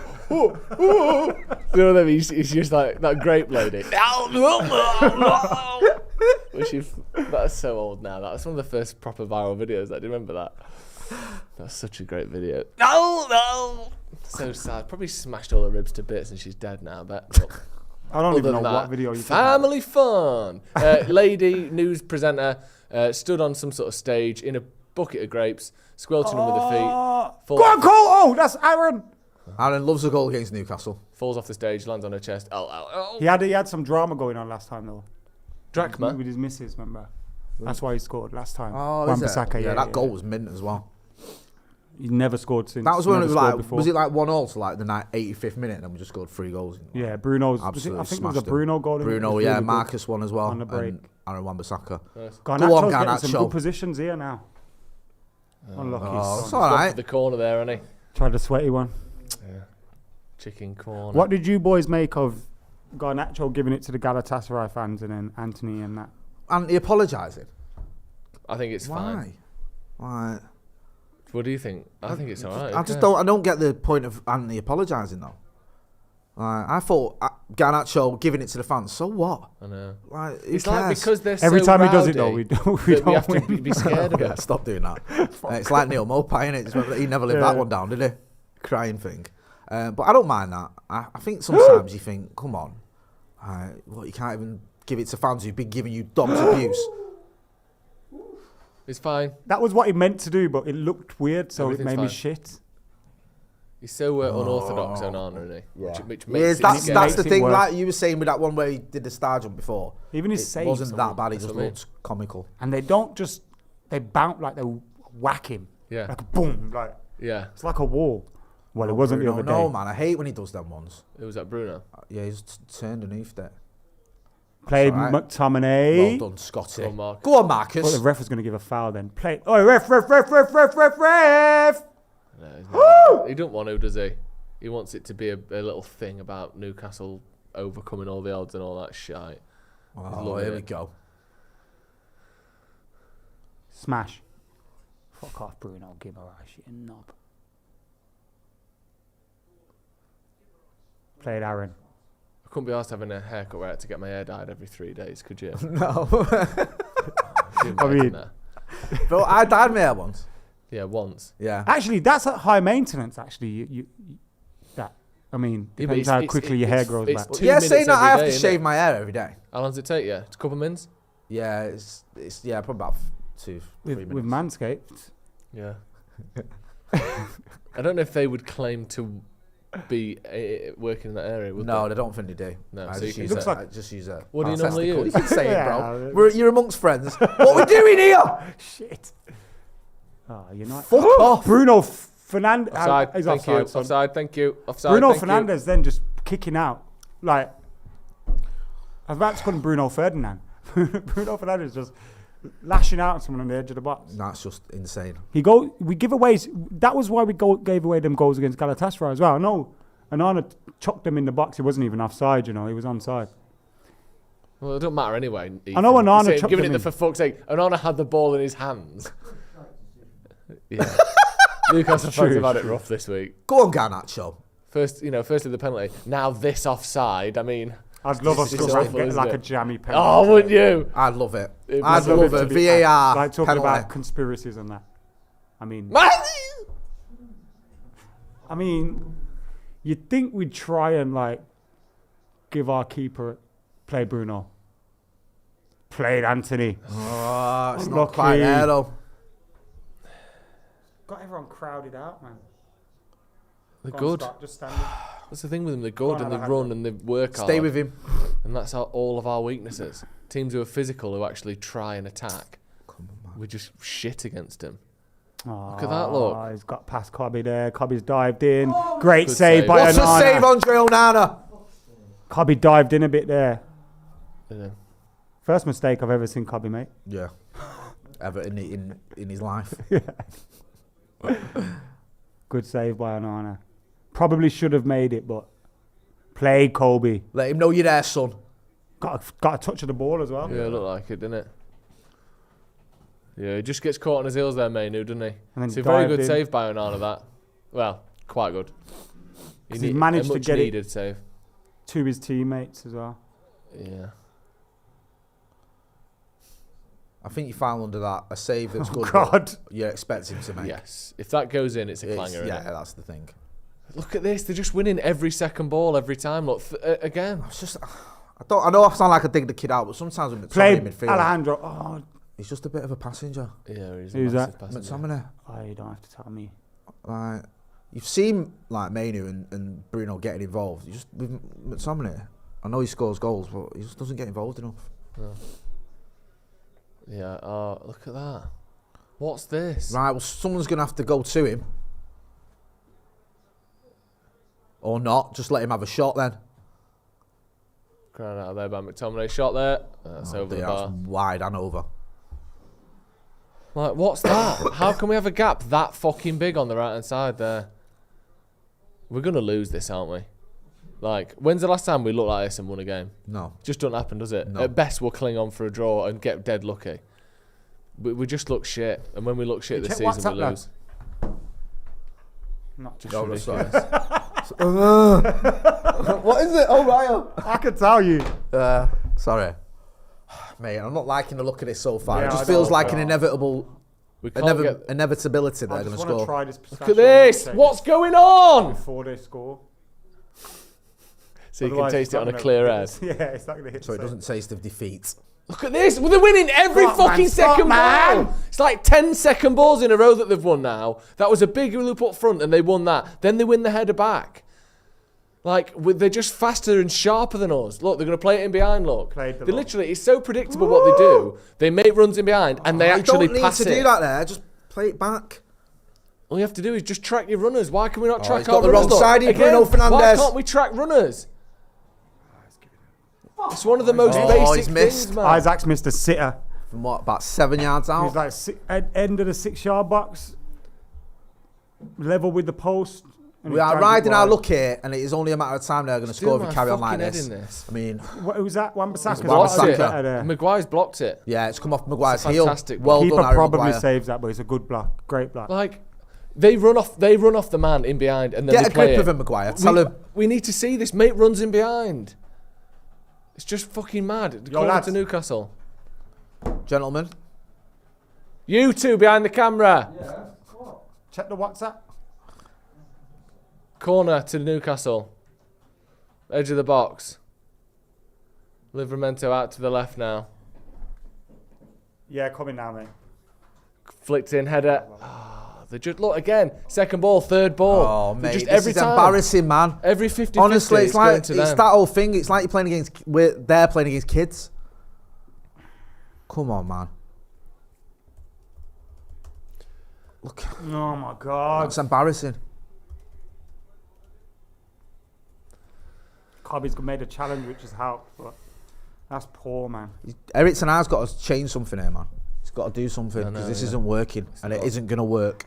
know what I mean? He's just like that grape lady. That's so old now. That was one of the first proper viral videos. Do you remember that? That's such a great video. No. So sad. Probably smashed all her ribs to bits and she's dead now, but I don't even other know than what that, video you're talking about. family fun. Lady news presenter stood on some sort of stage in a bucket of grapes, squelching them with her feet. Go on, Cole! Oh, that's Aaron. Aaron loves a goal against Newcastle. Falls off the stage, lands on her chest. He had some drama going on last time though. Drachma. With his missus, remember? That's why he scored last time. Oh, is it? Wan-Bissaka, Yeah, that goal was mint as well. He's never scored since. That was when it never was scored like, before. was it like 1-0 to like the 85th minute and then we just scored 3 goals? Yeah, Bruno's. Absolutely I think it was smashed a Bruno goal. Bruno, It was yeah, really good. Marcus won as well. On the break. And Aaron Wan-Bissaka. Nice. Go on, Garnacho's getting some Garnacho. good positions here now. Unlucky. Oh, it's son. all Gone right. for the corner there, hasn't Tried the sweaty one. he? Yeah. Chicken corner. What did you boys make of Garnacho giving it to the Galatasaray fans and then Anthony and that? And he apologising. I think it's fine. Why? What do you think? I think it's alright. I just don't. I don't get the point of Anthony apologising though. I thought Garnacho giving it to the fans. So what? I know. Like, who It's like cares? because they're Every so time he does it rowdy though, we that we have don't to win. be scared of Yeah, it. stop doing that. It's like Neil Mopai, innit? He never lived that one down, did he? Crying thing. But I don't mind that. I think sometimes you think, come on, what, you can't even give it to fans who've been giving you dogs abuse. It's fine. That was what he meant to do, but it looked weird, so Everything's it made me fine. shit. He's so unorthodox, Onana, isn't he? Yeah. Which Yes, makes it that's scary. the Makes it thing. worse. Like you were saying with that one where he did the star jump before. Even his It saves. wasn't that bad. He That's just what I mean. looked comical. And they don't just, they bounce like they whack him. Yeah. Like a boom. Like, Yeah. it's like a wall. Well, it wasn't the other day. No, man. I hate when he does them ones. It was at Bruno. Yeah, he's turned underneath that. Played McTominay. Well done, Scotty. Go on, Marcus. Well, the ref was going to give a foul then. Play. Oh, ref. No, he don't want to, does he? He wants it to be a little thing about Newcastle overcoming all the odds and all that shite. Oh, here we go. Smash. Fuck off, Bruno Guimaraes, you knob. Played Aaron. I couldn't be asked having a haircut where I had to get my hair dyed every 3 days, could you? No. I mean, Bro, I dyed my hair once. Yeah, once. Yeah. Actually, that's at high maintenance. Actually, I mean, depends how quickly your hair grows back. Yeah, saying that I have to shave my hair every day. How long does it take you? It's a couple of minutes? Yeah, it's probably about 2-3 minutes. With Manscaped. Yeah. I don't know if they would claim to be working in that area, would No, they? they don't think they do. No, I so just you use can it. I just use it. What do you normally use? You can say it, bro. Yeah. You're amongst friends. What are we doing here? Shit. Oh, you're not. Fuck off. Bruno Fernandes. Offside, He's thank you. offside, son. Offside, thank you. Offside, Bruno thank Fernandes then just kicking out. Like, I was about to call him Bruno Ferdinand. Bruno Fernandes just lashing out at someone on the edge of the box. That's just insane. We give away. That was why we gave away them goals against Galatasaray as well. No, Anana chucked them in the box. He wasn't even offside. He was onside. Well, it don't matter anyway. Ethan. I know Anana chucked giving them it in. for fuck's sake. Anana had the ball in his hands. Yeah. Newcastle fans have had it rough this week. Go on, Garnacho. Firstly the penalty. Now this offside. I mean, I'd love us to awful, get like isn't a it? jammy penalty. Oh, wouldn't you? I'd love it. I'd love it. VAR Like talking penalty. about conspiracies and that. I mean, you'd think we'd try and like give our keeper play Bruno. Played Anthony. Oh, it's not Lucky. quite there though. Got everyone crowded out, man. They're Go on, good. Scott, just stand up. That's the thing with them. They're good and they run and they work hard. Stay with him. And that's all of our weaknesses. Teams who are physical, who actually try and attack, we just shit against them. Look at that, look. He's got past Cobby there. Cobby's dived in. Great Good save save. by What's a Onana. save, Andre Onana? Cobby dived in a bit there. Yeah. First mistake I've ever seen Cobby make. Yeah. Ever in his life. Good save by Onana. Probably should have made it, but played Kobe. Let him know you're there, son. Got a touch of the ball as well. Yeah, it looked like it, didn't it? Yeah, he just gets caught on his heels there, Mainu, doesn't he? And then It's a very good dived in. save by Onana, that. Well, quite good. He managed a to much get it needed save. to his teammates as well. Yeah. I think you found under that a save that's good. God. You expect him to make. Yes. If that goes in, it's a clanger, Yeah, isn't it? that's the thing. Look at this. They're just winning every second ball every time. Look, again. It's just, I know I sound like I dig the kid out, but sometimes when it's Played midfield, Alejandro. Oh, he's just a bit of a passenger. Yeah, he's Who's a massive that? passenger. McTominay. you don't have to tell me. Like, you've seen like Mainu and Bruno getting involved. You just with McTominay. I know he scores goals, but he just doesn't get involved enough. No. Yeah. Oh, look at that. What's this? Right. Well, someone's gonna have to go to him, or not. Just let him have a shot then. Crown out of there by McTominay. Shot there. That's over the bar. That's wide and over. Like, what's that? How can we have a gap that fucking big on the right hand side there? We're gonna lose this, aren't we? Like, when's the last time we looked like this and won a game? No. Just don't happen, does it? No. At best, we'll cling on for a draw and get dead lucky. We just look shit, and when we look shit this check season, we WhatsApp, lose. Not Just No, ridiculous. What is it? Oh, Ryan. I could tell you. Sorry. Mate, I'm not liking the look of this so far. Yeah, It just I feels know, like I an know. inevitable We can't get. inevitability I they're going just to want to score. try this. Look at this! What's going on? Before they score. So you can Otherwise, taste it's it not on a gonna clear hit head. Yeah, it's not going to hit. So it the doesn't taste of defeat. Look at this! Well, they're winning every Stop, man, fucking stop, second man. ball. It's like 10 second balls in a row that they've won now. That was a big loop up front, and they won that. Then they win the header back. Like, they're just faster and sharper than us. Look, they're going to play it in behind, look. Played the They look. literally, it's so predictable what they do. They make runs in behind, and they actually don't need pass to it. do that there. Just play it back. All you have to do is just track your runners. Why can we not Oh, track he's our got the runners? wrong Look, side here, again, Bruno Fernandes. why can't we track runners? It's one of the most basic things, man. Isaac's missed a sitter. From what, about 7 yards out? He's like end of the 6-yard box, level with the post. We are riding our luck here, and it is only a matter of time they're going to score if we carry on like this. I mean, who was that? Wan-Bissaka. Maguire's blocked it. Yeah, it's come off Maguire's heel. Fantastic. Well Keeper done, Harry probably Maguire. saves that, but it's a good block. Great block. Like, they run off the man in behind, and then Get they a play grip it. of him, Maguire. Tell him. We need to see this. Mate runs in behind. It's just fucking mad. Call it to Newcastle. Gentlemen. You two behind the camera. Yeah. Check the WhatsApp. Corner to Newcastle. Edge of the box. Livramento out to the left now. Yeah, coming now, mate. Flicked in, header. They just look again. Second ball, third ball. Oh, mate, just this every is time. Embarrassing, man. Every 50-50. Honestly, it's like to them. it's that whole thing. It's like you're playing against. They're playing against kids. Come on, man. Look. Oh my God. That's embarrassing. Cobby's made a challenge, which has helped, but that's poor, man. Erik Ten Hag's got to change something here, man. He's got to do something because this isn't working, and it isn't going to work.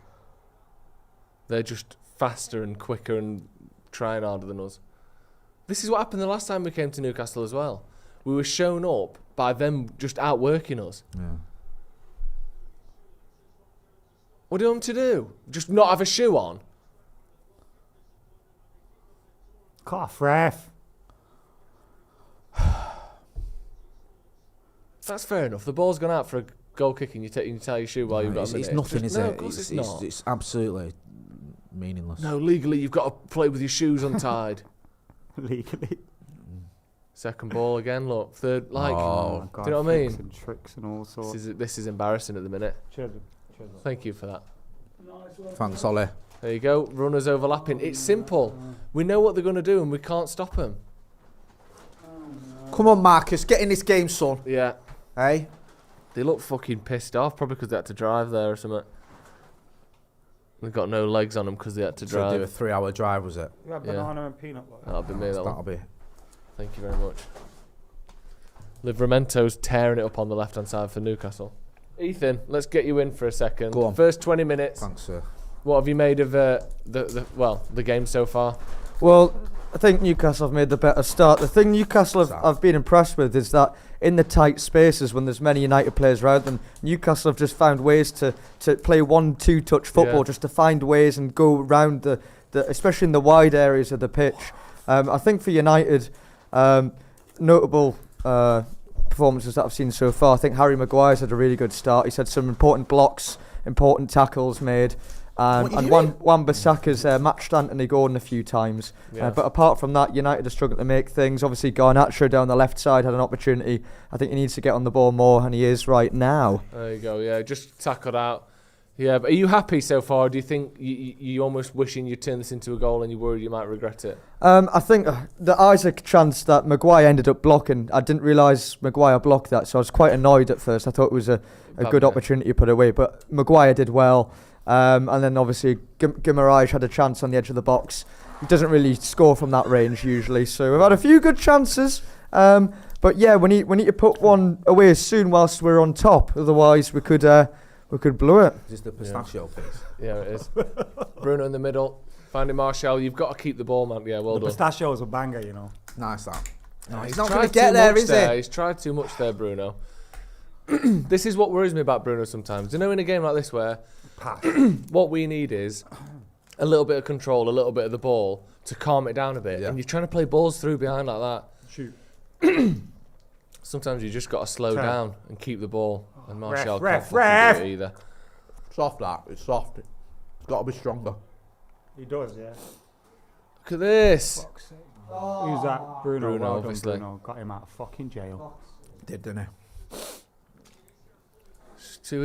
They're just faster and quicker and trying harder than us. This is what happened the last time we came to Newcastle as well. We were shown up by them just outworking us. Yeah. What do you want them to do? Just not have a shoe on? Cough, ref. That's fair enough. The ball's gone out for a goal kick and you tie your shoe while you've got a minute. It's nothing, is it? Of course it's not. It's absolutely meaningless. No, legally you've got to play with your shoes untied. Legally. Second ball again, look. Third, like, Oh, God, do you know what I mean? And tricks and all sorts. This is embarrassing at the minute. Cheers. Thank you for that. Thanks, Ollie. There you go. Runners overlapping. It's simple. We know what they're going to do and we can't stop them. Come on, Marcus. Get in this game, son. Yeah. Hey? They look fucking pissed off, probably because they had to drive there or something. They've got no legs on them because they had to drive. Do a 3-hour drive, was it? Yeah, banana and peanut butter. That'll be me, That'll be. Thank you very much. Livramento's tearing it up on the left-hand side for Newcastle. Ethan, let's get you in for a second. Go on. First 20 minutes. Thanks, sir. What have you made of the game so far? Well, I think Newcastle have made the better start. The thing Newcastle have been impressed with is that in the tight spaces when there's many United players around them, Newcastle have just found ways to play 1-2 touch football, just to find ways and go around the especially in the wide areas of the pitch. I think for United, notable performances that I've seen so far, I think Harry Maguire's had a really good start. He's had some important blocks, important tackles made. And Wan-Bissaka's matched Anthony Gordon a few times. Yeah. But apart from that, United are struggling to make things. Obviously, Garnacho down the left side had an opportunity. I think he needs to get on the ball more, and he is right now. There you go, yeah. Just tackled out. Yeah, but are you happy so far? Or do you think you almost wishing you'd turn this into a goal and you worried you might regret it? I think the Isaac chance that Maguire ended up blocking, I didn't realise Maguire blocked that, so I was quite annoyed at first. I thought it was a good opportunity to put away, but Maguire did well. And then obviously Guimaraes had a chance on the edge of the box. He doesn't really score from that range usually, so we've had a few good chances. But yeah, we need to put one away soon whilst we're on top. Otherwise, we could blow it. Is this the pistachio piece? Yeah, it is. Bruno in the middle, finding Martial. You've got to keep the ball, man. Yeah, well done. Pistachio's a banger, you know. Nice that. No, he's He's not tried going to get too there, much is there. he? He's tried too much there, Bruno. This is what worries me about Bruno sometimes. You know, in a game like this where what we need is a little bit of control, a little bit of the ball to calm it down a bit. Yeah. And you're trying to play balls through behind like that. Shoot. Sometimes you just got to slow down and keep the ball. And Martial Ref. can't do it either. Soft that. It's soft. It's got to be stronger. He does, yeah. Look at this. Who's that? Bruno. Bruno, Well done, obviously. Bruno. Got him out of fucking jail. Didn't he?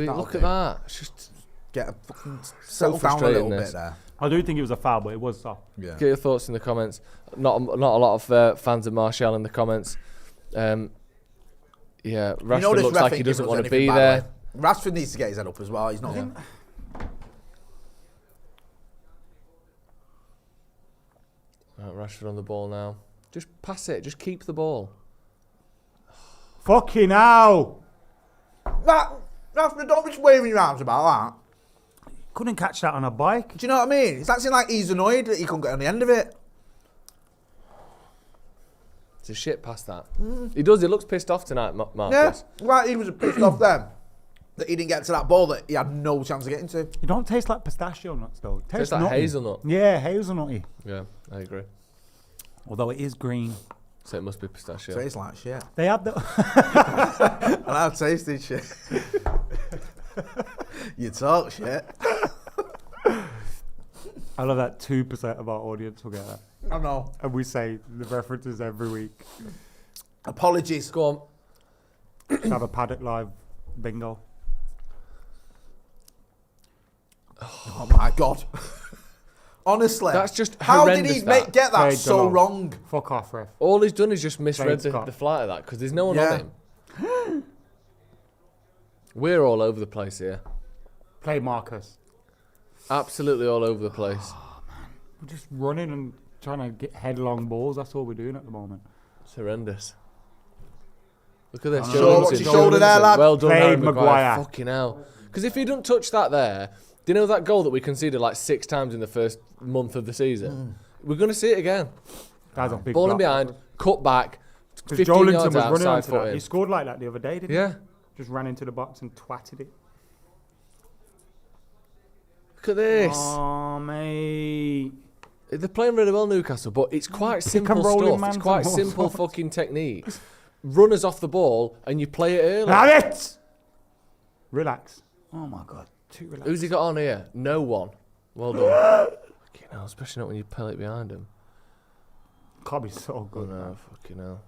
Look at that. It's just Get a fucking so settle down a little frustrating, bit this. there. I do think it was a foul, but it was soft. Yeah. Get your thoughts in the comments. Not a lot of fans of Martial in the comments. Yeah, Rashford looks like he doesn't want to be there. Rashford needs to get his head up as well. He's not. Yeah. Right, Rashford on the ball now. Just pass it. Just keep the ball. Fucking hell! Don't be waving your arms about that. Couldn't catch that on a bike. Do you know what I mean? It's acting like he's annoyed that he couldn't get on the end of it. It's a shit past that. He does. He looks pissed off tonight, Marcus. Yeah, right. He was pissed off then that he didn't get to that ball that he had no chance of getting to. You don't taste like pistachio nuts though. It tastes like nutty. hazelnut. Yeah, hazelnutty. Yeah, I agree. Although it is green. So it must be pistachio. Tastes like shit. They have the. And I've tasted shit. You talk shit. I love that 2% of our audience will get that. I know. And we say the references every week. Apologies. Go on. Have a Paddock live bingo. Oh my god. Honestly, that's just how did horrendous. he get that Played so along. wrong? Fuck off, ref. All he's done is just misread Played the flight of that because there's no one Yeah. on him. We're all over the place here. Play Marcus. Absolutely all over the place. We're just running and trying to get headlong balls. That's all we're doing at the moment. It's horrendous. Look at this. Show- Joe what's Linton. your shoulder there, lad? Well done, Played Harry Maguire. Maguire. Fucking hell. Because if he didn't touch that there, do you know that goal that we conceded like 6 times in the first month of the season? We're going to see it again. That's a big Ball in block. behind, cut back, 15 Because Joe Linton yards was running outside onto foot that. in. He scored like that the other day, didn't he? Yeah. Just ran into the box and twatted it. Look at this. Oh, mate. They're playing really well, Newcastle, but it's quite simple and rolling stuff. man It's quite from all simple sorts. fucking techniques. Runners off the ball and you play it early. Have it! Relax. Oh, my God. Too relaxed. Who's he got on here? No one. Well done. Fucking hell, especially not when you pull it behind him. Cobb is so Oh good. no, fucking hell.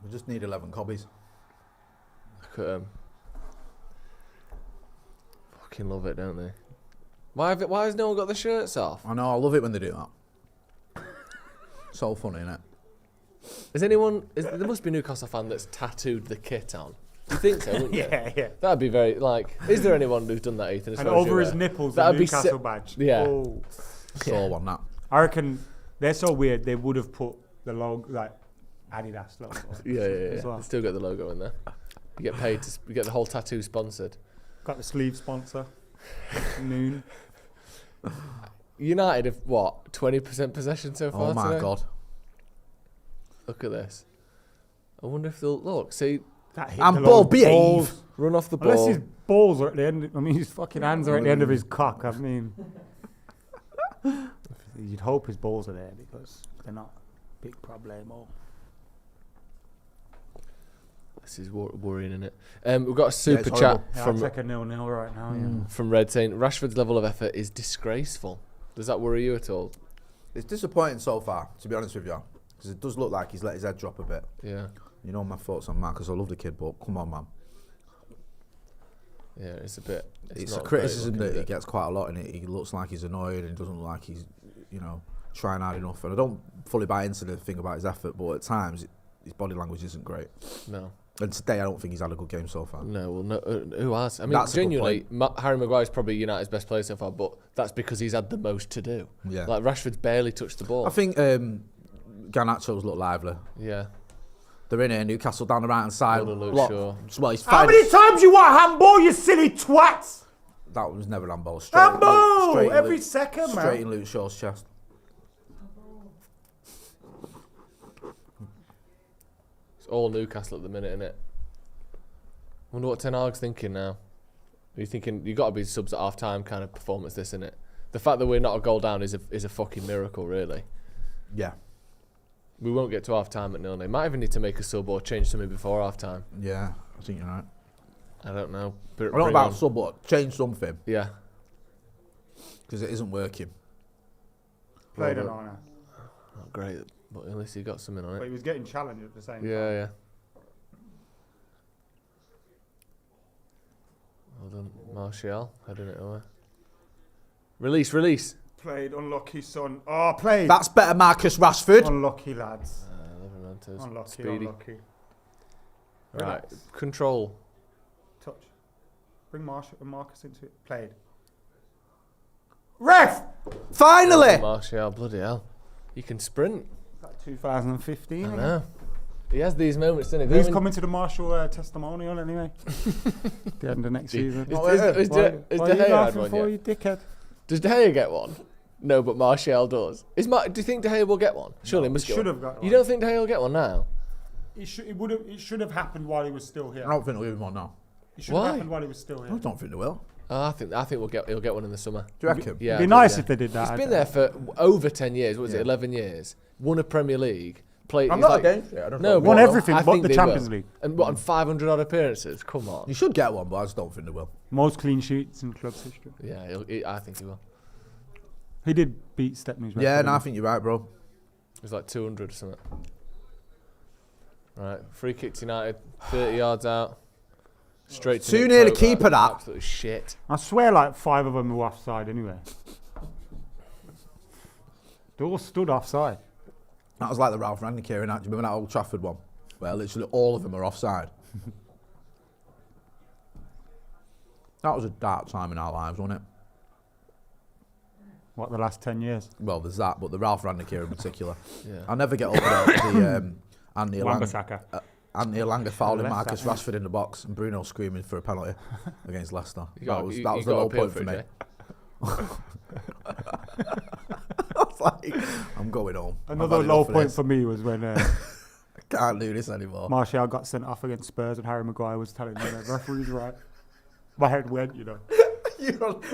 We just need 11 cobbies. Look at them. Fucking love it, don't they? Why has no one got the shirts off? I know, I love it when they do that. So funny, innit? There must be a Newcastle fan that's tattooed the kit on. You think so, wouldn't you? Yeah. That'd be very, is there anyone who's done that, Ethan? as And far as over you're his aware? nipples, That'd the be Newcastle badge. Yeah. Oh. So on that. I reckon they're so weird, they would have put the logo, like, Adidas logo. Yeah. as well. They still get the logo in there. You get paid you get the whole tattoo sponsored. Got the sleeve sponsor. Noon. United have, 20% possession so far Oh my today? god. Look at this. I wonder if they'll, see, That hit And the ball, long behave. balls. run off the Unless ball. his balls are at the end. His fucking hands are at the end of his cock. I mean, you'd hope his balls are there because they're not big problemo. This is worrying, isn't it? We've got a super it's chat Yeah, I'll from take a 0-0 right now. from Red saying Rashford's level of effort is disgraceful. Does that worry you at all? It's disappointing so far, to be honest with you. Because it does look like he's let his head drop a bit. Yeah. You know my thoughts on Marcus. I love the kid, but come on, man. Yeah, it's a bit. It's not a criticism great that he looking, gets quite a lot in it. He looks like he's annoyed and doesn't look like he's, trying hard enough. And I don't fully buy into the thing about his effort, but at times his body language isn't great. No. And today I don't think he's had a good game so far. No, well, no. Who has? I mean, That's a good genuinely, Harry Maguire's probably United's best player so far, but that's because he's had the most to do. Yeah. Like Rashford's barely touched the ball. I think Garnacho's look lively. Yeah. They're in here, Newcastle down the right hand side. Well, Luke Look, Shaw. well, he's How fired. many times you want handball, you silly twats? That was never handball. Straight Handball! straight in Every Luke- second, man. Straight in Luke Shaw's chest. It's all Newcastle at the minute, innit? Wonder what Ten Hag's thinking now. Are you thinking you got to be subs at half time kind of performance, this, innit? The fact that we're not a goal down is a fucking miracle, really. Yeah. We won't get to half time at 0-0. Might even need to make a sub or change something before half time. Yeah, I think you're right. I don't know. I'm not about sub, but change something. Yeah. Because it isn't working. Played Well an honour. Not great, but at least he got something on But it. he was getting challenged at the same time. Yeah. Well done, Martial. Heading it away. Release. Played unlucky, son. Oh, played. That's better, Marcus Rashford. Unlucky, lads. Unlucky. Unlucky, unlucky. Right. Relax. Control. Touch. Bring Marcus into it. Played. Ref! Finally! Martial, bloody hell. You can sprint. That 2015. I again. know. He has these moments, doesn't he? Who's coming to the Marshall testimonial anyway? The end of next season. Is De Gea had one for, yet? you dickhead? Does De Gea get one? No, but Martial does. Do you think De Gea will get one? Surely he must should have got one. You don't think De Gea will get one now? It should have happened while he was still here. I don't think they'll give him one now. It should have happened while he was still here. I don't think they will. I think he'll get one in the summer. Do you reckon? Yeah. It'd be nice if they did that. He's been there for over 10 years. What was it? 11 years. Won a Premier League. I'm not against it. I don't know. Won everything but the Champions League. And what, on 500 odd appearances? Come on. You should get one, but I just don't think they will. Most clean sheets in club's history. Yeah, I think he will. He did beat Stepney's record. Yeah, no, I think you're right, bro. It was like 200 or something. Right, free kick to United, 30 yards out. Straight to Too Nick near the Pope, keeper, that. Absolutely shit. I swear like 5 of them were offside anyway. They all stood offside. That was like the Ralph Rangnick era. Do you remember that Old Trafford one? Where literally all of them are offside. That was a dark time in our lives, wasn't it? What, the last 10 years? Well, there's that, but the Ralph Rangnick era in particular. Yeah. I'll never get over the Andy Wan-Bissaka. Elanga fouling Left Marcus back. Rashford in the box and Bruno screaming for a penalty against Leicester. That was you the got low appeal point for for me. it, I was like, I'm going home. Another I've had low enough of point this. for me was when I can't do this anymore. Martial got sent off against Spurs and Harry Maguire was telling me the referee's right. My head went, you know.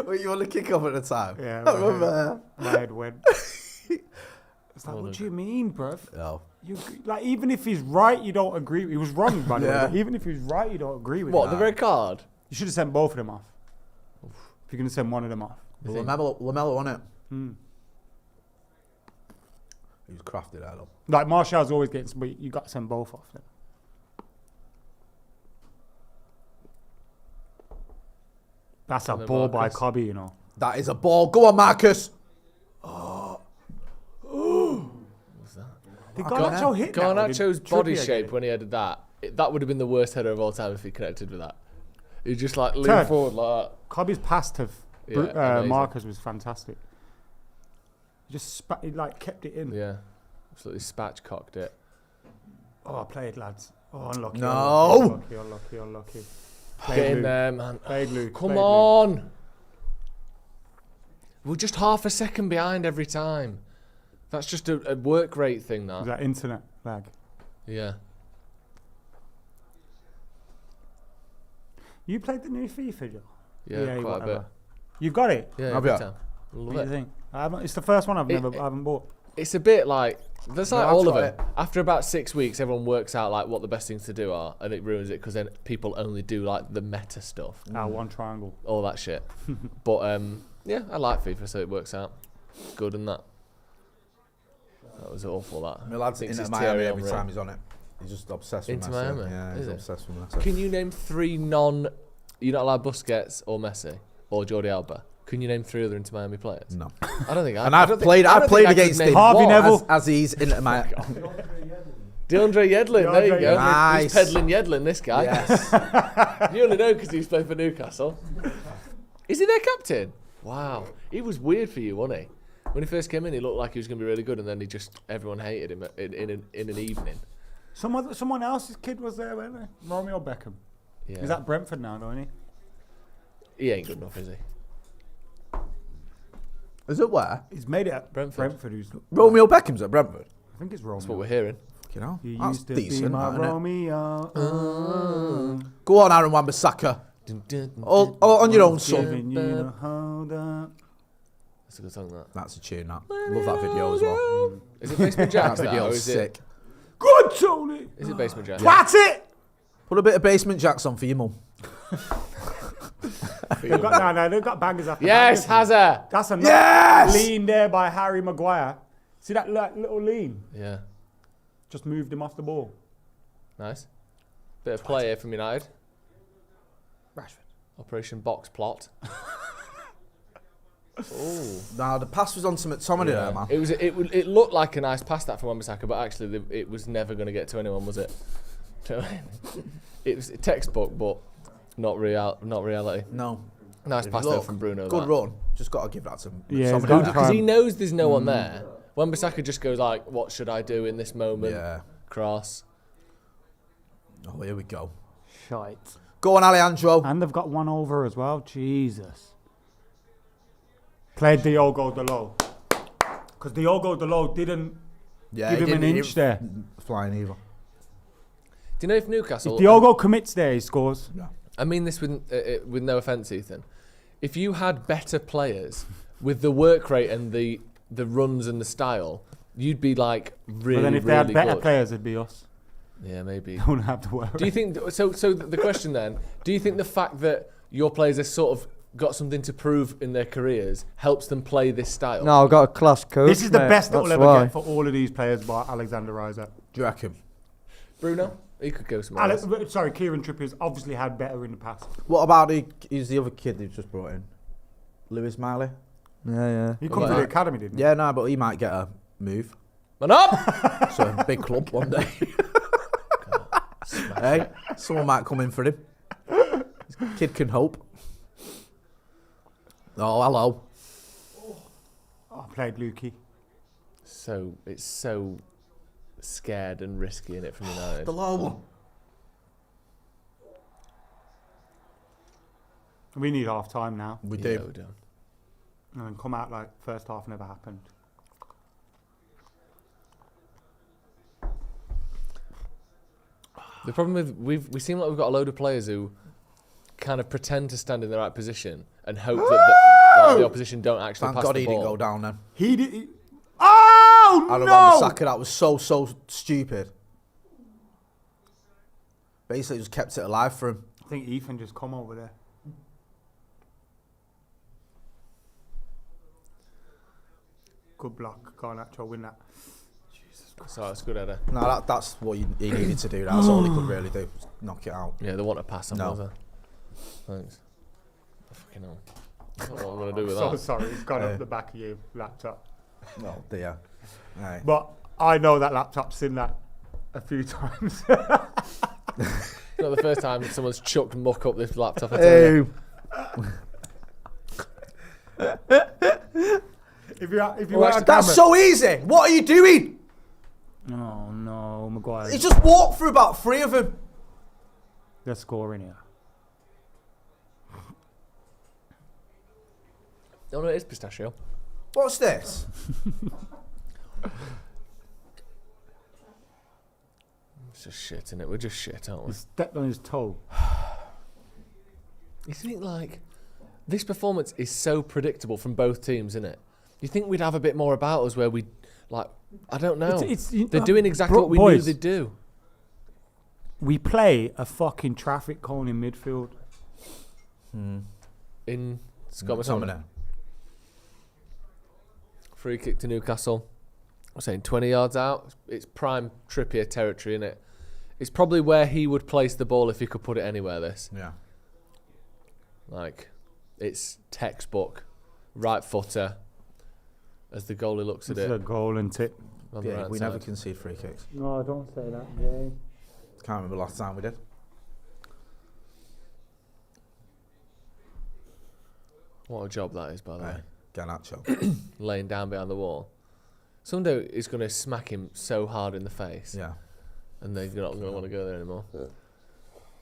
Were you on the kick-off at the time? Yeah, I remember. My head went. It's like, what do you mean, bruv? No. You, like, even if he's right, you don't agree. He was wrong, by the Yeah. way. Even if he's right, you don't agree with What, him. the red card? You should have sent both of them off. If you're going to send one of them off. Well, Lamella won it. Hmm. He was crafted out of. Like, Martial's always getting, but you got to send both off then. That's a And then ball by Marcus. Cobby, you know. That is a ball. Go on, Marcus. Did Garnacho hit that? Garnacho's Or did body Trippier shape get it? when he headed that, that would have been the worst header of all time if he connected with that. He just like leaned Turn. forward like Cobby's pass to Yeah, amazing. Marcus was fantastic. He like kept it in. that. Yeah. Absolutely spatchcocked it. Oh, I played, lads. Oh, unlucky. No. Unlucky. Get in there, man. Played Luke. Come played on. We're just half a second behind every time. That's just a work rate thing, Luke. Is that. that internet lag? Yeah. You played the new FIFA, Joe? Yeah, quite a bit. You've got it? Yeah, Have every you? time. Love What do you it. think? I haven't, it's the first one I haven't bought. It's a bit like, that's like I've all of got it. After about 6 weeks, everyone works out like what the best things to do are, and it ruins it because then people only do like the meta stuff, One triangle. all that shit. But yeah, I like FIFA, so it works out. Good and that. That was awful. That. My lad's Thinks in it's Miami Thierry every Henry. time he's on it. He's just obsessed with Into Messi. Miami? Yeah, Is he's it? obsessed with Messi. Can you name 3 you're not allowed Busquets or Messi or Jordi Alba? Can you name 3 other Inter Miami players? No. I don't think I. And I I've don't think- played. I don't I've think played I could against name him. Harvey one. Neville. as he's in Miami. DeAndre Yedlin, there you go. Nice. He's peddling Yedlin, this guy. Yes. You only know because he's playing for Newcastle. Is he their captain? Wow. He was weird for you, wasn't he? When he first came in, he looked like he was going to be really good, and then everyone hated him in an evening. Someone else's kid was there, wasn't they? Romeo Beckham. Yeah. He's at Brentford now, don't he? He ain't good enough, is he? Is it where? He's made it at Brentford. who's Romeo Beckham's at Brentford. I think it's Romeo. That's what we're hearing. You know, You that's used to be decent. my That, innit? Romeo. Go on, Aaron Wan-Bissaka. All on your own, son. Giving you the hold up. That's a good song, that. That's a tune. That love that video as well. Is it Basement That Jacks, that, or video's is sick. Good, Tony. Is it Basement Jacks? Twat it. Put a bit of Basement Jacks on for your mum. They've got bangers after Yes, bangers. Hazard! That's a Yes! lean there by Harry Maguire. See that little lean? Yeah. Just moved him off the ball. Nice. Bit of play here from United. Rashford. Operation Box Plot. Oh. Nah, the pass was on to McTominay there, man. It looked like a nice pass that from Wan-Bissaka, but actually it was never going to get to anyone, was it? It was a textbook, but not reality. No. Nice pass though from Bruno. Good run. Just got to give that to Yeah, somebody. got Because he knows there's no one there. Wan-Bissaka just goes like, "What should I do in this moment?" Yeah. Cross. Oh, here we go. Shite. Go on, Alejandro. And they've got one over as well. Jesus. Played Diogo Dalot. Because Diogo Dalot didn't give him an inch there. Flying either. Do you know if Newcastle... If Diogo commits there, he scores. No. I mean this with no offence, Ethan. If you had better players with the work rate and the runs and the style, you'd be like really, But then if they had better players, it'd be us. Yeah, maybe. Don't have to worry. Do you think... So the question then, do you think the fact that your players have sort of got something to prove in their careers helps them play this style? No, I've got a class coach. This is the best that That's we'll ever why. get for all of these players by Alexander Isak. Do you reckon? Bruno? He could go somewhere else. Sorry, Kieran Trippier's obviously had better in the past. What about who's the other kid they've just brought in? Lewis Miley? Yeah. He come to the academy, didn't he? Yeah, no, but he might get a move. Man up! So a big club one day. Hey, someone might come in for him. Kid can hope. Oh, hello. I played Lukey. So it's so scared and risky in it from United. The low. We need half time now. We Yeah, do. we do. And then come out like first half never happened. The problem with we seem like we've got a load of players who kind of pretend to stand in the right position and hope that the opposition don't actually Thank pass God the he ball. didn't go down then. Oh Aaron no! Wan-Bissaka, that was so stupid. Basically just kept it alive for him. I think Ethan just come over there. Good block. Garnacho win that. So it's good header. No, that's what he needed to do. That's all he could really do. Knock it out. Yeah, they want to pass on No. was there? Thanks. Fucking hell. I don't know what I'm going to do with So that. sorry, it's gone up the back of your laptop. Oh dear. Aye. But I know that laptop's seen that a few times. It's not the first time someone's chucked muck up this laptop. I tell you. If you Well, had a That's camera- so easy. What are you doing? Oh no, Maguire. He just walked through about 3 of them. They're scoring here. Oh no, it is pistachio. What's this? It's just shit, innit? We're just shit, aren't He we? stepped on his toe. You think, like, this performance is so predictable from both teams, innit? You think we'd have a bit more about us where we, like, I don't know. They're doing exactly what we knew they'd do. We play a fucking traffic cone in midfield. In Scott Something McTominay. Free kick to Newcastle. I'm saying 20 yards out. It's prime Trippier territory, innit? It's probably where he would place the ball if he could put it anywhere, this. Yeah. Like, it's textbook. Right footer. As the goalie looks at This is a it. goal and tip. On the Yeah, right we side. never concede free kicks. No, don't say that, Jay. Can't remember the last time we did. What a job that is, by the way. Garnacho. Laying down behind the wall. Someday is going to smack him so hard in the face. Yeah. And they're not going to want to go there anymore.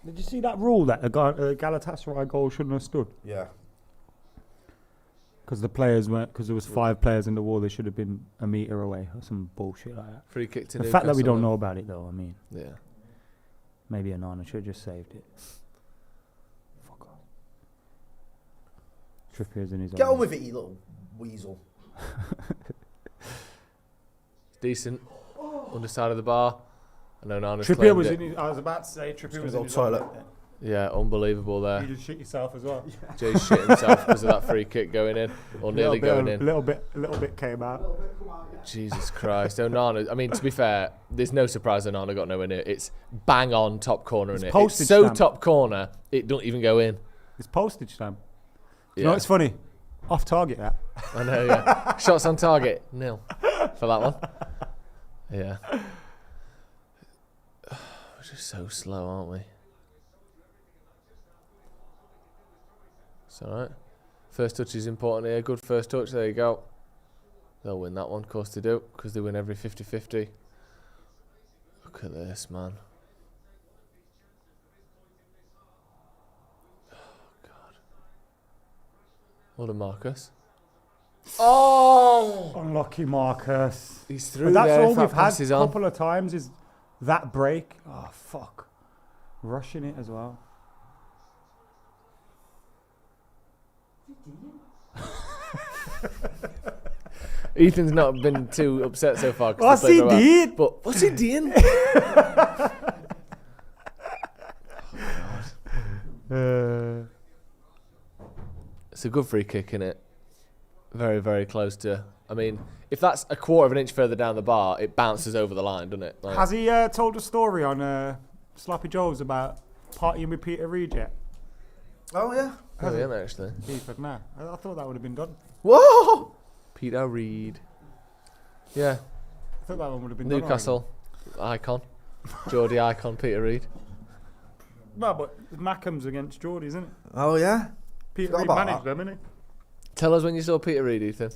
Did you see that rule that a Galatasaray goal shouldn't have stood? Yeah. Because the players weren't, because there was 5 players in the wall, they should have been a metre away or some bullshit like that. Free kick to The Newcastle. fact that we don't know about it though, I mean, Yeah. maybe Anana should have just saved it. Fuck off. Trippier's in his Get own. on with it, you little weasel. Decent. Underside of the bar. I know Nana's Trippier claimed was it. in his, I was about to say Trippier was go in his toilet. own net Yeah, unbelievable there. there. You just shit yourself as well. Jay shit himself because of that free kick going in. Or nearly going in. A little bit came out. Jesus Christ. Onana, I mean, to be fair, there's no surprise Onana got nowhere near. It's bang on top corner in It's it. It's postage so stamp. top corner, it don't even go in. It's postage stamp. Yeah. You know, it's funny. Off target that. I know, yeah. Shots on target, 0 for that one. Yeah. We're just so slow, aren't we? It's alright. First touch is important here. Good first touch. There you go. They'll win that one. Of course they do. Because they win every 50-50. Look at this, man. Well done, Marcus. Oh! Unlucky Marcus. He's through But that's there. all we've had Passes a on. couple of times is that break. Oh, fuck. Rushing it as well. Ethan's not been too upset so far. What's he did? But what's he doing? It's a good free kick, innit? Very, very close to. I mean, if that's a quarter of an inch further down the bar, it bounces over the line, doesn't it? Like, Has he told a story on Sloppy Joe's about partying with Peter Reid yet? Oh, yeah. oh, yeah, actually. He said, nah. I thought that would have been done. Whoa! Peter Reid. Yeah. I thought that one would have been done. Newcastle icon. Geordie icon, Peter Reid. No, but Mackham's against Geordie, isn't it? Oh, yeah? Peter Forgot Reid about managed that. them, innit? Tell us when you saw Peter Reid, Ethan.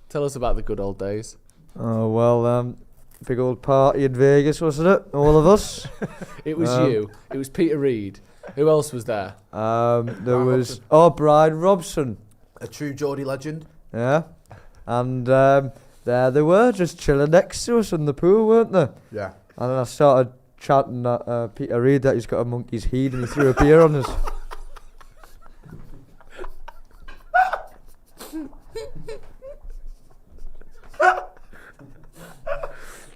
Tell us about the good old days. Oh, well, big old party in Vegas, wasn't it? All of us. It was you. It was Peter Reid. Who else was there? There was Brian Robson. A true Geordie legend. Yeah. And there they were, just chilling next to us in the pool, weren't they? Yeah. And then I started chanting at Peter Reid that he's got a monkey's head and he threw a beer on us.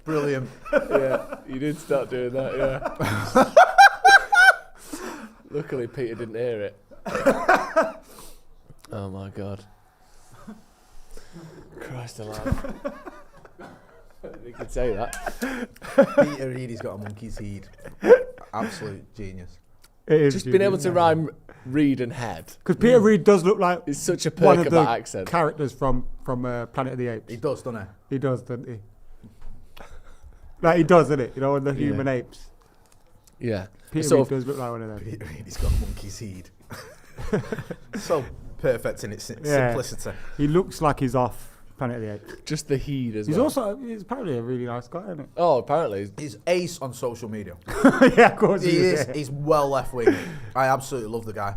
Brilliant. Yeah, you did start doing that, yeah. Luckily, Peter didn't hear it. Oh my God. Christ alive. You could say that. Peter Reid, he's got a monkey's head. Absolute genius. It is. Just being able to rhyme Reid and head. Because Peter Reid does look like It's such a one perk of about the accent. characters from Planet of the Apes. He does, doesn't He does, doesn't he? Like he does, isn't it? You know, in the human apes. Yeah. Peter Sort Reid of- does look like one of them. Peter Reid, he's got a monkey's head. So perfect in its simplicity. He looks like he's off Planet of the Apes. Just the heat as He's well. he's apparently a really nice guy, isn't Oh, apparently. He's ace on social media. he? Yeah, of course He he is. is. He's well left wing. I absolutely love the guy.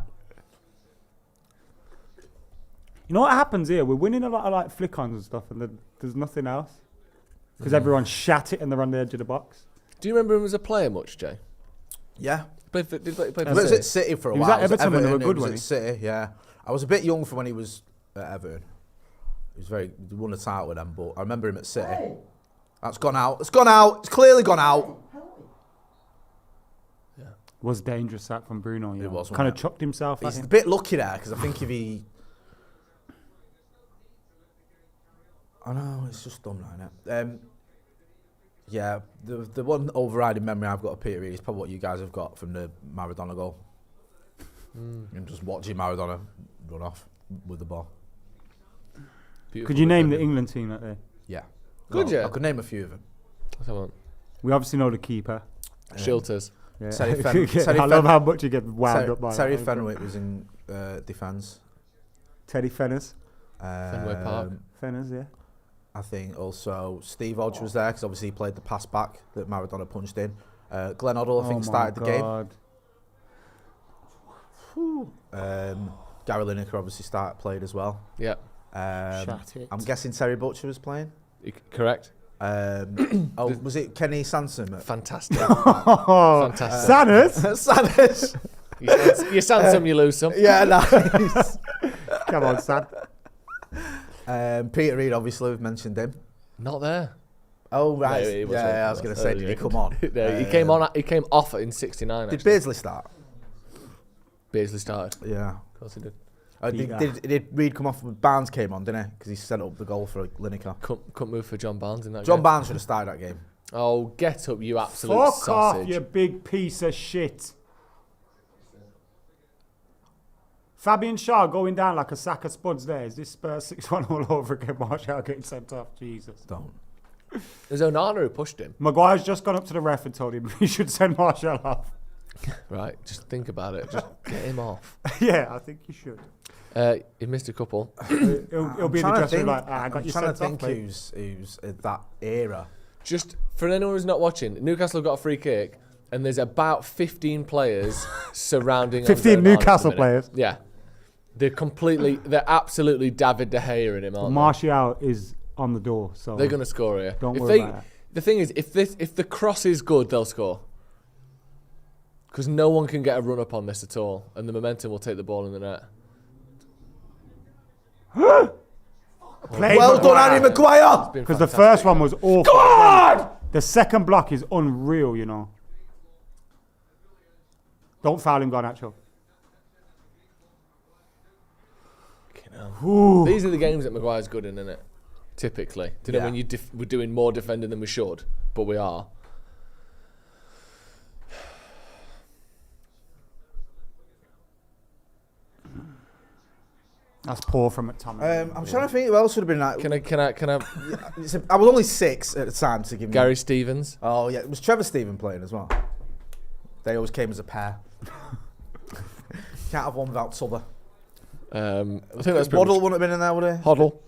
You know what happens here? We're winning a lot of like flick-ons and stuff, and there's nothing else. Because everyone's shat it and they're on the edge of the box. Do you remember him as a player much, Jay? Yeah. Did he play for He was City? at City for a He was while. at Everton when they were he good, was wasn't at City, yeah. I was a bit young for when he was at Everton. He won a title with them, but I remember him at City. That's gone out. It's gone out. It's clearly gone out. Was dangerous that from Bruno. It was, kind of wasn't it? chucked himself at He's a him. bit lucky there, because I think if he... I know, it's just dumb now, isn't it? Yeah, the one overriding memory I've got of Peter Reid is probably what you guys have got from the Maradona goal. And just watching Maradona run off with the ball. Beautiful Could you name the defending. England team that day? Yeah. Could you? I could name a few of them. Let's have one. We obviously know the keeper. Shilters. Yeah. Terry Terry I love how much you get wound up by Terry that. Fenwick was in defence. Teddy Fenners. Fenway Park. Fenners, yeah. I think also Steve Hodge was there because obviously he played the pass back that Maradona punched in. Glenn Hoddle, I think, started the game. Gary Lineker obviously played as well. Yeah. Shat it. I'm guessing Terry Butcher was playing. Correct. Was it Kenny Sansom? Fantastic. Oh, Fantastic. Sanders. Sanders. You sound some, you lose some. Yeah, nice. Come on, Sam. Peter Reid, obviously, we've mentioned him. Not there. Oh, right. No, he was yeah, there. I was going to say, did he come on? No, he came on. He came off in '69. Did Beardsley start? Beardsley started. Yeah. Of course he did. Did Reid come off when Barnes came on, didn't he? Because he set up the goal for Lineker. Couldn't move for John Barnes in that John game. Barnes should have started that game. Oh, get up, you absolute Fuck sausage. off, you big piece of shit. Fabian Shaw going down like a sack of spuds there. Is this Spurs 6-1 all over again? Martial getting sent off. Jesus. Don't. It was Onana who pushed him. Maguire's just gone up to the ref and told him he should send Martial off. Right, just think about it. Just get him off. Yeah, I think he should. He missed a couple. He'll be in the dressing room like, I got I'm you trying to sent off, think mate. who's at that era. Just for anyone who's not watching, Newcastle got a free kick, and there's about 15 players surrounding. 15 Andre Onana at the Newcastle minute. players? Yeah. They're absolutely David De Gea in him, aren't Martial is on the door, so they're going to score here. Don't worry about that. The thing is, if the cross is good, they'll score. Because no one can get a run up on this at all, and the momentum will take the ball in the net. Well done, Harry Maguire. Because the first one was awful. God! The second block is unreal, you know. Don't foul him, Garnacho. These are the games that Maguire's good in, isn't it? Typically. Do you know when we're doing more defending than we should, but we are. That's poor from McTominay. I'm trying to think who else would have been like. Can I? I was only 6 at the time to give me. Gary Stevens. Oh yeah, it was Trevor Steven playing as well. They always came as a pair. Can't have one without t'other. I think that's Waddle wouldn't have been in there, would he? Hoddle.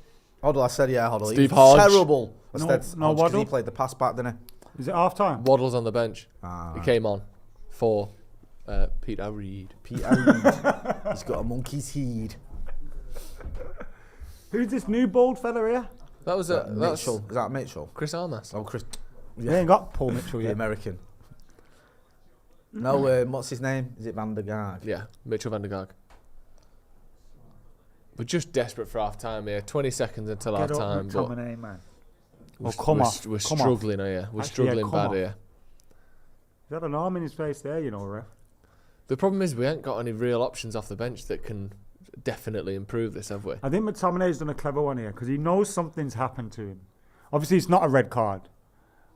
I said Hoddle. Steve Hodge. Terrible. No Waddle. He played the pass back, didn't he? Is it half time? Waddle's on the bench. He came on for Peter Reid. Peter Reid. He's got a monkey's head. Who's this new bald fella here? That was Mitchell. Is that Mitchell? Chris Armas. Oh, Chris. Yeah. They ain't got Paul Mitchell The yet. American. No, what's his name? Is it Van der Gaag? Yeah, Mitchell Van der Gaag. We're just desperate for half time here. 20 seconds until half time. McTominay, man. We're struggling here. We're struggling bad here. He's had an arm in his face there, you know, ref. The problem is we ain't got any real options off the bench that can definitely improve this, have we? I think McTominay's done a clever one here because he knows something's happened to him. Obviously, it's not a red card,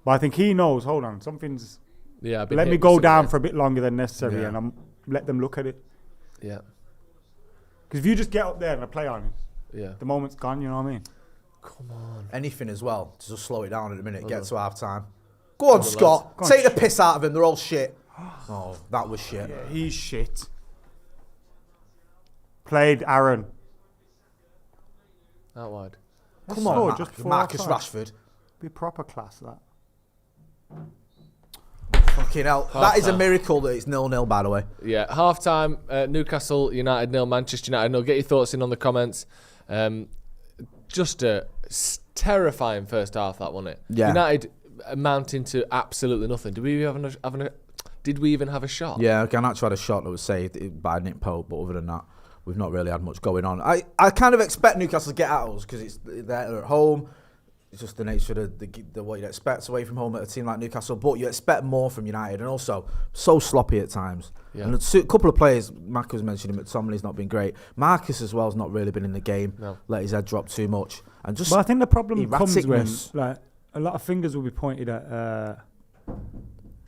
but I think he knows. Hold on, something's. Yeah, let me go down for a bit longer than necessary, and let them look at it. Yeah. Because if you just get up there and play on it, the moment's gone. You know what I mean? Come on. Anything as well to just slow it down in a minute. Get to half time. Go on, Scott. Take the piss out of him. They're all shit. Oh, that was shit. Yeah, he's shit. Played Aaron. Out wide. Come on, Marcus Rashford. Be proper class, that. Fucking hell. That is a miracle that it's 0-0, by the way. Yeah, half-time, Newcastle United 0, Manchester United 0. Get your thoughts in on the comments. Just a terrifying first half, that, wasn't it? Yeah. United amounting to absolutely nothing. Did we even have a shot? Yeah, Garnacho had a shot that was saved by Nick Pope, but other than that, we've not really had much going on. I kind of expect Newcastle to get at us because they're at home. It's just the nature of the what you'd expect away from home at a team like Newcastle. But you expect more from United, and also so sloppy at times. Yeah. And a couple of players, Mac was mentioning, McTominay's not been great. Marcus as well has not really been in the game. No. Let his head drop too much, and just. But I think the problem comes when a lot of fingers will be pointed at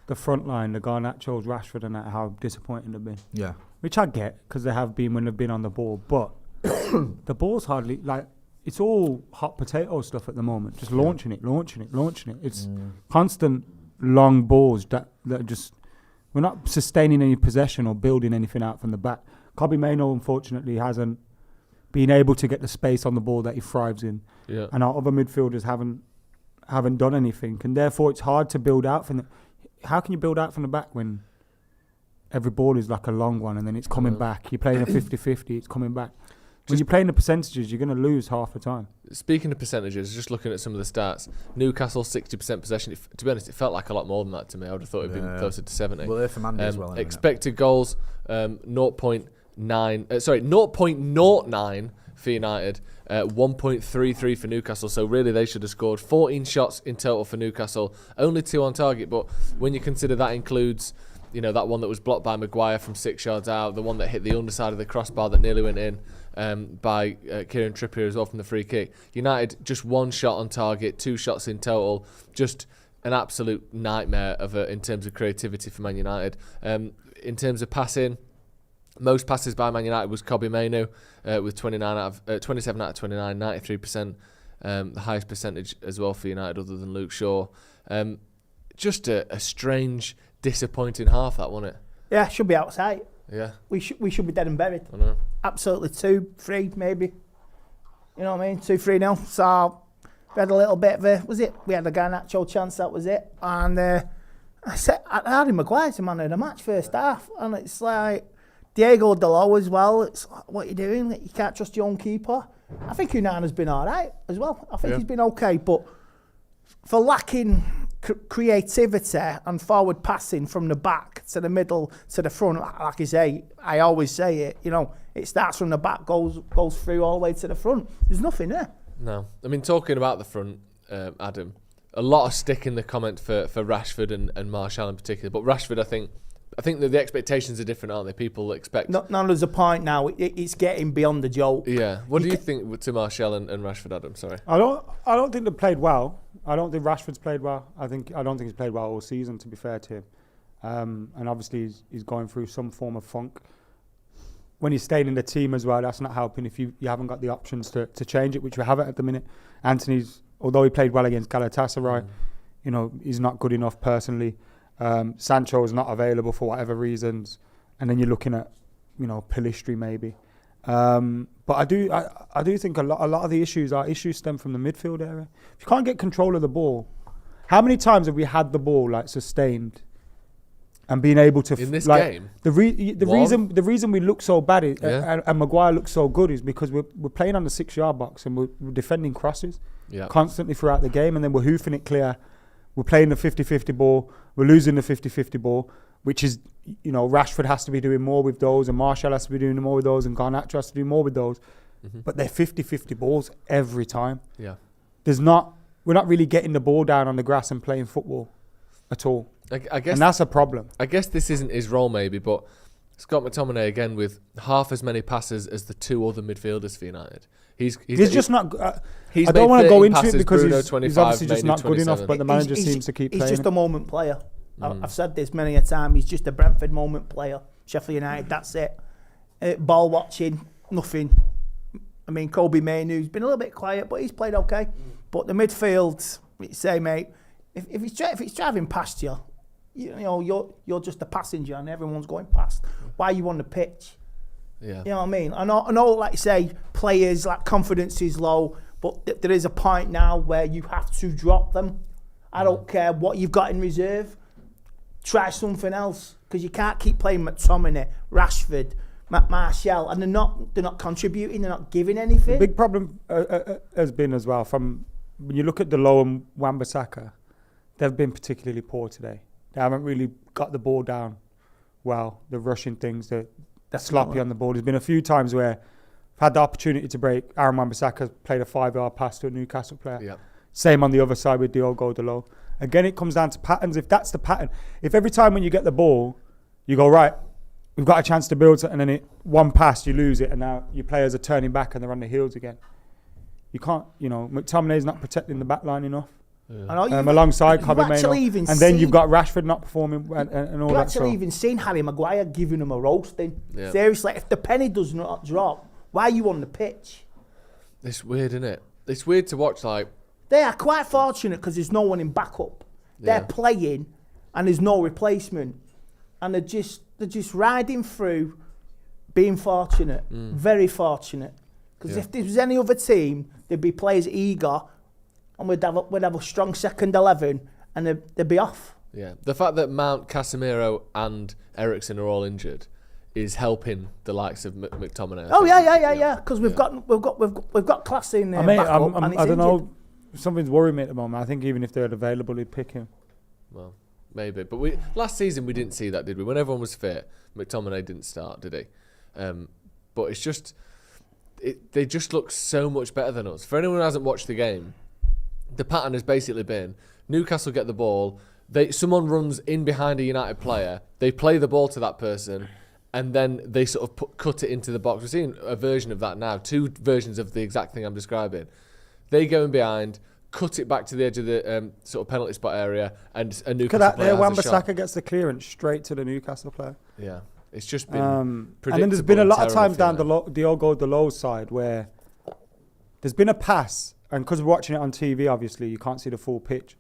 the front line, the Garnachos, Rashford, and that, how disappointing they've been. Yeah. Which I get because they have been when they've been on the ball, but the ball's hardly like. It's all hot potato stuff at the moment. Just launching it. It's constant long balls that just... We're not sustaining any possession or building anything out from the back. Kobbie Mainoo, unfortunately, hasn't been able to get the space on the ball that he thrives in. Yeah. And our other midfielders haven't done anything. And therefore, it's hard to build out from the... How can you build out from the back when every ball is like a long one and then it's coming back? You're playing a 50-50, it's coming back. When you're playing the percentages, you're going to lose half the time. Speaking of percentages, just looking at some of the stats, Newcastle 60% possession. To be honest, it felt like a lot more than that to me. I would have thought it'd been closer to 70. Well, they're for Mandy as well. Expected goals 0.09 for United, 1.33 for Newcastle. So really, they should have scored 14 shots in total for Newcastle, only 2 on target. But when you consider that includes, that one that was blocked by Maguire from 6 yards out, the one that hit the underside of the crossbar that nearly went in. By Kieran Trippier as well from the free kick. United just 1 shot on target, 2 shots in total. Just an absolute nightmare in terms of creativity for Man United. In terms of passing, most passes by Man United was Kobbie Mainoo with 27 out of 29, 93%. The highest percentage as well for United other than Luke Shaw. Just a strange, disappointing half, that, wasn't it? Yeah, should be outside. Yeah. We should be dead and buried. I know. Absolutely 2-3 maybe. You know what I mean? 2-3-0. So we had a little bit of we had a Garnacho chance, that was it. And I said, Harry Maguire's the man of the match first half. And it's like, Diego Dalot as well. It's like, what are you doing? You can't trust your own keeper. I think Unana's been all right as well. I think he's been okay, but for lacking creativity and forward passing from the back to the middle to the front, like I always say it, it starts from the back, goes through all the way to the front. There's nothing there. No. I mean, talking about the front, Adam, a lot of stick in the comment for Rashford and Martial in particular, but Rashford, I think that the expectations are different, aren't they? People expect... No, there's a point now. It's getting beyond the joke. Yeah. What do you think to Martial and Rashford, Adam? Sorry. I don't think they've played well. I don't think Rashford's played well. I don't think he's played well all season, to be fair to him. And obviously he's going through some form of funk. When he's staying in the team as well, that's not helping if you haven't got the options to change it, which we haven't at the minute. Anthony's, although he played well against Galatasaray, he's not good enough personally. Sancho is not available for whatever reasons, and then you're looking at, Pelistri maybe. But I do think a lot of the issues stem from the midfield area. If you can't get control of the ball, how many times have we had the ball sustained and being able to in this game? The reason we look so bad and Maguire looks so good is because we're playing on the 6-yard box and we're defending crosses constantly throughout the game, and then we're hoofing it clear. We're playing the 50-50 ball. We're losing the 50-50 ball, which is, Rashford has to be doing more with those, and Martial has to be doing more with those, and Garnacho has to do more with those. Mm-hmm. But they're 50-50 balls every time. Yeah. We're not really getting the ball down on the grass and playing football at all. I guess, and that's a problem. I guess this isn't his role maybe, but Scott McTominay again with half as many passes as the two other midfielders for United. He's just not. I don't want to go into it because he's obviously just not good enough. But the manager seems to keep playing. He's just a moment player. I've said this many a time. He's just a Brentford moment player. Sheffield United, that's it. Ball watching, nothing. I mean, Kobe Mainoo's been a little bit quiet, but he's played okay. But the midfield, you say, mate, if it's driving past you, you're just a passenger and everyone's going past. Why are you on the pitch? Yeah. You know what I mean? I know, like you say, players, confidence is low, but there is a point now where you have to drop them. I don't care what you've got in reserve. Try something else, because you can't keep playing McTominay, Rashford, Martial, and they're not contributing, they're not giving anything. The big problem has been as well, from when you look at Dalot and Wan-Bissaka, they've been particularly poor today. They haven't really got the ball down well. They're rushing things, they're sloppy on the ball. There's been a few times where I've had the opportunity to break. Aaron Wan-Bissaka played a 5-yard pass to a Newcastle player. Yep. Same on the other side with Diogo Dalot. Again, it comes down to patterns. If that's the pattern, if every time when you get the ball, you go, right, we've got a chance to build something, and then one pass, you lose it, and now your players are turning back and they're on the heels again. You can't, McTominay's not protecting the back line enough. Yeah. Alongside Kobe Mainoo. And then you've got Rashford not performing and all that. You've actually even seen Harry Maguire giving him a roasting. Yeah. Seriously, if the penny does not drop, why are you on the pitch? It's weird, isn't it? It's weird to watch, They are quite fortunate because there's no one in backup. They're playing and there's no replacement. And they're just riding through being fortunate. Very fortunate. Because if there was any other team, there'd be players eager and we'd have a strong second 11 and they'd be off. Yeah. The fact that Mount, Casemiro and Eriksen are all injured is helping the likes of McTominay. Oh yeah. Because we've got class in there. I don't know. Something's worrying me at the moment. I think even if they're available, he'd pick him. Well, maybe. But last season we didn't see that, did we? When everyone was fit, McTominay didn't start, did he? But it's just, they just look so much better than us. For anyone who hasn't watched the game, the pattern has basically been Newcastle get the ball, someone runs in behind a United player, they play the ball to that person, and then they sort of cut it into the box. We're seeing a version of that now, two versions of the exact thing I'm describing. They go in behind, cut it back to the edge of the sort of penalty spot area, and a Newcastle player has a shot. Wan-Bissaka gets the clearance straight to the Newcastle player. Yeah, it's just been predictable. And then there's been a lot of times down Diogo Dalot's side where there's been a pass, and because we're watching it on TV, obviously, you can't see the full pitch.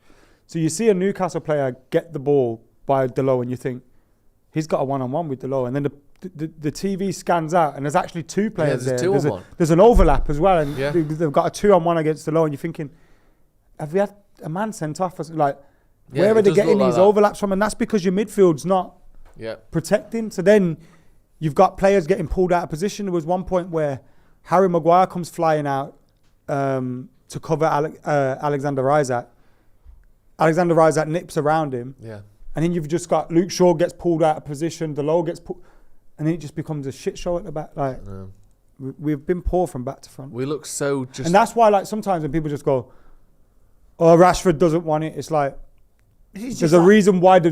So you see a Newcastle player get the ball by Dalot, and you think, he's got a one-on-one with Dalot, and then the TV scans out, and there's actually two players there. There's an overlap as well, and they've got a 2-on-1 against Dalot, and you're thinking, have we had a man sent off? Where are they getting these overlaps from? And that's because your midfield's not protecting. So then you've got players getting pulled out of position. There was one point where Harry Maguire comes flying out to cover Alexander Isak. Alexander Isak nips around him. Yeah. And then you've just got Luke Shaw gets pulled out of position, Delors gets pulled, and then it just becomes a shit show at the back. Like, we've been poor from back to front. We look so just... And that's why, like, sometimes when people just go, oh, Rashford doesn't want it, it's like, there's a reason why the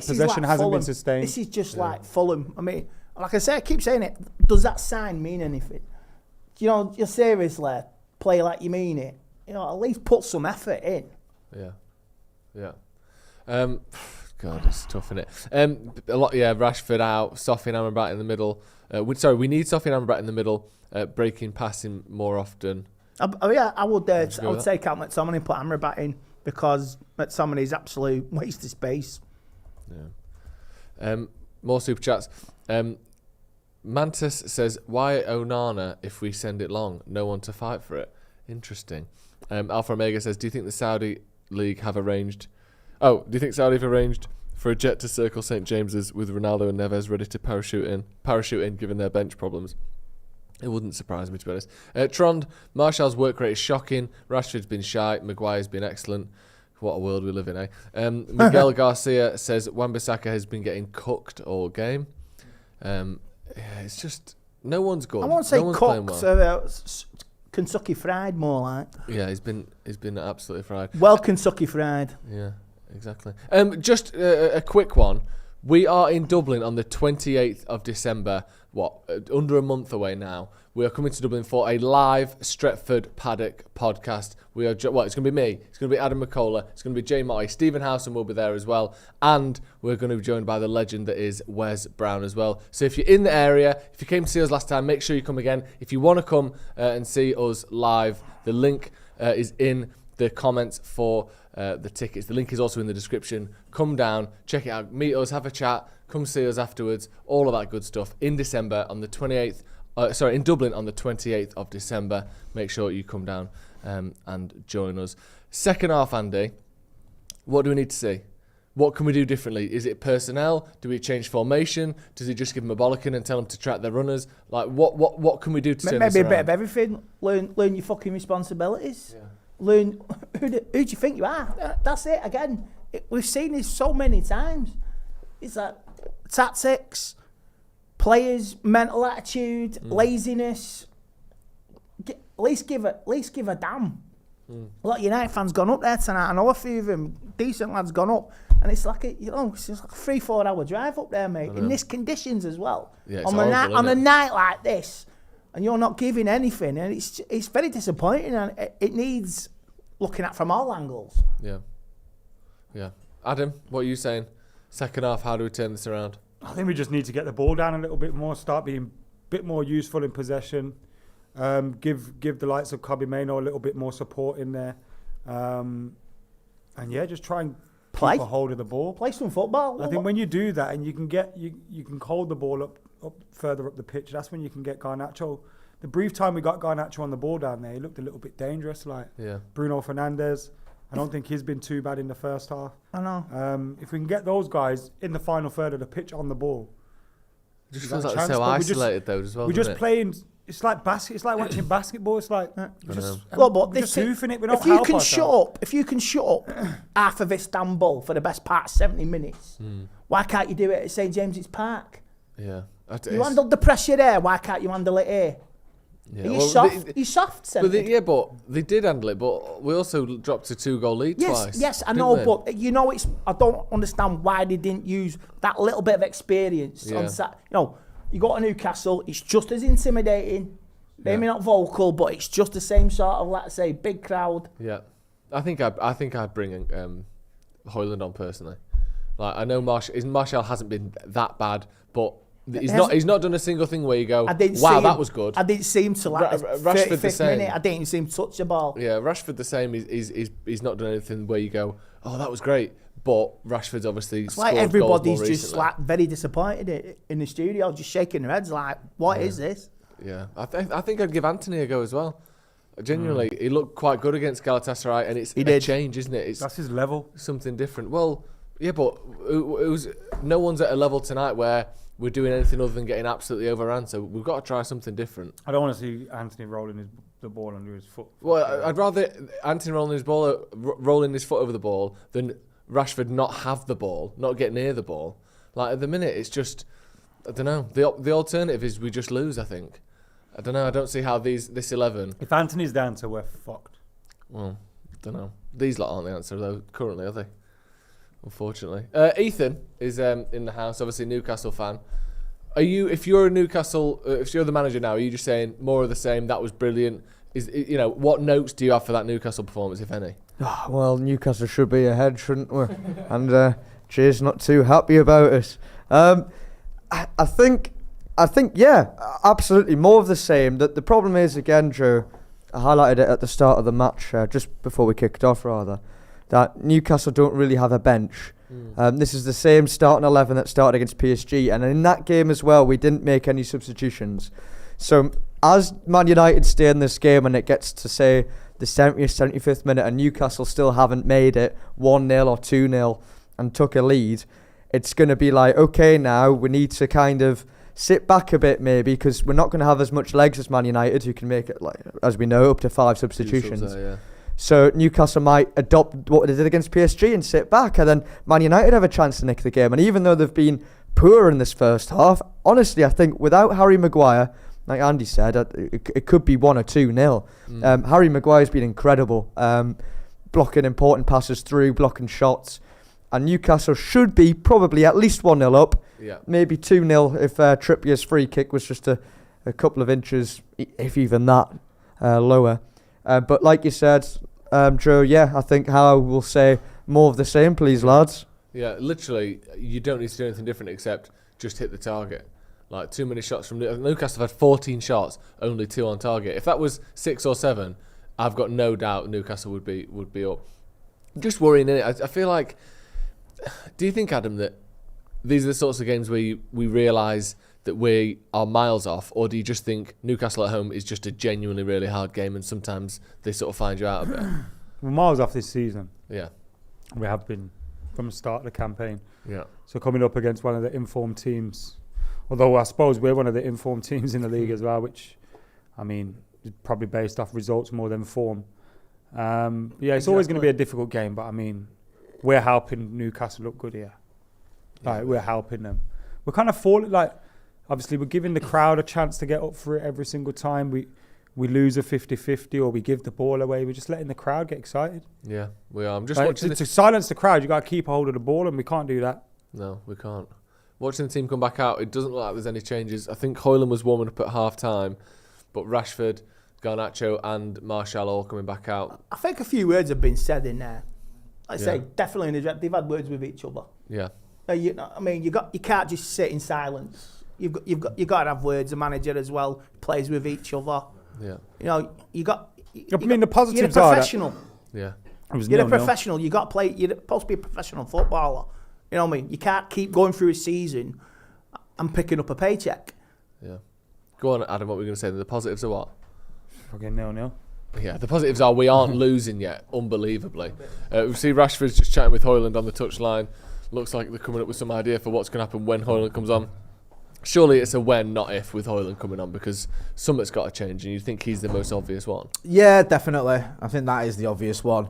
possession hasn't been sustained. This is just like Fulham. I mean, like I say, I keep saying it. Does that sign mean anything? You know, you're seriously play like you mean it. You know, at least put some effort in. Yeah. God, it's tough, isn't it? Rashford out, Sophie and Amrabat in the middle. We need Sophie and Amrabat in the middle, breaking, passing more often. I would take out McTominay and put Amrabat in because McTominay is absolute waste of space. Yeah. More super chats. Mantis says, why Onana if we send it long? No one to fight for it. Interesting. Alpha Omega says, do you think the Saudi League have arranged... do you think Saudi have arranged for a jet to circle St James's with Ronaldo and Neves ready to parachute in given their bench problems? It wouldn't surprise me, to be honest. Trond, Martial's work rate is shocking. Rashford's been shy. Maguire's been excellent. What a world we live in, eh? Miguel Garcia says Wan-Bissaka has been getting cooked all game. It's just... No one's good. I won't say cooked. Kentucky fried, more like. Yeah, he's been absolutely fried. Well, Kentucky fried. Yeah, exactly. Just a quick one. We are in Dublin on the 28th of December. Under a month away now. We are coming to Dublin for a live Stretford Paddock podcast. It's going to be me. It's going to be Adam McCullough. It's going to be Jay Marty. Stephen Howson will be there as well. And we're going to be joined by the legend that is Wes Brown as well. So if you're in the area, if you came to see us last time, make sure you come again. If you want to come and see us live, the link is in the comments for the tickets. The link is also in the description. Come down, check it out, meet us, have a chat, come see us afterwards, all of that good stuff in December on the 28th. In Dublin on the 28th of December. Make sure you come down and join us. Second half, Andy, what do we need to see? What can we do differently? Is it personnel? Do we change formation? Does he just give them a bollocking and tell them to track their runners? Like, what can we do to turn this around? Maybe a bit of everything. Learn your fucking responsibilities. Yeah. Learn who do you think you are. That's it. Again, we've seen this so many times. It's like tactics, players, mental attitude, laziness. At least give a damn. A lot of United fans gone up there tonight. I know a few of them, decent lads gone up, and it's like it's like a 3-4 hour drive up there, mate. In these conditions as well. Yeah, on a night like this, and you're not giving anything, and it's very disappointing, and it needs looking at from all angles. Yeah. Adam, what are you saying? Second half, how do we turn this around? I think we just need to get the ball down a little bit more, start being a bit more useful in possession, give the likes of Kobe Mainoo a little bit more support in there, and just try and keep a hold of the ball. Play some football. I think when you do that and you can hold the ball up further up the pitch, that's when you can get Garnacho. The brief time we got Garnacho on the ball down there, he looked a little bit dangerous. Bruno Fernandes, I don't think he's been too bad in the first half. I know. If we can get those guys in the final third of the pitch on the ball, it just feels like they're so isolated though as well. We're just playing. It's like It's like watching basketball. It's like we're just hoofing it. If you can shut up half of Istanbul for the best part of 70 minutes, why can't you do it at St James's Park? Yeah. You handled the pressure there. Why can't you handle it here? Yeah. You're soft, but they did handle it, but we also dropped a 2-goal lead twice. Yes, I know, but I don't understand why they didn't use that little bit of experience on Saturday. You go to Newcastle, it's just as intimidating. Maybe not vocal, but it's just the same sort of, let's say, big crowd. Yeah, I think I'd bring Højlund on personally. Like, I know Martial hasn't been that bad, but he's not done a single thing where you go, wow, that was good. I didn't see him till like the 35th minute. I didn't see him touch the ball. Yeah, Rashford the same. He's not done anything where you go, oh, that was great. But Rashford's obviously it's like everybody's just like very disappointed in the studio, just shaking their heads like, what is this? Yeah, I think I'd give Anthony a go as well. Genuinely, he looked quite good against Galatasaray, and it's a change, isn't it? That's his level. Something different. Well, yeah, but it was no one's at a level tonight where we're doing anything other than getting absolutely overrun. So we've got to try something different. I don't want to see Anthony rolling the ball under his foot. Well, I'd rather Anthony rolling his foot over the ball than Rashford not have the ball, not get near the ball. Like at the minute, it's just, I don't know. The alternative is we just lose, I think. I don't know. I don't see how this 11. If Anthony's down to, we're fucked. Well, I don't know. These lot aren't the answer though. Currently, are they? Unfortunately, Ethan is in the house. Obviously, Newcastle fan. Are you? If you're a Newcastle, if you're the manager now, are you just saying more of the same? That was brilliant. What notes do you have for that Newcastle performance, if any? Well, Newcastle should be ahead, shouldn't we? And Jay's not too happy about it. I think, yeah, absolutely more of the same. That the problem is, again, Joe, I highlighted it at the start of the match, just before we kicked off, rather, that Newcastle don't really have a bench. This is the same starting 11 that started against PSG, and in that game as well, we didn't make any substitutions. So as Man United stay in this game and it gets to, say, the 70th, 75th minute and Newcastle still haven't made it 1-0 or 2-0 and took a lead, it's going to be like, okay, now we need to kind of sit back a bit maybe, because we're not going to have as much legs as Man United, who can make it, like, as we know, up to 5 substitutions. So Newcastle might adopt what they did against PSG and sit back, and then Man United have a chance to nick the game. And even though they've been poor in this first half, honestly, I think without Harry Maguire, like Andy said, it could be 1 or 2-0. Harry Maguire's been incredible, blocking important passes through, blocking shots. And Newcastle should be probably at least 1-0 up, maybe 2-0 if Trippier's free kick was just a couple of inches, if even that, lower. But like you said, Joe, I think Howe will say more of the same, please, lads. Yeah, literally, you don't need to do anything different except just hit the target. Like, too many shots from Newcastle have had 14 shots, only 2 on target. If that was 6 or 7, I've got no doubt Newcastle would be up. Just worrying, innit? I feel like, do you think, Adam, that these are the sorts of games where we realise that we are miles off, or do you just think Newcastle at home is just a genuinely really hard game and sometimes they sort of find you out a bit? We're miles off this season. Yeah. We have been from the start of the campaign. Yeah. So coming up against one of the informed teams, although I suppose we're one of the informed teams in the league as well, which, I mean, is probably based off results more than form. It's always going to be a difficult game, but I mean, we're helping Newcastle look good here. Like, we're helping them. We're kind of falling, like, obviously we're giving the crowd a chance to get up for it every single time we lose a 50-50 or we give the ball away. We're just letting the crowd get excited. Yeah, we are. I'm just watching to silence the crowd, you got to keep a hold of the ball, and we can't do that. No, we can't. Watching the team come back out, it doesn't look like there's any changes. I think Højlund was warming up at half-time, but Rashford, Garnacho and Martial all coming back out. I think a few words have been said in there. I say definitely in the draft, they've had words with each other. Yeah. You can't just sit in silence. You've got to have words. The manager as well plays with each other. Yeah. The positives are. You're a professional. You're a professional. You got to play. You're supposed to be a professional footballer. You know what I mean? You can't keep going through a season and picking up a paycheck. Yeah. Go on, Adam. What were we going to say? The positives are what? Fucking 0-0. Yeah, the positives are we aren't losing yet, unbelievably. We see Rashford's just chatting with Højlund on the touchline. Looks like they're coming up with some idea for what's going to happen when Højlund comes on. Surely it's a when, not if, with Højlund coming on, because something's got to change, and you think he's the most obvious one. Yeah, definitely. I think that is the obvious one.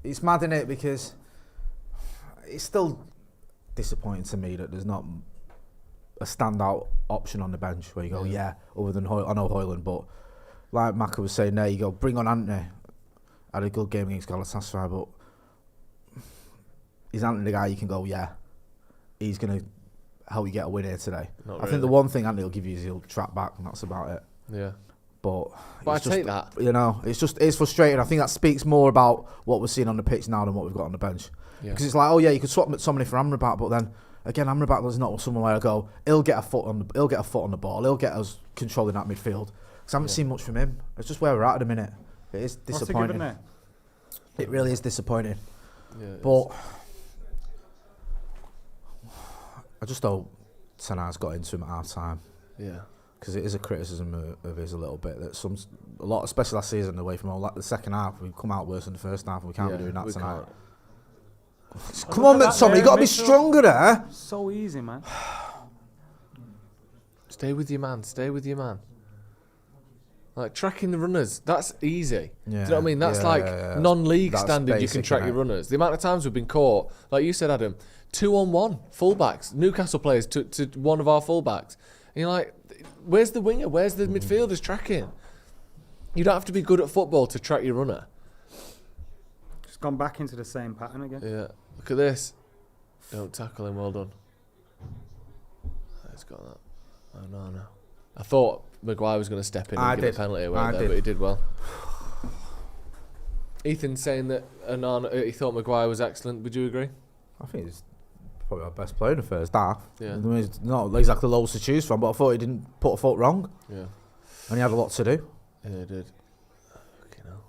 It's mad, innit, because it's still disappointing to me that there's not a standout option on the bench where you go, other than I know Højlund, but like Maka was saying there, you go, bring on Anthony. Had a good game against Galatasaray, but is Anthony the guy you can go, he's going to help you get a win here today? I think the one thing Anthony will give you is he'll track back, and that's about it. Yeah. But I take that. It's frustrating. I think that speaks more about what we're seeing on the pitch now than what we've got on the bench. Because it's like, you could swap McTominay for Amrabat, but then again, Amrabat is not someone where I go, he'll get a foot on the ball, he'll get us controlling that midfield. Because I haven't seen much from him. It's just where we're at the minute. It is disappointing. It really is disappointing. Yeah, but I just hope Tenag's got into him at half time. Yeah. Because it is a criticism of his a little bit that a lot, especially last season, away from the second half, we've come out worse than the first half, and we can't be doing that tonight. Come on, McTominay, you got to be stronger there. So easy, man. Stay with your man. Stay with your man. Like tracking the runners, that's easy. Yeah, do you know what I mean? That's non-league standard. You can track your runners. The amount of times we've been caught, like you said, Adam, 2-on-1 fullbacks, Newcastle players to one of our fullbacks. And you're like, where's the winger? Where's the midfielders tracking? You don't have to be good at football to track your runner. Just gone back into the same pattern again. Yeah. Look at this. Don't tackle him. Well done. He's got that. Oh no. I thought Maguire was going to step in and give a penalty away there, but he did well. Ethan saying that he thought Maguire was excellent. Would you agree? I think he's probably our best player in the first half. Yeah. I mean, he's not exactly loads to choose from, but I thought he didn't put a foot wrong. Yeah. And he had a lot to do. Yeah, he did. You know.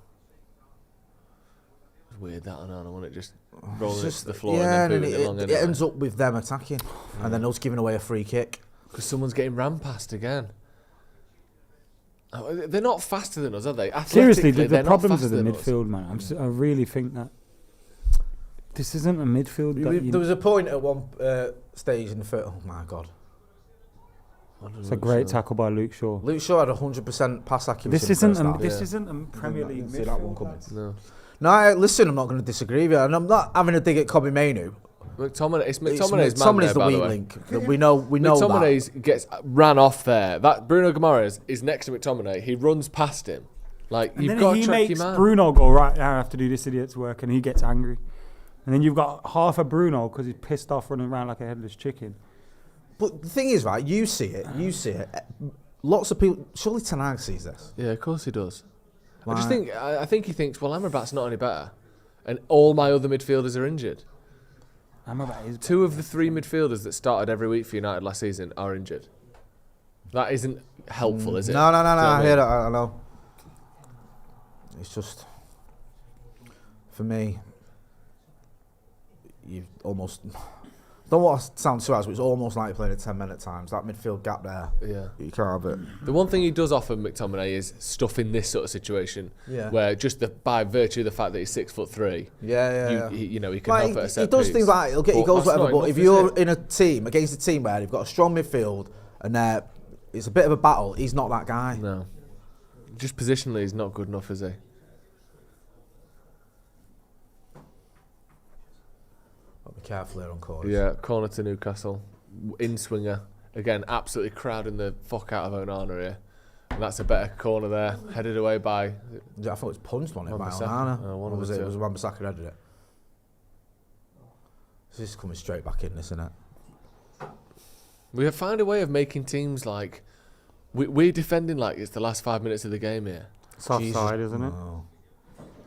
It's weird that, Onana, wasn't it? Just rolling it to the floor and then booting it along. It ends up with them attacking and then us giving away a free kick. Because someone's getting ram past again. Oh, they're not faster than us, are they? Seriously, the problems of the midfield, man. I really think that this isn't a midfield. There was a point at one stage in the first. Oh my god! It's a great tackle by Luke Shaw. Luke Shaw had 100% pass accuracy. This isn't a Premier League midfield. See that one coming. No, listen, I'm not going to disagree with you, and I'm not having a dig at Kobe Mainu. McTominay's the weak link. We know McTominay's gets ran off there. That Bruno Guimaraes is next to McTominay. He runs past him. Like, you've got to track your man. Bruno go, right, I have to do this idiot's work, and he gets angry. And then you've got half a Bruno because he's pissed off running around like a headless chicken. But the thing is, right, you see it. Lots of people, surely Ten Hag sees this. Yeah, of course he does. I think he thinks, well, Amrabat's not any better. And all my other midfielders are injured. Two of the three midfielders that started every week for United last season are injured. That isn't helpful, is it? No. I hear that. I know. It's just, for me, you've almost. Don't want to sound too harsh, but it's almost like playing at 10 men at times. That midfield gap there. Yeah. You can't have it. The one thing he does offer McTominay is stuff in this sort of situation. Yeah. Where just by virtue of the fact that he's 6'3". Yeah. He can help at a set He does piece. things like he'll get your goals, whatever. But if you're in a team against a team where you've got a strong midfield and it's a bit of a battle, he's not that guy. No. Just positionally, he's not good enough, is he? Be careful here on corners. Yeah, corner to Newcastle. In swinger. Again, absolutely crowding the fuck out of Onana here. And that's a better corner there. Headed away by... Yeah, I thought it was punched on it by Onana. Or was it? It was Wan-Bissaka who headed it. This is coming straight back in, isn't it? We have found a way of making teams like... We're defending like it's the last 5 minutes of the game here. It's offside, isn't it?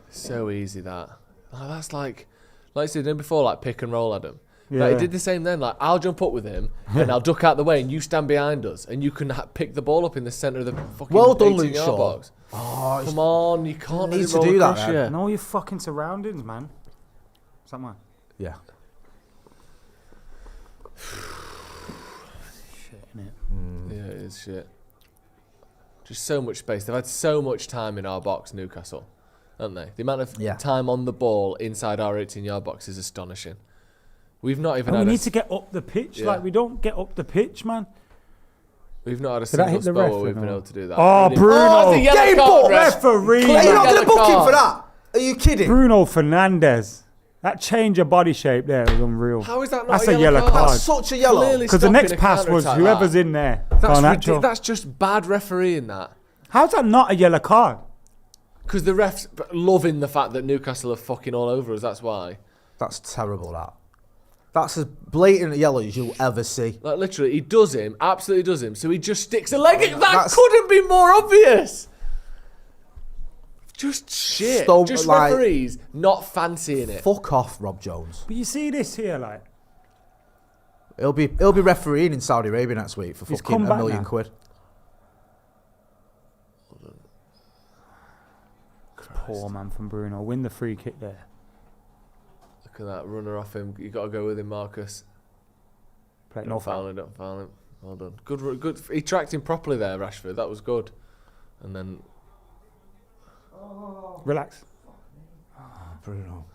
So easy that. Oh, that's like I said before, like pick and roll, Adam. Yeah. Like, he did the same then. Like, I'll jump up with him and I'll duck out the way and you stand behind us and you can pick the ball up in the centre of the fucking well done, Luke Shaw. Box. Oh, come on, you can't need to do that. Yeah. Know your fucking surroundings, man. Is that mine? Yeah. Shit, innit? Yeah, it is shit. Just so much space. They've had so much time in our box, Newcastle, haven't they? The amount of time on the ball inside our 18-yard box is astonishing. We've not even. We need to get up the pitch. Like, we don't get up the pitch, man. We've not had a single spell where we've been able to do that. Oh, Bruno! Game ball referee! You're not going to book him for that? Are you kidding? Bruno Fernandes. That change of body shape there was unreal. How is that not That's a yellow card? That's such a yellow. Because the next pass was whoever's in there. That's just bad refereeing that. How's that not a yellow card? Because the refs loving the fact that Newcastle are fucking all over us, that's why. That's terrible, that. That's as blatant a yellow as you'll ever see. Like, literally, he does him, absolutely does him, so he just sticks a leg in. That couldn't be more obvious. Just shit. Just referees not fancying it. Fuck off, Rob Jones. But you see this here, like... He'll be refereeing in Saudi Arabia next week for fucking £1 million. Poor man from Bruno. Win the free kick there. Look at that runner off him. You got to go with him, Marcus. Don't foul him. Well done. Good. He tracked him properly there, Rashford. That was good. And then... Relax. Bruno.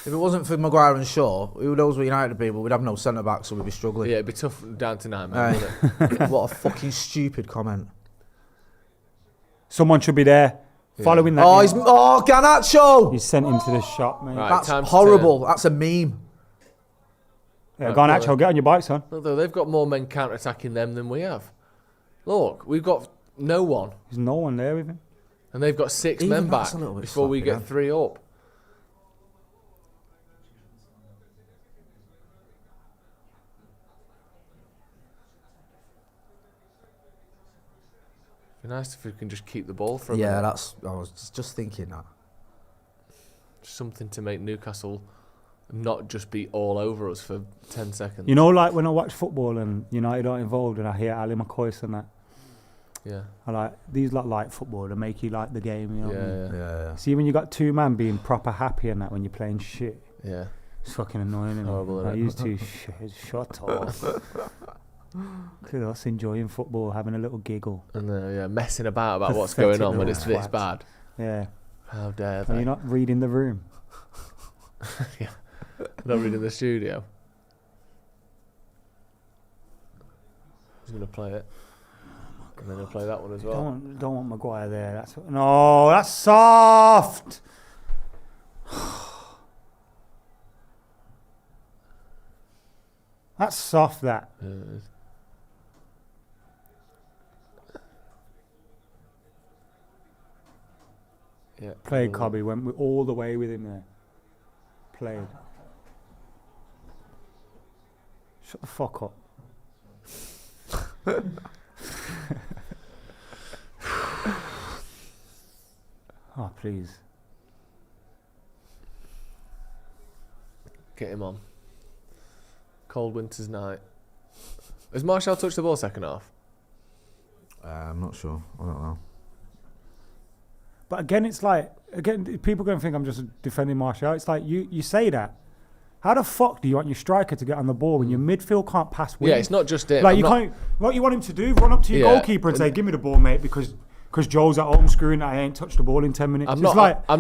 If it wasn't for Maguire and Shaw, who knows what United would be, but we'd have no centre-back, so we'd be struggling. Yeah, it'd be tough down to 9 men, wouldn't it? What a fucking stupid comment. Someone should be there following that. Garnacho! He's sent into the shop, mate. Right, that's horrible. That's a meme. Yeah, Garnacho, get on your bike, son. Although they've got more men counter-attacking them than we have. Look, we've got no one. There's no one there with him. And they've got 6 men back before we get 3 up. It'd be nice if we can just keep the ball for a minute. Yeah, I was just thinking that. Something to make Newcastle not just be all over us for 10 seconds. You know, like when I watch football and United aren't involved and I hear Ali McCoy and that. Yeah. I like these like football to make you like the game, you know. Yeah. See, when you got 2 men being proper happy and that when you're playing shit. Yeah. It's fucking annoying, isn't Horrible, it? isn't I it? used to shut off. Look at us enjoying football, having a little giggle. And messing about what's Pathetic going on when it's little this twats. bad. Yeah. How dare Are they? you not reading the room? Yeah. Not reading the studio. He's going to play it. And then he'll play that one as well. Don't want Maguire there. That's soft. That's soft. That. Yeah. Played Cobby. Went all the way with him there. Played. Shut the fuck up. Oh, please. Get him on. Cold winter's night. Has Martial touched the ball second half? I'm not sure. I don't know. But again, it's like, people are going to think I'm just defending Martial. It's like, you say that. How the fuck do you want your striker to get on the ball when your midfield can't pass wins? Yeah, it's not just it. Like, what you want him to do, run up to your goalkeeper and say, give me the ball, mate, because Joe's at home screwing that I ain't touched the ball in 10 minutes. I'm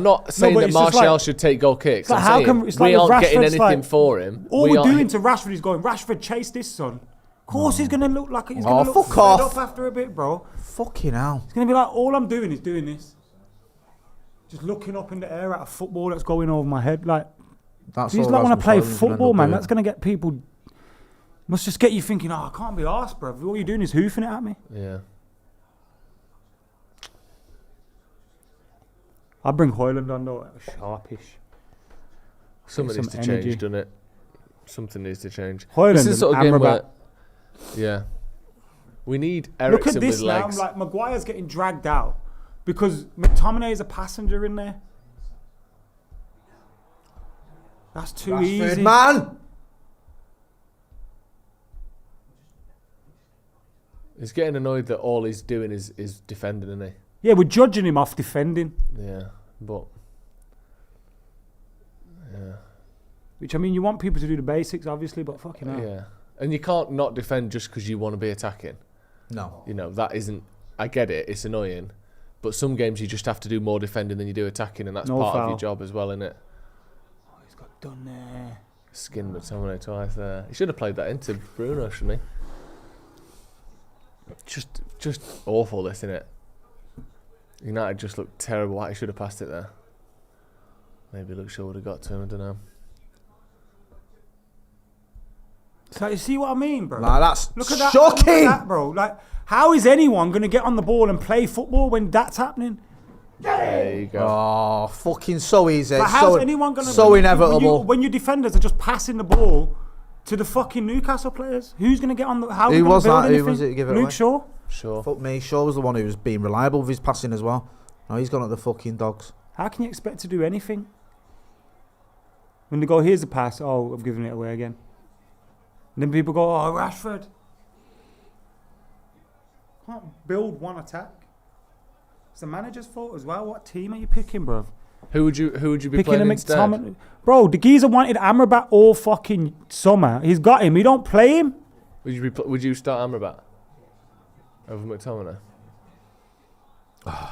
not saying that Martial should take goal kicks. Like, I'm saying we aren't getting anything for him. All we're doing to Rashford is going, Rashford, chase this, son. Of course he's going to look like he's going to look fed up after a bit, bro. Fucking hell. It's going to be like, all I'm doing is doing this. Just looking up in the air at a football that's going over my head. Like, he's not want to play football, man. That's going to get people... Must just get you thinking, I can't be arsed, bro. All you're doing is hoofing it at me. Yeah. I'll bring Hoyland on, though. Sharpish. Something needs to change, doesn't it? Something needs to change. Hoyland this is sort of game where... Yeah. We need Eriksen with legs. Look at this now. Like, Maguire's getting dragged out because McTominay is a passenger in there. That's too Rashford, easy. Man! He's getting annoyed that all he's doing is defending, isn't he? Yeah, we're judging him off defending. Yeah, but... Yeah. Which, I mean, you want people to do the basics, obviously, but fucking hell. Yeah. And you can't not defend just because you want to be attacking. No. You know, that isn't... I get it, it's annoying. But some games you just have to do more defending than you do attacking, and that's part of your job as well, isn't it? Oh, he's got done there. Skinned McTominay twice there. He should have played that into Bruno, shouldn't he? Just awful, this, isn't it? United just looked terrible. He should have passed it there. Maybe Luke Shaw would have got to him, I don't know. So you see what I mean, bro? Nah, that's look at that, shocking, look at that, bro. Like, how is anyone going to get on the ball and play football when that's happening? There you go. Oh, fucking so easy. Like, how's anyone going to... So inevitable. When your defenders are just passing the ball to the fucking Newcastle players, who's going to get on the... How Who was that? Who was it? Give it Luke away? Shaw? Sure. Fuck me. Shaw was the one who was being reliable with his passing as well. No, he's gone at the fucking dogs. How can you expect to do anything? When they go, here's the pass, oh, I've given it away again. And then people go, oh, Rashford. Can't build one attack. It's the manager's fault as well. What team are you picking, bro? Who would you be playing instead? Bro, the geezer wanted Amrabat all fucking summer. He's got him. He don't play him. Would you start Amrabat over McTominay?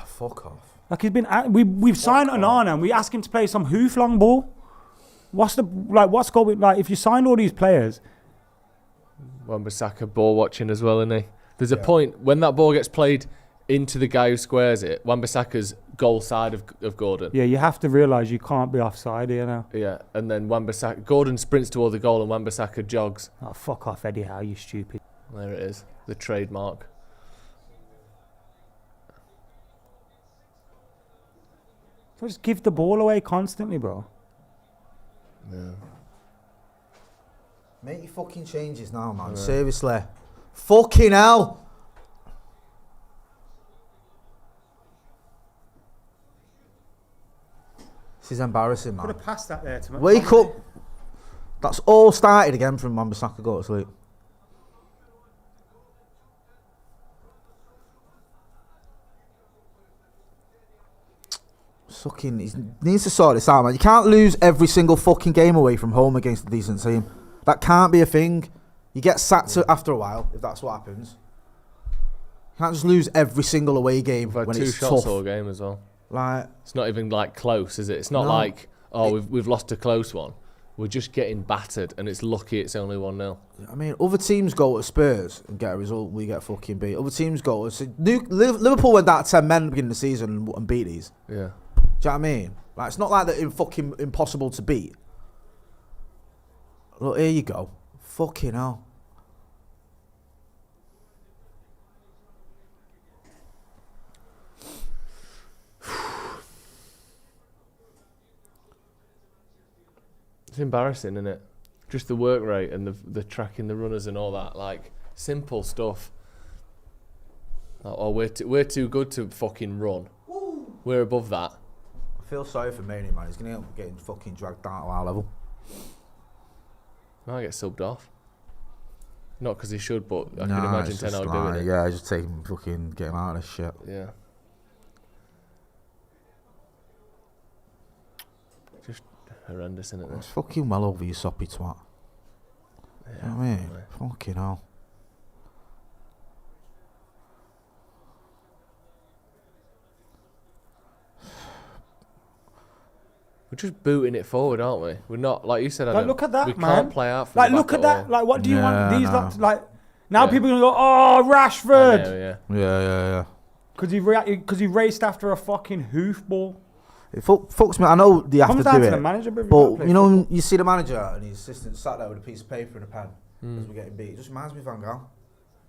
Fuck off. Like, he's been... We've signed Onana and we asked him to play some hoof long ball. What's going like if you signed all these players? Wan-Bissaka ball watching as well, isn't he? There's a point when that ball gets played into the guy who squares it. Wan-Bissaka's goal side of Gordon. Yeah, you have to realise you can't be offside here now. Yeah, and then Gordon sprints toward the goal and Wan-Bissaka jogs. Oh, fuck off, Eddie Howe, you stupid. There it is, the trademark. So just give the ball away constantly, bro. Yeah. Make your fucking changes now, man. Yeah. Seriously. Fucking hell. This is embarrassing, man. Could have passed that there to me. Wake up. That's all started again from Wan-Bissaka go to sleep. Fucking, he needs to sort this out, man. You can't lose every single fucking game away from home against a decent team. That can't be a thing. You get sacked after a while if that's what happens. You can't just lose every single away game when it's tough. 2 shots all game as well. Like, it's not even like close, is it? It's not like we've lost a close one. We're just getting battered, and it's lucky it's only 1-0. I mean, other teams go to Spurs and get a result. We get fucking beat. Other teams go to Liverpool went down to 10 men at the beginning of the season and beat these. Yeah. Do you know what I mean? Like, it's not like they're fucking impossible to beat. Look, here you go. Fucking hell. It's embarrassing, isn't it? Just the work rate and the tracking the runners and all that. Like, simple stuff. Like, oh, we're too good to fucking run. We're above that. I feel sorry for Manny, man. He's going to end up getting fucking dragged down to our level. Might get subbed off. Not because he should, but I can imagine Ten Hag doing it. Yeah, just take him, fucking get him out of this shit. Yeah. Just horrendous, isn't it? It's fucking well over, you soppy twat. Yeah, you know what I mean? Fucking hell. We're just booting it forward, aren't we? We're not, like you said, like, look at that, we man. Can't play out from like, the look back at that. all. Like, what do you want? These lots, like, now people are going to go, oh, Rashford. I know, yeah. Because he raced after a fucking hoof ball. It fucks me. I know they have to do it. The manager, but you know, you see the manager and his assistant sat there with a piece of paper and a pen as we're getting beat. It just reminds me of Van Gaal.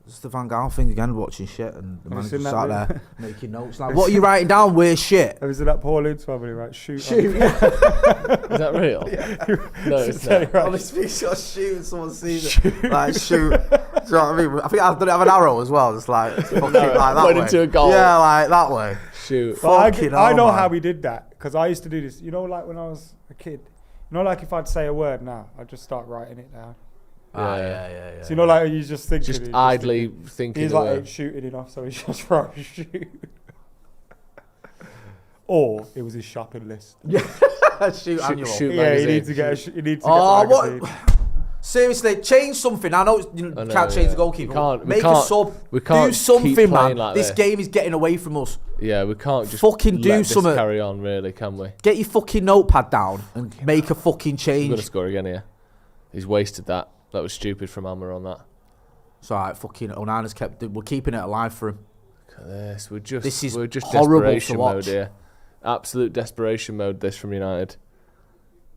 It's the Van Gaal thing again, watching shit, and the manager sat there making notes. Like, what are you writing down? Weird shit. Have you seen that Paul Ince family, right? Shoot. Is that real? Yeah. No, it's not. Honestly, he's got to shoot and someone sees it. Like, shoot. Do you know what I mean? I think I've done it with an arrow as well. It's like, fucking like that way. Into a goal. Yeah, like that way. Shoot. Well, I know how we did that, because I used to do this. You know, like when I was a kid. You know, like if I'd say a word now, I'd just start writing it down. Yeah. So you know, like you just think, just idly thinking. He's like, ain't shooting enough, so he's just trying to shoot. Or it was his shopping list. Yeah, shoot annual. Shoot yeah, magazine. he needs to get. He needs to get a magazine. What? Seriously, change something. I know you can't change the goalkeeper. Make a sub. We can't do something, man. Like this game is getting away from us. Yeah, we can't just fucking do something. Carry on, really, can we? Get your fucking notepad down and make a fucking change. He's gonna score again here. He's wasted that. That was stupid from Alma on that. It's alright, fucking Onana's we're keeping it alive for him. Look at this. We're just horrible desperation to watch. mode here. Absolute desperation mode, this from United.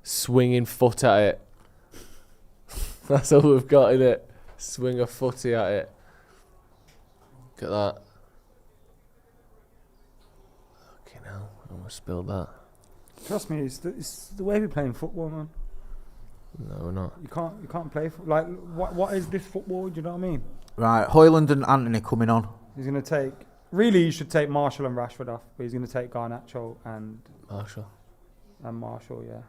Swinging foot at it. That's all we've got in it. Swing a footy at it. Look at that. Fucking hell, I almost spilled that. Trust me, it's the way we're playing football, man. No, we're not. You can't play like what is this football? Do you know what I mean? Right, Højlund and Anthony coming on. He's gonna take. Really, you should take Marshall and Rashford off, but he's gonna take Garnacho and Marshall, yeah.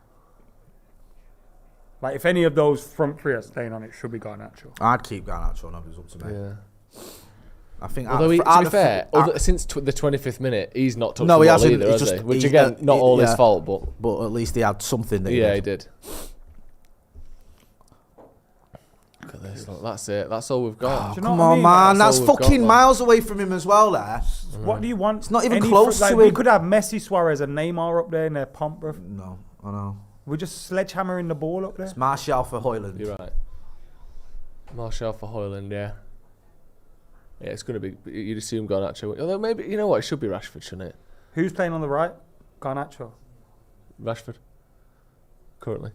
Like if any of those front three are staying on, it should be Garnacho. I'd keep Garnacho on. It's up to me. Yeah. I think. Although to be fair, since the 25th minute, he's not touched the ball either, has he? Which again, not all his fault, but at least he had something. That he did. Look at this. Look, that's it. That's all we've got. Come on, man. That's fucking miles away from him as well. There. What do you want? It's not even close to him. We could have Messi, Suarez, and Neymar up there in their pomp, bro. No, I know. We're just sledgehammering the ball up there. It's Martial for Højlund. You're right. Martial for Højlund, yeah. Yeah, it's going to be... You'd assume Garnacho. Although maybe... You know what? It should be Rashford, shouldn't it? Who's playing on the right? Garnacho. Rashford. Currently.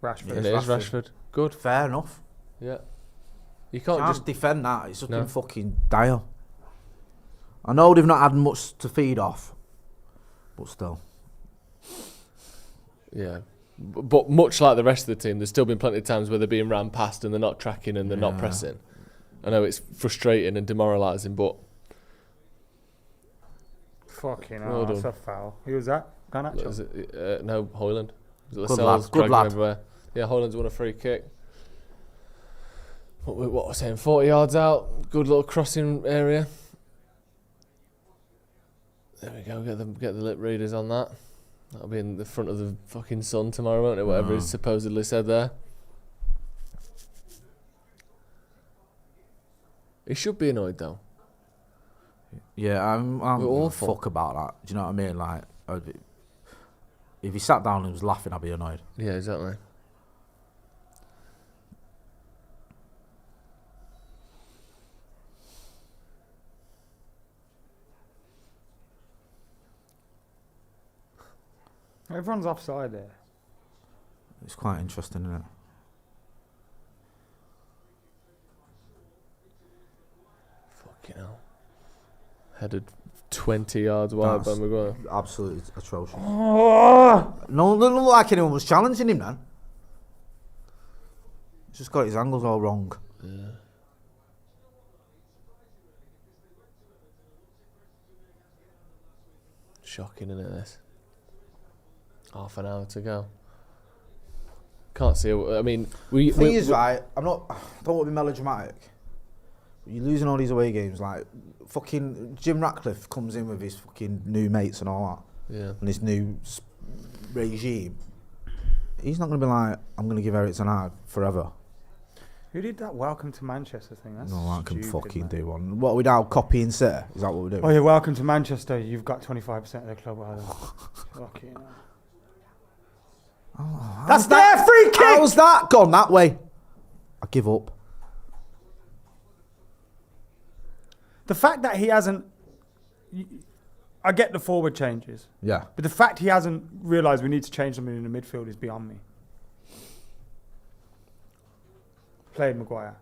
Rashford. And it is Rashford. Good. Fair enough. Yeah. You can't Can't just... defend that. It's looking fucking dire. I know they've not had much to feed off, but still. Yeah. But much like the rest of the team, there's still been plenty of times where they're being ran past and they're not tracking and they're not pressing. I know it's frustrating and demoralising, but... Fucking hell, that's a foul. Who was that? Garnacho? No, Højlund. Good lad. Good lad. Everywhere. Yeah, Højlund's won a free kick. What was I saying? 40 yards out. Good little crossing area. There we go. Get the lip readers on that. That'll be in the front of the fucking Sun tomorrow, won't it? Whatever is supposedly said there. He should be annoyed though. Yeah, I'm awful. Fuck about that. Do you know what I mean? Like, if he sat down and was laughing, I'd be annoyed. Yeah, exactly. Everyone's offside there. It's quite interesting, isn't it? Fucking hell. Headed 20 yards wide by Maguire. Absolutely atrocious. No, it doesn't look like anyone was challenging him, man. He's just got his angles all wrong. Yeah. Shocking, isn't it, this? Half an hour to go. Can't see it. I mean, the thing is, right, I don't want to be melodramatic. But you're losing all these away games. Like, fucking Jim Ratcliffe comes in with his fucking new mates and all that. Yeah. And this new regime. He's not going to be like, I'm going to give Erik Ten Hag forever. Who did that Welcome to Manchester thing? That's No, I can stupid, fucking man. do one. What are we now copying Sir? Is that what we're doing? Oh yeah, Welcome to Manchester. You've got 25% of the club. Fucking hell. Oh, That's their free kick! How's that gone that way? I give up. The fact that he hasn't... I get the forward changes. Yeah. But the fact he hasn't realised we need to change something in the midfield is beyond me. Played Maguire.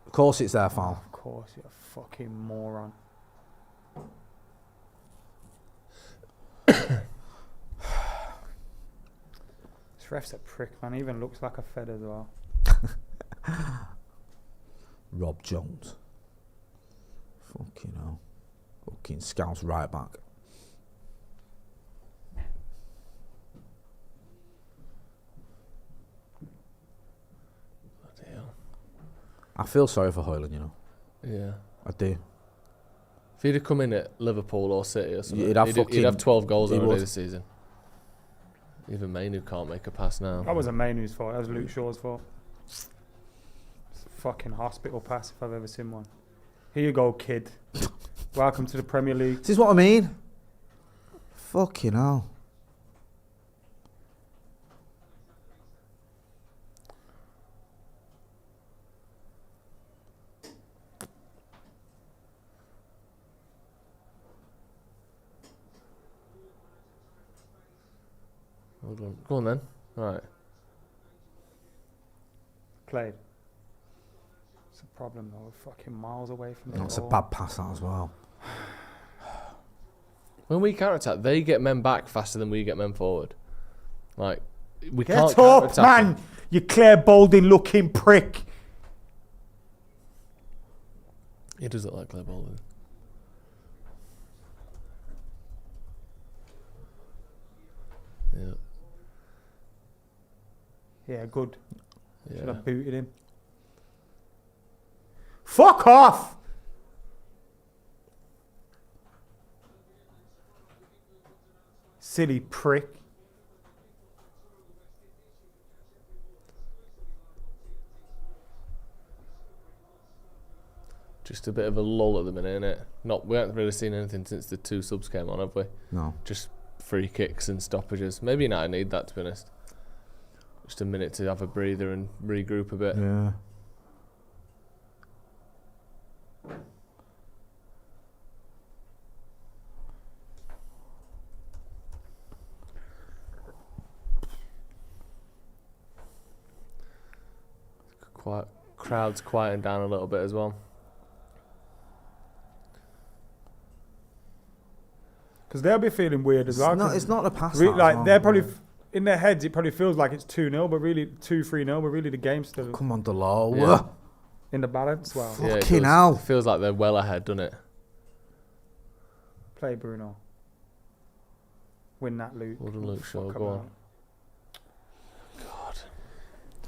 Of course it's their foul. Of course, you're a fucking moron. This ref's a prick, man. He even looks like a Fed as well. Rob Jones. Fucking hell. Fucking Scouse right back. Bloody hell. I feel sorry for Højlund, you know. Yeah. I do. If he'd have come in at Liverpool or City or something, He'd have 12 goals he already would. this season. Even Mainu can't make a pass now. That wasn't Mainu's fault. That was Luke Shaw's fault. It's a fucking hospital pass if I've ever seen one. Here you go, kid. Welcome to the Premier League. This is what I mean. Fucking hell. Hold on. Go on then. Right. Played. It's a problem though. We're fucking miles away from the That's a goal. bad pass that as well. When we counter-attack, they get men back faster than we get men forward. Like, we Get can't up, counter-attack man! them. You Claire Balding looking prick. He does look like Claire Baldwin. Yeah. Yeah, good. Should Yeah. have booted him. Fuck off! Silly prick. Just a bit of a lull at the minute, innit? We haven't really seen anything since the two subs came on, have we? No. Just free kicks and stoppages. Maybe United need that, to be honest. Just a minute to have a breather and regroup a bit. Yeah. Crowd's quieting down a little bit as well. Because they'll be feeling weird as well. It's not the pass. They're probably in their heads. It probably feels like it's 2-0, but really 2-3-0. But really, the game's still. Come on, Delors. In the balance. Wow. Fucking hell. It feels like they're well ahead, doesn't it? Play Bruno. Win that, Luke. Wouldn't Luke Shaw go on? God.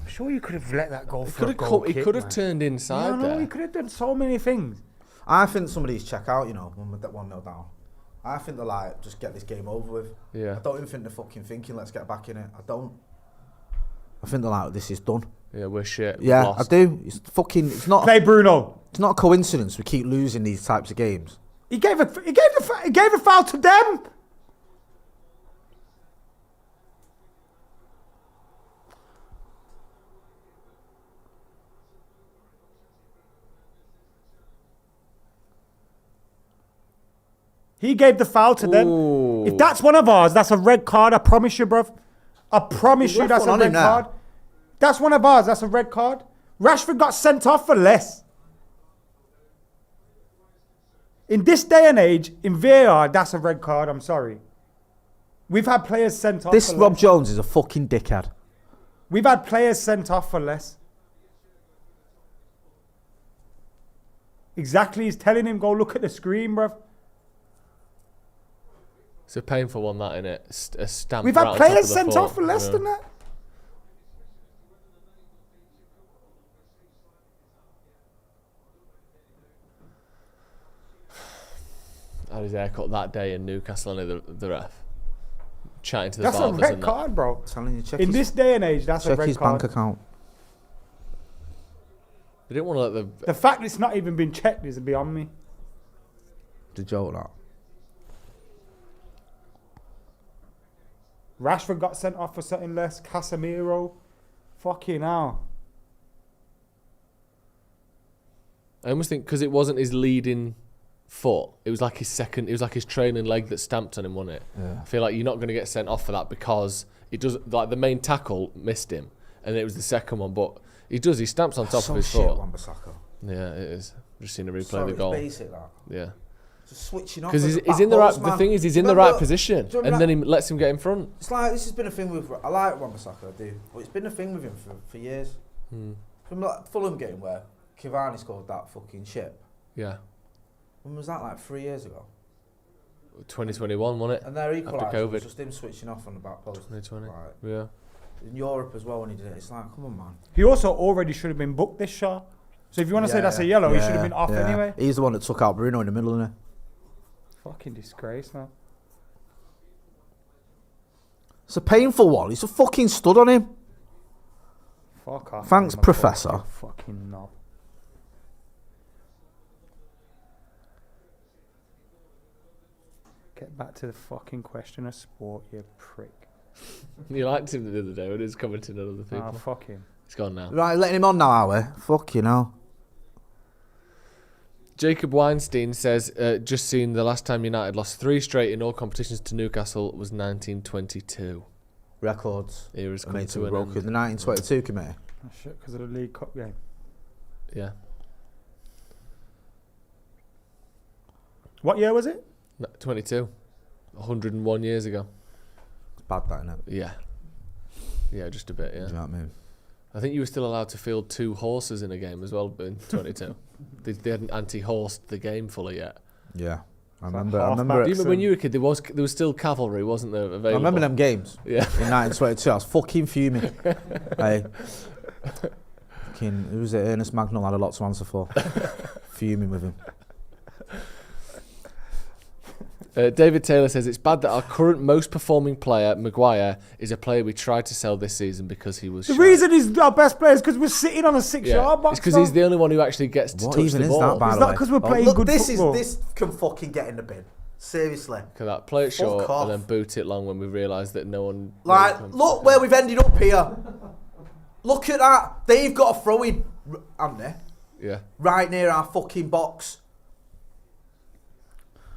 I'm sure you could have let that go. He could have turned inside there. He could have done so many things. I think some of these check out, when we're 1-0 down. I think they're like, just get this game over with. Yeah. I don't even think they're fucking thinking, let's get back in it. I don't. I think they're like, this is done. Yeah, we're shit. Yeah, lost. I do. It's not. Play Bruno. It's not a coincidence we keep losing these types of games. He gave a foul to them. He gave the foul to them. If that's one of ours, that's a red card. I promise you, bruv. I promise you that's a red card. That's one of ours. That's a red card. Rashford got sent off for less. In this day and age, in VAR, that's a red card. I'm sorry. We've had players sent off This for Rob less. Jones is a fucking dickhead. We've had players sent off for less. Exactly. He's telling him, go look at the screen, bruv. It's a painful one, that, innit? A stamp. We've right had on top players of the sent foot, off for less than that. Had his haircut that day in Newcastle, only the ref. Chatting to the That's a barbers red and card, bro. Telling you, check In this day and age, that's a check red his card. bank account. They didn't want to let The fact it's not even been checked is beyond me. The joke that. Rashford got sent off for something less. Casemiro. Fucking hell. I almost think because it wasn't his leading foot, it was like his second. It was like his trailing leg that stamped on him, wasn't it? Yeah. I feel like you're not going to get sent off for that because it does. Like the main tackle missed him, and it was the second one. But he does. He stamps on top of his foot. Wan-Bissaka. Yeah, it is. Just seen a replay Sorry, of the goal. It's basic, that. Yeah. Just switching off. Because he's in the right. The thing is, he's in the right position, and then he lets him get in front. It's like this has been a thing with. I like Wan-Bissaka, I do, but it's been a thing with him for years. From like Fulham game where Cavani scored that fucking shit. Yeah. When was that? Like 3 years ago. 2021, wasn't it? And their equaliser COVID. was just him switching off on the back post. 2020. Like, Yeah. in Europe as well when he did it, it's like, come on, man. He also already should have been booked this shot. So if you want to say that's a yellow, he should have been off anyway. He's the one that took out Bruno in the middle, isn't he? Fucking disgrace, man. It's a painful one. He's a fucking stud on him. Fuck off. Thanks, man, Professor. Fucking knob. Get back to the fucking question of sport, you prick. You liked him the other day when he was commenting on other people. Oh, fuck him. He's gone now. Right, letting him on now, are we? Fucking hell. Jacob Weinstein says, just seen the last time United lost 3 straight in all competitions to Newcastle was 1922. Records. Era's are come made to to an broken. end. The 1922 committee. Oh, shit, because of the League Cup game. Yeah. What year was it? 22. 101 years ago. It's bad, that, isn't it? Yeah. Yeah, just a bit, yeah. Do you know what I mean? I think you were still allowed to field 2 horses in a game as well in 22. They hadn't anti-horsed the game fully yet. Yeah. I like remember. half I remember. back. Do you remember when you were a kid, there was still cavalry, wasn't there, available? I remember them games. Yeah. In 1922, I was fucking fuming. Hey. Fucking, who was it? Ernest Magnol had a lot to answer for. Fuming with him. David Taylor says it's bad that our current most performing player, Maguire, is a player we tried to sell this season because he was. The reason he's our best player is because we're sitting on a 6-yard box. It's because he's the only one who actually gets to touch the ball. What even is that, by Is the that way? because we're playing good this football? This can fucking get in the bin. Seriously. Look at that. Play it short Fuck off. and then boot it long when we realise that no one... Like, look where we've ended up here. Look at that. They've got a throw-in, haven't they? Yeah. Right near our fucking box.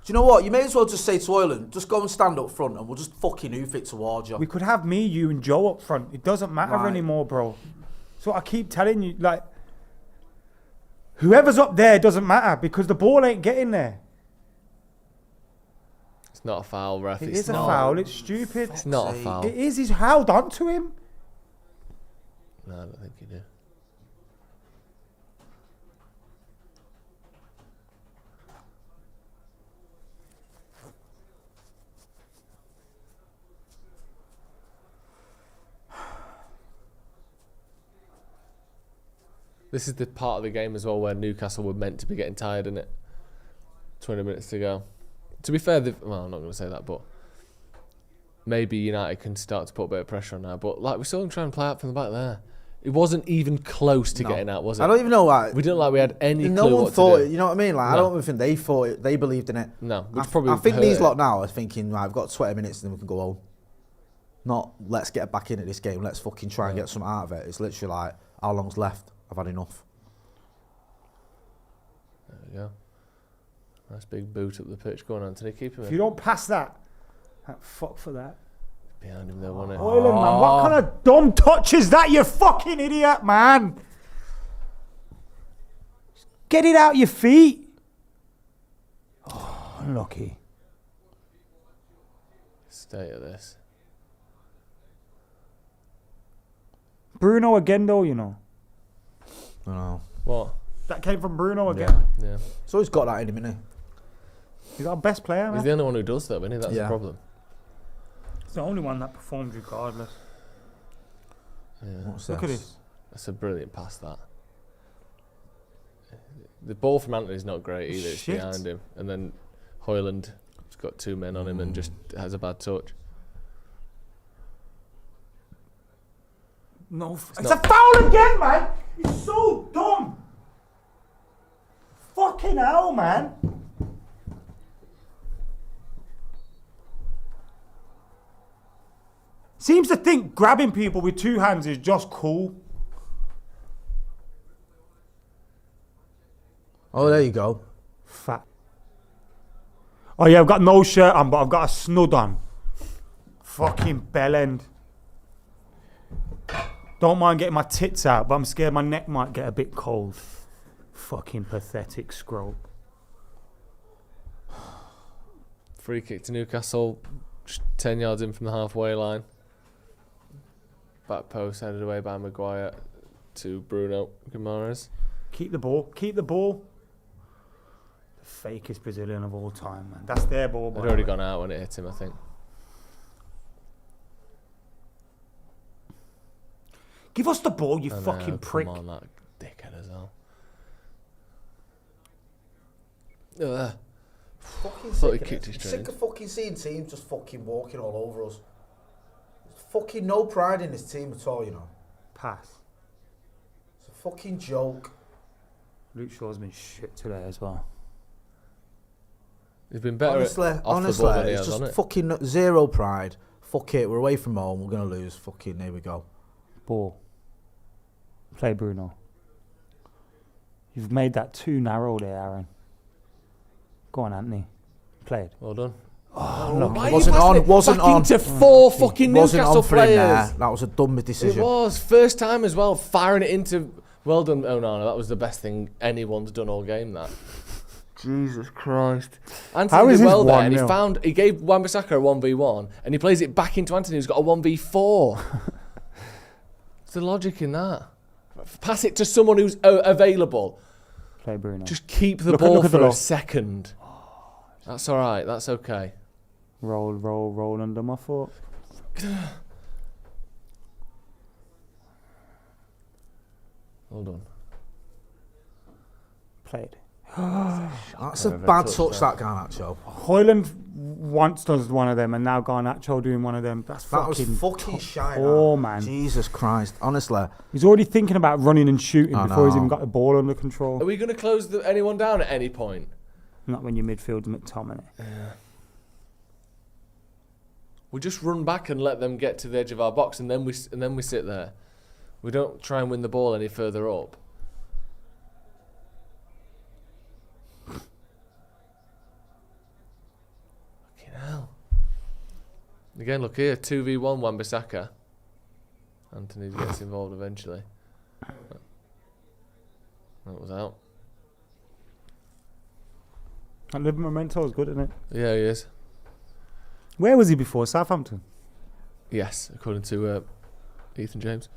Do you know what? You may as well just say to Oiland, just go and stand up front and we'll just fucking hoof it towards you. We could have me, you and Joe up front. It doesn't matter anymore, bro. So I keep telling you, like, whoever's up there doesn't matter because the ball ain't getting there. It's not a foul, ref. It is a foul. It's stupid. It's not a foul. It is. He's held on to him. No, I don't think he did. This is the part of the game as well where Newcastle were meant to be getting tired, isn't it? 20 minutes to go. To be fair, well, I'm not going to say that, but maybe United can start to put a bit of pressure on now. But like we saw them try and play out from the back there. It wasn't even close to getting out, was it? I don't even know why. We didn't like we had any clue no one what thought to do. it, you know what I mean? Like, I don't even think they thought it. They believed in it. No, which I probably think hurt these it. lot now are thinking, right, I've got 20 minutes and then we can go home. Not, let's get back into this game. Let's fucking try and get something out of it. It's literally like, how long's left? I've had enough. There we go. Nice big boot up the pitch. Go on, Anthony. Keep him If in. you don't pass that, fuck for that. Behind him there, wasn't it? Oiland, man, what kind of dumb touch is that, you fucking idiot, man? Get it out your feet. Oh, unlucky. Stay at this. Bruno again, though, you know. I know. What? That came from Bruno again. Yeah. So he's got that in him, innit? He's our best player, man. He's the only one who does that, isn't he? That's the problem. He's the only one that performs regardless. Yeah. What's Look this? at this. That's a brilliant pass, that. The ball from Anthony's not great either. It's Shit. behind him. And then Hoyland has got two men on him and just has a bad touch. No, it's a foul again, man. It's so dumb. Fucking hell, man. Seems to think grabbing people with two hands is just cool. Oh, there you go. Fat. Oh yeah, I've got no shirt on, but I've got a snud on. Fucking bellend. Don't mind getting my tits out, but I'm scared my neck might get a bit cold. Fucking pathetic scroll. Free kick to Newcastle, just 10 yards in from the halfway line. Back post headed away by Maguire to Bruno Guimaraes. Keep the ball. Keep the ball. The fakest Brazilian of all time, man. That's their ball. They'd already gone out when it hit him, I think. Give us the ball, you fucking prick. Come on, that dickhead as well. Ugh. Fucking Thought he sick, kicked his sick train. of fucking seeing teams just fucking walking all over us. There's fucking no pride in this team at all, you know. Pass. It's a fucking joke. Luke Shaw's been shit today as well. He's been better Honestly, off the ball than he it's has just on it. fucking zero pride. Fuck it, we're away from home, we're going to lose. Fucking, here we go. Ball. Play Bruno. You've made that too narrow there, Aaron. Go on, Anthony. Play it. Well done. Oh, look. Why Wasn't are you on, passing it wasn't back on. into four fucking Wasn't Newcastle on for him there. players? That was a dumb decision. It was. First time as well, firing it into... Well done, Onana. That was the best thing anyone's done all game, that. Jesus Christ. Anthony did well there, and he gave Wan-Bissaka a 1v1, and he plays it back into Anthony, who's got a 1v4. What's the logic in that? Pass it to someone who's available. Play Bruno. Just keep the ball for a second. That's all right. That's okay. Roll under my foot. Hold on. Played. That's a bad touch, that Garnacho. Hoyland once does one of them, and now Garnacho doing one of them. That was fucking shy. Oh man, Jesus Christ! Honestly, he's already thinking about running and shooting before he's even got the ball under control. Are we going to close anyone down at any point? Not when your midfield's McTominay. Yeah. We just run back and let them get to the edge of our box, and then we sit there. We don't try and win the ball any further up. Fucking hell. Again, look here, 2v1 Wan-Bissaka. Anthony gets involved eventually. That was out. And the memento is good, isn't it? Yeah, he is. Where was he before? Southampton? Yes, according to Ethan James.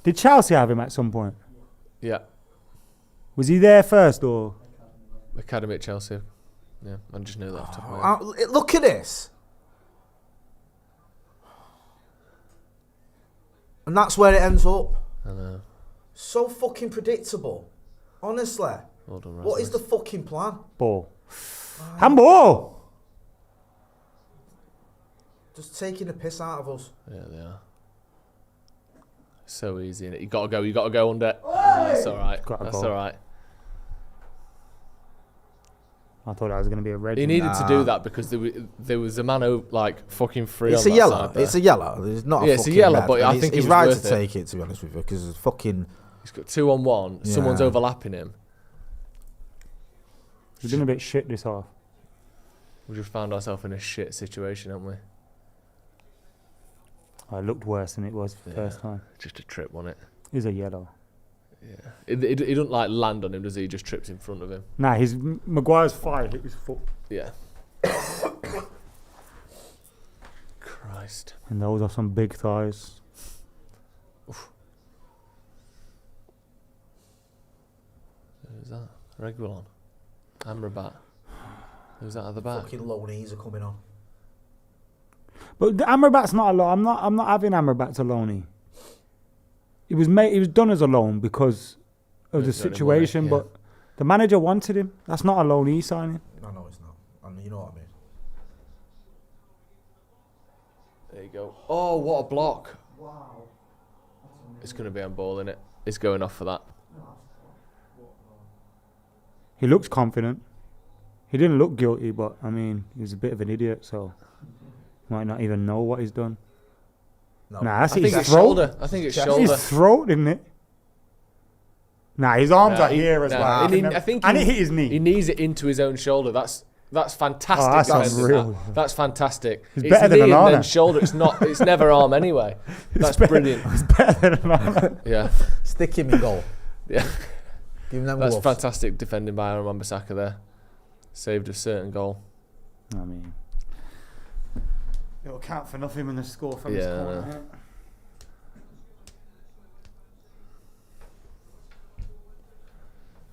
Did Chelsea have him at some point? Yeah. Was he there first or? Academy at Chelsea. Yeah, I just knew that off the top of my head. Look at this. And that's where it ends up. I know. So fucking predictable. Honestly. Well done, what is the fucking plan? Ball. Handball! Just taking the piss out of us. Yeah, they are. So easy, innit? You gotta go under. That's alright. That's alright. I thought that was going to be a red. He needed to do that because there was a man fucking free. It's a yellow. It's a yellow. It's not. Yeah, it's a yellow, but I think he's it was right worth to take it. To be honest with you, because it's fucking. He's got 2-on-1. Yeah. Someone's overlapping him. We've been a bit shit this half. We just found ourselves in a shit situation, haven't we? It looked worse than it was the first time. Just a trip, wasn't it? He's a yellow. Yeah. He doesn't like land on him, does he? He just trips in front of him. Nah, Maguire's fire hit his foot. Yeah. Christ. And those are some big thighs. Oof. Who's that? Regulon. Amrabat. Who's that at the back? Fucking low knees are coming on. But the Amrabat's not a loan. I'm not having Amrabat to loanee. He was done as a loan because of the situation, money, yeah. but the manager wanted him. That's not a loanee signing. No, it's not. And you know what I mean. There you go. Oh, what a block. Wow. It's going to be on ball, innit? It's going off for that. He looks confident. He didn't look guilty, but, I mean, he was a bit of an idiot, so might not even know what he's done. No. Nah, that's I think his it's throat. shoulder. I think it's shoulder. His throat, isn't it? Nah, his arms are here as well. I think and it hit his knee. He knees it into his own shoulder. That's fantastic. Oh, that's defending, unreal. That's fantastic. It's better than knee an and arm. then shoulder. It's not. It's never arm anyway. That's brilliant. It's better than an arm. Yeah. Stick him in goal. Yeah. Give him them That's gloves. fantastic defending by Aaron Wan-Bissaka there. Saved a certain goal. I mean, it'll count for nothing when they score from his corner.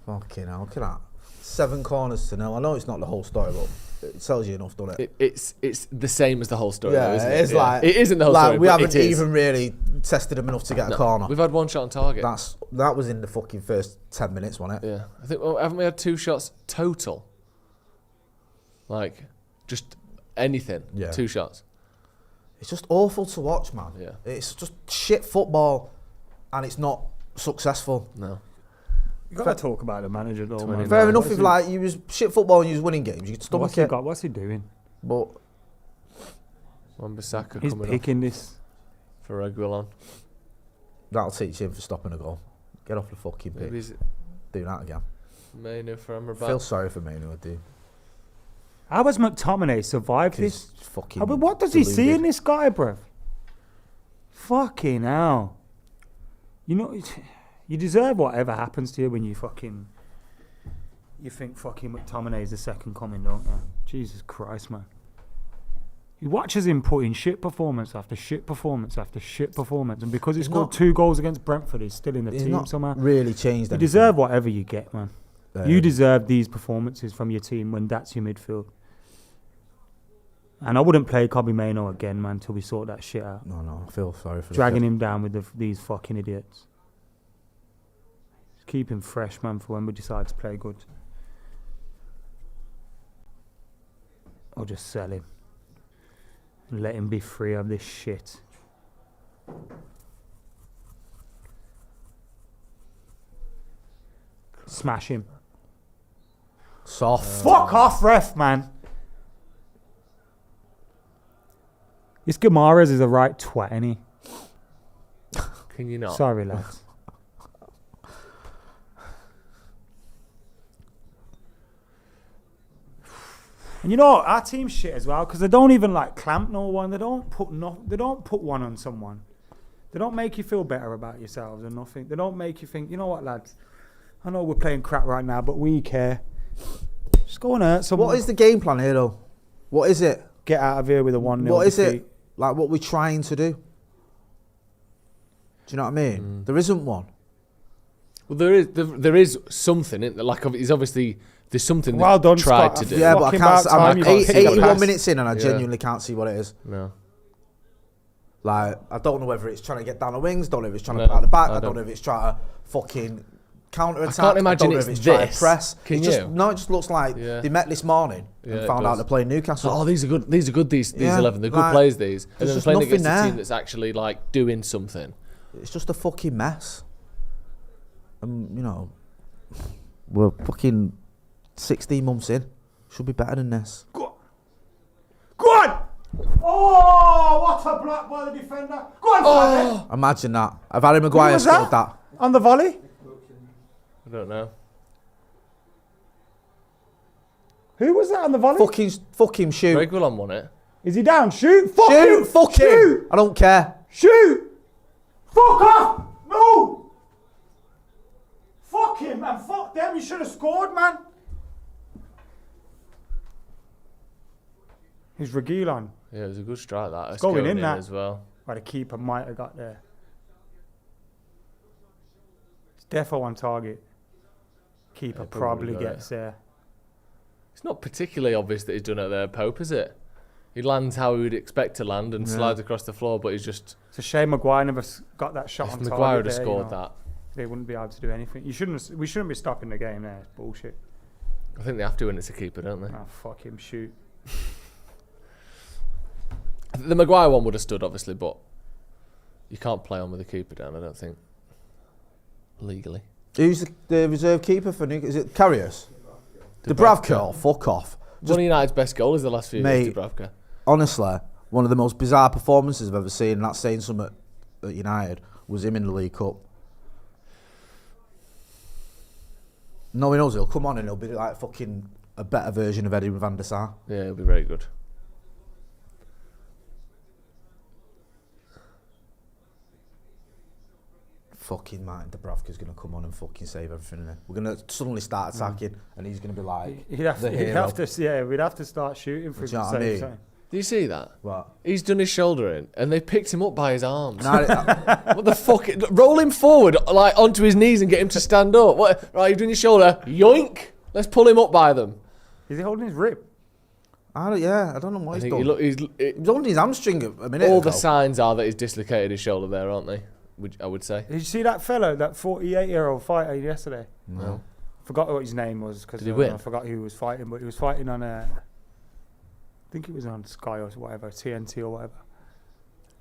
Fucking hell, look at that. 7 corners to 0. I know it's not the whole story, but it tells you enough, doesn't it? It's the same as the whole story, yeah, though, isn't it? It's like it isn't the whole story. We but haven't it is. even really tested him enough to get a corner. We've had one shot on target. That was in the fucking first 10 minutes, wasn't it? Yeah, I think. Well, haven't we had 2 shots total? Like, just anything. Yeah. 2 shots. It's just awful to watch, man. Yeah. It's just shit football, and it's not successful. No. You got to talk about the manager though, man. Fair enough if like you was shit football and you was winning games, you could stomach it. What's he doing? But Wan-Bissaka He's coming picking off this. for Reguilon. that'll teach him for stopping a goal. Get off the fucking pitch. Maybe Do that again. Mainu for Amrabat. Feel sorry for Mainu, I do. How has McTominay survived this? Fucking I mean, what does he see deluded. in this guy, bruv? Fucking hell. You know, you deserve whatever happens to you when you think fucking McTominay is the second coming, don't you? Jesus Christ, man. He watches him put in shit performance after shit performance after shit performance, and because he scored 2 goals against Brentford, he's still in the team not somehow. Really changed. You deserve whatever you get, man. You deserve these performances from your team when that's your midfield. And I wouldn't play Kobbie Mainoo again, man, till we sort that shit out. No, I feel sorry for Dragging him down with these fucking idiots. Just keep him fresh, man, for when we decide to play good. Or just sell him. And let him be free of this shit. Smash him. Soft. Fuck off, ref, man. This Guimaraes is a right twat, ain't he? Can you not? Sorry, lads. And you know our team's shit as well because they don't even like clamp no one. They don't put one on someone. They don't make you feel better about yourselves or nothing. They don't make you think, you know what, lads? I know we're playing crap right now, but we care. Just go and hurt someone. What is the game plan here, though? What is it? Get out of here with a 1-0 What is defeat. it? Like, what we're trying to do? Do you know what I mean? There isn't one. Well, there is something. Like, he's obviously... There's something well done, tried Scott. to do. Yeah, but I can't. I'm 81 minutes in and I Yeah. genuinely can't see what it is. No. Like, I don't know whether it's trying to get down the wings, don't know if it's trying to back the back, I don't know if it's trying to fucking counter-attack. I can't imagine I don't know it's if it's this. trying to press. Can it you? just, no, it just looks like they met this morning and found out they're playing Newcastle. Oh, these are good. These 11. They're good players, these. And then just playing against nothing a there. team that's actually, like, doing something. It's just a fucking mess. You know, we're fucking 16 months in. Should be better than this. Go on! Oh, what a block by the defender. Go on, Imagine that. If Harry Maguire scored that. On the volley? I don't know. Who was that on the volley? Fuck him, shoot. Reguilon won it. Is he down? Shoot! Fuck Shoot! him! Fuck Shoot! him! I don't care. Shoot! Fuck off! No! Fuck him and fuck them. You should have scored, man. Who's Reguilon? Yeah, it was a good strike, that. It's going in that. as well. Where the keeper might have got there. It's defo on target. Keeper Yeah, probably got gets it. there. It's not particularly obvious that he's done it there, Pope, is it? He lands how we would expect to land and slides across the floor, but he's just... It's a shame Maguire never got that shot on If target. Maguire would have there, scored that. They wouldn't be able to do anything. We shouldn't be stopping the game there. It's bullshit. I think they have to when it's a keeper, don't they? Oh, fuck him, shoot. The Maguire one would have stood, obviously, but you can't play on with the keeper down, I don't think. Legally. Who's the reserve keeper for Newcastle? Is it Karius? Dubravka. Oh, fuck off. One of United's best goalies the last few years, Dubravka. Honestly, one of the most bizarre performances I've ever seen, and that's saying something at United, was him in the League Cup. No, he knows he'll come on and he'll be like fucking a better version of Eddie van der Sar. Yeah, he'll be very good. Fucking Martin Dubravka's going to come on and fucking save everything, innit? We're going to suddenly start attacking and he's going to be like we'd have to start shooting for him to save something. Do you see that? What? He's done his shoulder in and they picked him up by his arms. What the fuck? Roll him forward, like onto his knees and get him to stand up. What? Right, you're doing your shoulder. Yoink! Let's pull him up by them. Is he holding his rib? I don't know what he's done. He's holding his hamstring a minute all ago. the signs are that he's dislocated his shoulder there, aren't they? I would say. Did you see that fellow, that 48-year-old fighter yesterday? No. Forgot what his name was because Did he win? I forgot who he was fighting, but he was fighting on I think it was on Sky or whatever, TNT or whatever.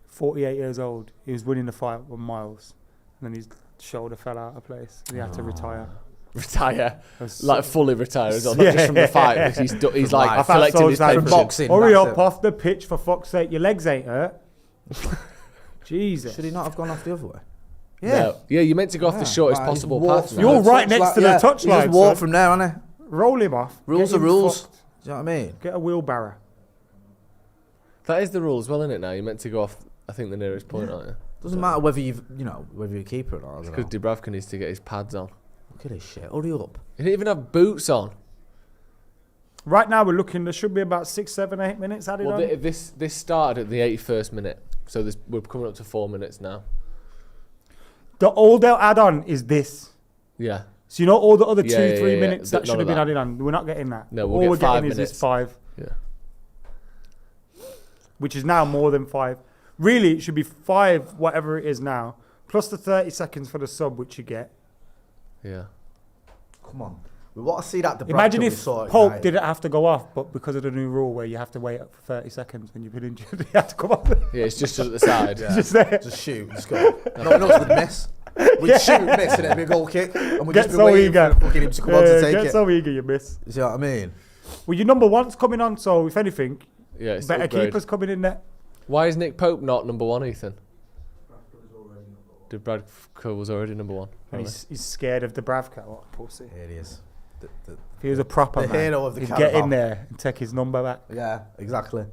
48 years old. He was winning the fight with Miles, and then his shoulder fell out of place. He had to retire. Retire, like fully retire as well, not just from the fight. He's like collecting his pension. Boxing. Hurry up off the pitch for fuck's sake! Your legs ain't hurt. Jesus. Should he not have gone off the other way? Yeah, you meant to go off the shortest possible path. You're right next to the touchline. He just walked from there, hasn't he? Roll him off. Rules are rules. Do you know what I mean? Get a wheelbarrow. That is the rule as well, isn't it? Now you're meant to go off. I think the nearest point, aren't you? Doesn't matter whether whether you're a keeper or not. Because Dubravka needs to get his pads on. Look at this shit. Hurry up. He didn't even have boots on. Right now we're looking. There should be about 6, 7, 8 minutes added on. This started at the 81st minute, so we're coming up to 4 minutes now. All they'll add on is this. Yeah. So you know all the other 2, 3 yeah. minutes that should have been added on. We're not getting that. No, all we're 5 getting minutes. is this 5. Yeah. Which is now more than 5. Really, it should be 5, whatever it is now, plus the 30 seconds for the sub, which you get. Yeah. Come on. We want to see that. Imagine if Pope didn't have to go off, but because of the new rule where you have to wait up for 30 seconds when you've been injured, you have to come off. Yeah, it's just at the side. Yeah. Just there. Just shoot. Just go. No, it's the miss. We'd shoot, miss, and it'd be a goal kick, and we'd just be waiting for fucking him to come on to take it. Get so eager, you miss. You see what I mean? Well, your number 1's coming on, so if anything, Yeah, it's better upgrade. keepers coming in there. Why is Nick Pope not number 1, Ethan? Dubravka was already number 1. And he's scared of Dubravka. What a pussy. Here he is. If he was a proper man, hero of the he'd Carabao. get in there and take his number back. Yeah, exactly.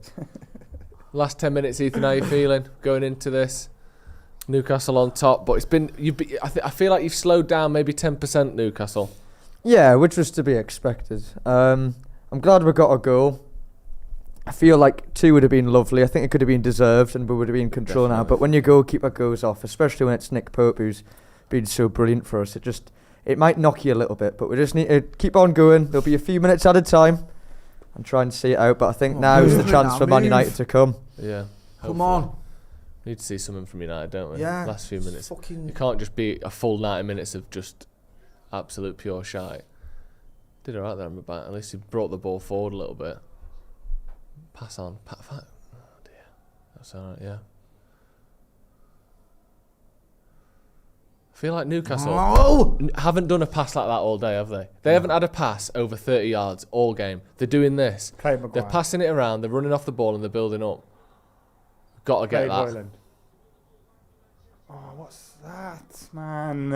Last 10 minutes, Ethan, how are you feeling going into this? Newcastle on top, but I feel like you've slowed down maybe 10%, Newcastle. Yeah, which was to be expected. I'm glad we got a goal. I feel like 2 would have been lovely. I think it could have been deserved and we would have been in control now. But when your goalkeeper goes off, especially when it's Nick Pope, who's been so brilliant for us, it might knock you a little bit. But we just need to keep on going. There'll be a few minutes at a time and try and see it out. But I think now is the chance for Man United to come. Yeah. Come on. We need to see something from United, don't we? Yeah. Last few minutes. It can't just be a full 90 minutes of just absolute pure shite. Did alright there, Amrabat. At least he brought the ball forward a little bit. Pass on. Oh dear. That's alright, yeah. I feel like Newcastle haven't done a pass like that all day, have they? They haven't had a pass over 30 yards all game. They're doing this. They're passing it around, they're running off the ball and they're building up. Got to get that. Boylan. Oh, what's that, man?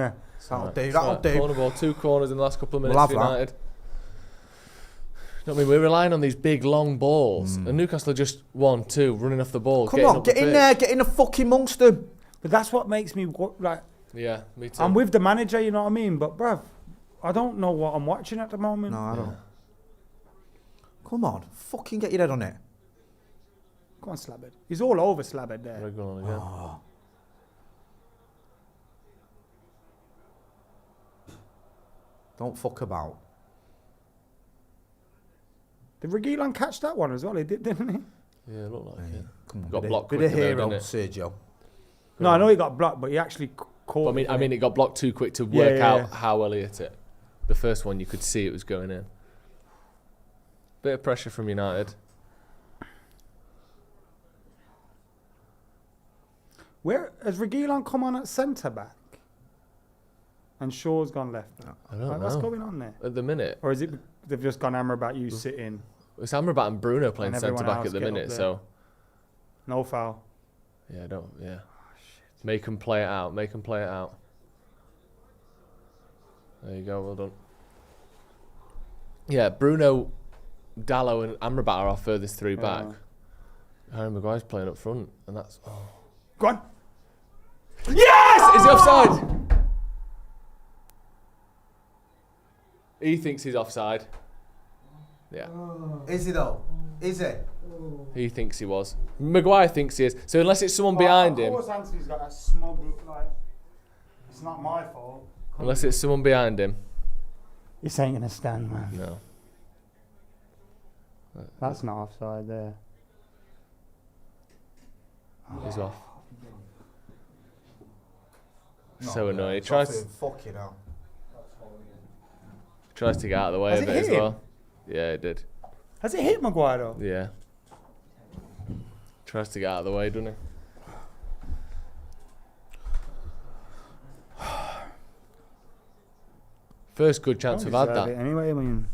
That'll do. Corner ball, 2 corners in the last couple of minutes for United. You know what I mean? We're relying on these big, long balls. And Newcastle are just 1, 2, running off the ball. Come on, get in there, get in the fucking amongst them. But that's what makes me like. Yeah, me too. I'm with the manager, you know what I mean? But, bruv, I don't know what I'm watching at the moment. No, I don't. Come on, fucking get your head on it. Go on, Slabbard. He's all over Slabbard there. They're going on again. Don't fuck about. Did Reguilon catch that one as well? He did, didn't he? Yeah, it looked like it. Come on, Got blocked bit quicker of hero, didn't it? Sergio. No, I know he got blocked, but he actually caught But it. I mean, it got blocked too quick to work out how well he hit it. The first one, you could see it was going in. Bit of pressure from United. Where has Reguilon come on at centre back? And Shaw's gone left back. I don't know. What's going on there? At the minute. Or is it they've just gone Amrabat, you sit in? It's Amrabat and Bruno playing And centre everyone back else at the get up minute, there. so. No foul. Yeah, Make them play it out. Make them play it out. There you go. Well done. Yeah, Bruno, Dallo, and Amrabat are our furthest 3 back. Harry Maguire's playing up front, and that's. Oh. Go on. Yes! Is he offside? He thinks he's offside. Yeah. Is he though? Is it? He thinks he was. Maguire thinks he is. So unless it's someone behind him. Of course, Anthony's got that smug look like. It's not my fault. Unless it's someone behind him. This ain't gonna stand, man. No. That's not offside there. He's off. So annoying. He tries to get out of the way Has of it it as hit him? well. Yeah, it did. Has it hit Maguire though? Yeah. Tries to get out of the way, doesn't he? First good chance we've had that. Anyway, I mean.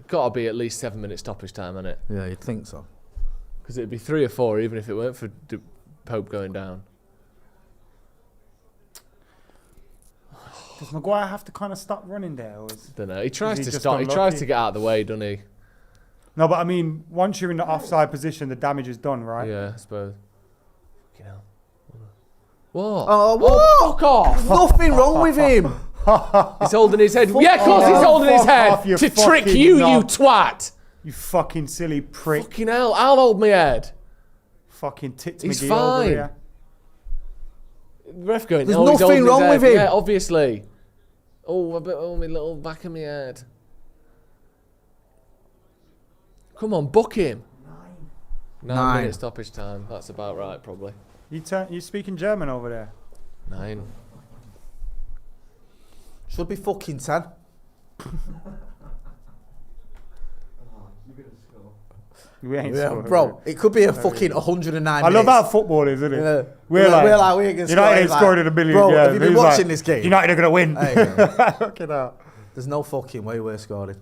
Got to be at least 7 minutes stoppage time, hasn't it? Yeah, you'd think so. Because it'd be 3 or 4 even if it weren't for Pope going down. Does Maguire have to kind of stop running there? Or Don't know. He tries to stop. He tries to get out of the way, doesn't he? No, but I mean, once you're in the offside position, the damage is done, right? Yeah, I suppose. Fucking hell. What? Oh, what? Fuck off! Nothing wrong with him. He's holding his head. Yeah, of course he's holding his head to trick you, you twat. You fucking silly prick. Fucking hell, I'll hold my head. Fucking tits He's McGee fine. over here. The ref going, There's he's nothing holding his wrong head. with him. Yeah, obviously. Oh, a bit on my little back of my head. Come on, book him. 9 minutes stoppage time. That's about right, probably. You speaking German over there? 9. Should be fucking 10. We ain't Yeah, scored, bro, it could be a fucking 109 I minutes. love how football is, isn't it? Yeah. We're like we ain't gonna United score. scored in a billion. Bro, yeah. have you been He's watching like, this game? United are gonna win. Hey, Look at that. There's no fucking way we're scoring.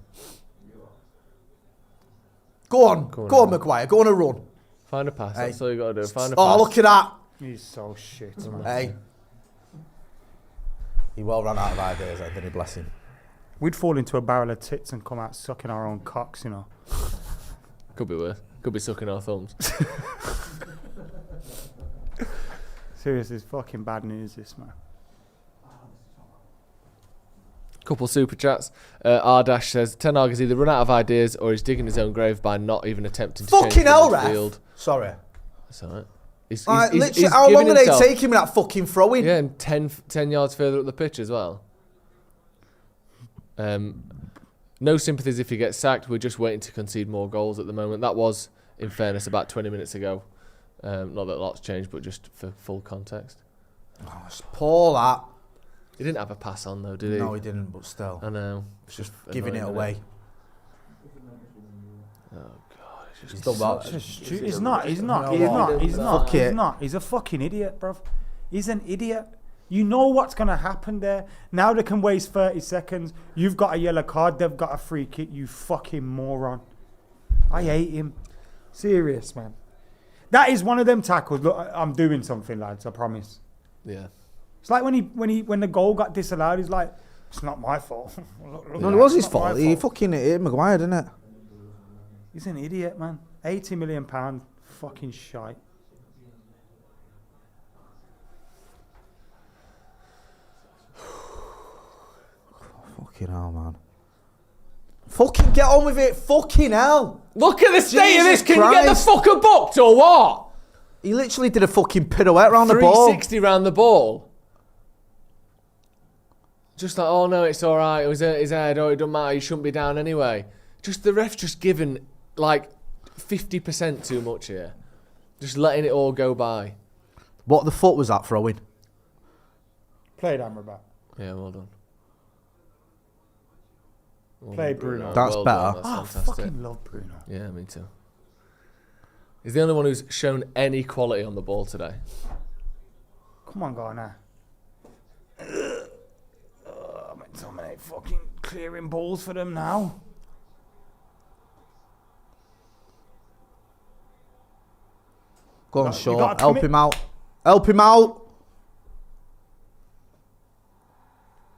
Go on, Maguire. Go on a run. Find a pass. That's all you got to do. Find a pass. Oh, look at that. He's so shit, man. Hey. He well ran out of ideas, didn't he? Bless him. We'd fall into a barrel of tits and come out sucking our own cocks, you know. Could be worse. Could be sucking our thumbs. Seriously, it's fucking bad news, this, man. Couple super chats. R-Dash says, Ten Hag has either run out of ideas or he's digging his own grave by not even attempting to change the midfield. Sorry. That's all right. He's literally, how long are they taking with that fucking throwing? Yeah, and 10 yards further up the pitch as well. No sympathies if he gets sacked. We're just waiting to concede more goals at the moment. That was, in fairness, about 20 minutes ago. Not that a lot's changed, but just for full context. Oh, it's poor that. He didn't have a pass on though, did he? No, he didn't, but still. I know. It's just giving it away. Oh, God. He's done that. He's not. He's a fucking idiot, bruv. He's an idiot. You know what's going to happen there. Now they can waste 30 seconds. You've got a yellow card. They've got a free kick. You fucking moron. I hate him. Serious, man. That is one of them tackles. Look, I'm doing something, lads. I promise. Yeah. It's like when the goal got disallowed. He's like, it's not my fault. No, it was his fault. He fucking hit Maguire, didn't it? He's an idiot, man. £80 million. Fucking shite. Fucking hell, man. Fucking get on with it. Fucking hell. Look at the state of this. Can you get the fucker booked or what? He literally did a fucking pirouette round the ball. 360 round the ball. Just like, oh no, it's all right. It was his head. Oh, it don't matter. He shouldn't be down anyway. Just the ref just giving like 50% too much here. Just letting it all go by. What the foot was that throwing? Played Amrabat. Yeah, well done. Play Bruno. That's better. Done. That's I fantastic. fucking love Bruno. Yeah, me too. He's the only one who's shown any quality on the ball today. Come on, Garner. McTominay fucking clearing balls for them now. Go on, Shaw. Help him out. Help him out.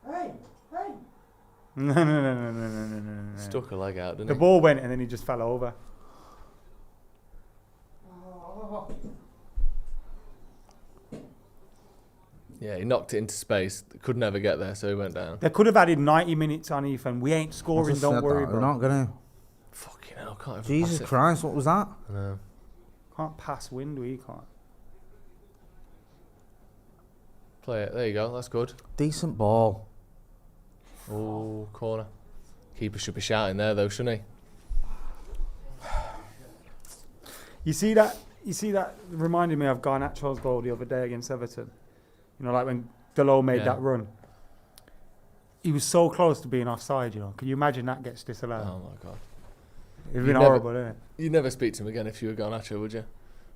Hey. No. Stuck a leg out, didn't The he? ball went and then he just fell over. Yeah, he knocked it into space. Could never get there, so he went down. They could have added 90 minutes on Ethan. We ain't scoring, don't worry, bro. We're not going to. Fucking hell, can't even Jesus pass it. Christ, what was that? I know. Can't pass wind, we can't. Play it. There you go. That's good. Decent ball. Oh, corner. Keeper should be shouting there, though, shouldn't he? You see that reminded me of Garnacho's goal the other day against Everton. You know, like when Delo made that run. He was so close to being offside, you know. Can you imagine that gets disallowed? Oh, my God. It'd been horrible, isn't it? You'd never speak to him again if you were Garnacho, would you?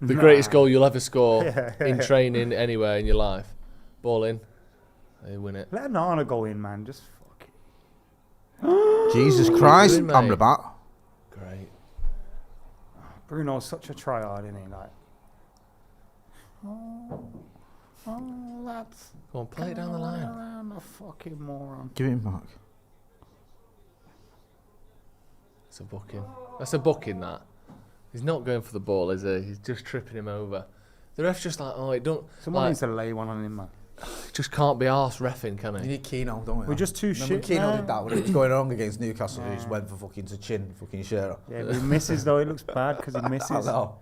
The greatest goal you'll ever score in training anywhere in your life. Ball in. They win it. Let Nana go in, man. Just fuck it. Jesus Christ, Amrabat. Great. Bruno's such a tryhard, isn't he? Like, oh, lads. Go on, play it down the line. I'm a fucking moron. Give him back. It's a booking. That's a booking, that. He's not going for the ball, is he? He's just tripping him over. The ref's just like, oh, it don't... Someone needs to lay one on him, man. Just can't be arsed reffing, can he? You need Keno, don't we? We're just too shit. Keno did that when it was going wrong against Newcastle. He just went for fucking to chin fucking Shearer. Yeah, but he misses though. It looks bad because he misses. I know.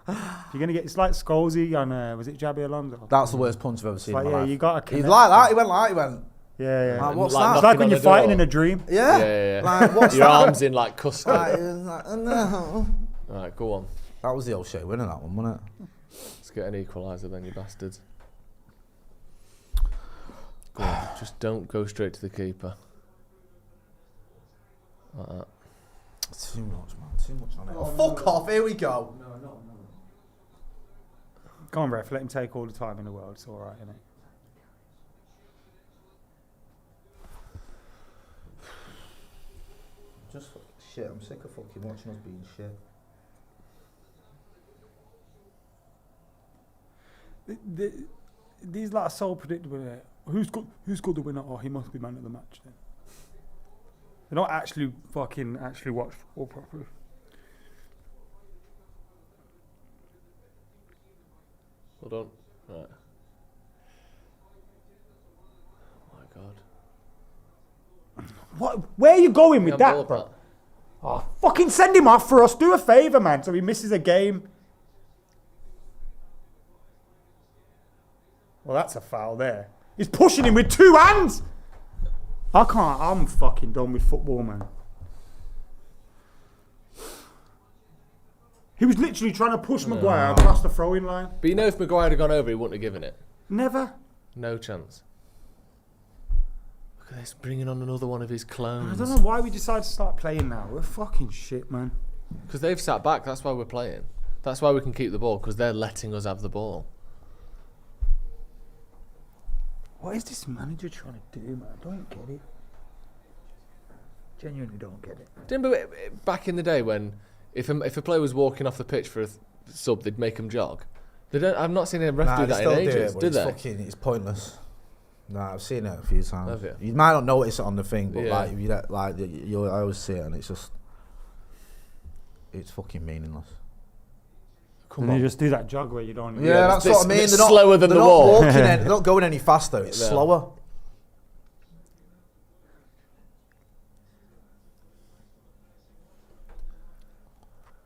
You're gonna get. It's like Scholesy on. Was it Jabi Alonso? That's the worst punch I've ever seen. Like, in my yeah, life. you got to. He's like that. He went. Yeah. Like, what's like that? It's like when you're fighting in a dream. Yeah. Like, what's Your that? arms in like custard. No. Alright, go on. That was the O'Shea winner, that one, wasn't it? Let's get an equaliser then, you bastards. Go on, just don't go straight to the keeper. Like that. Too much, man. Too much on it. Oh, fuck off. Here we go. No. Go on, ref. Let him take all the time in the world. It's all right, isn't it? Just shit. I'm sick of fucking watching us being shit. These are so predictable. Who's got the winner? Oh, he must be man of the match then. They're not actually watch football properly. Hold on. Right. Oh my god. What? Where are you going with that, bro? Oh, fucking send him off for us. Do a favour, man, so he misses a game. Well, that's a foul there. He's pushing him with 2 hands. I'm fucking done with football, man. He was literally trying to push Maguire across the throwing line. But you know, if Maguire had gone over, he wouldn't have given it. Never. No chance. Look at this, bringing on another one of his clones. I don't know why we decided to start playing now. We're fucking shit, man. Because they've sat back, that's why we're playing. That's why we can keep the ball, because they're letting us have the ball. What is this manager trying to do, man? I don't get it. Genuinely don't get it. Do you remember back in the day when if a player was walking off the pitch for a sub, they'd make him jog? I've not seen a ref do that in ages, do they? It's pointless. Nah, I've seen it a few times. Have you? You might not notice it on the thing, but I always see it, and it's fucking meaningless. Can you just do that jog where you don't... Yeah, that's what I mean. They're not slower than the wall. They're not going any faster. It's slower.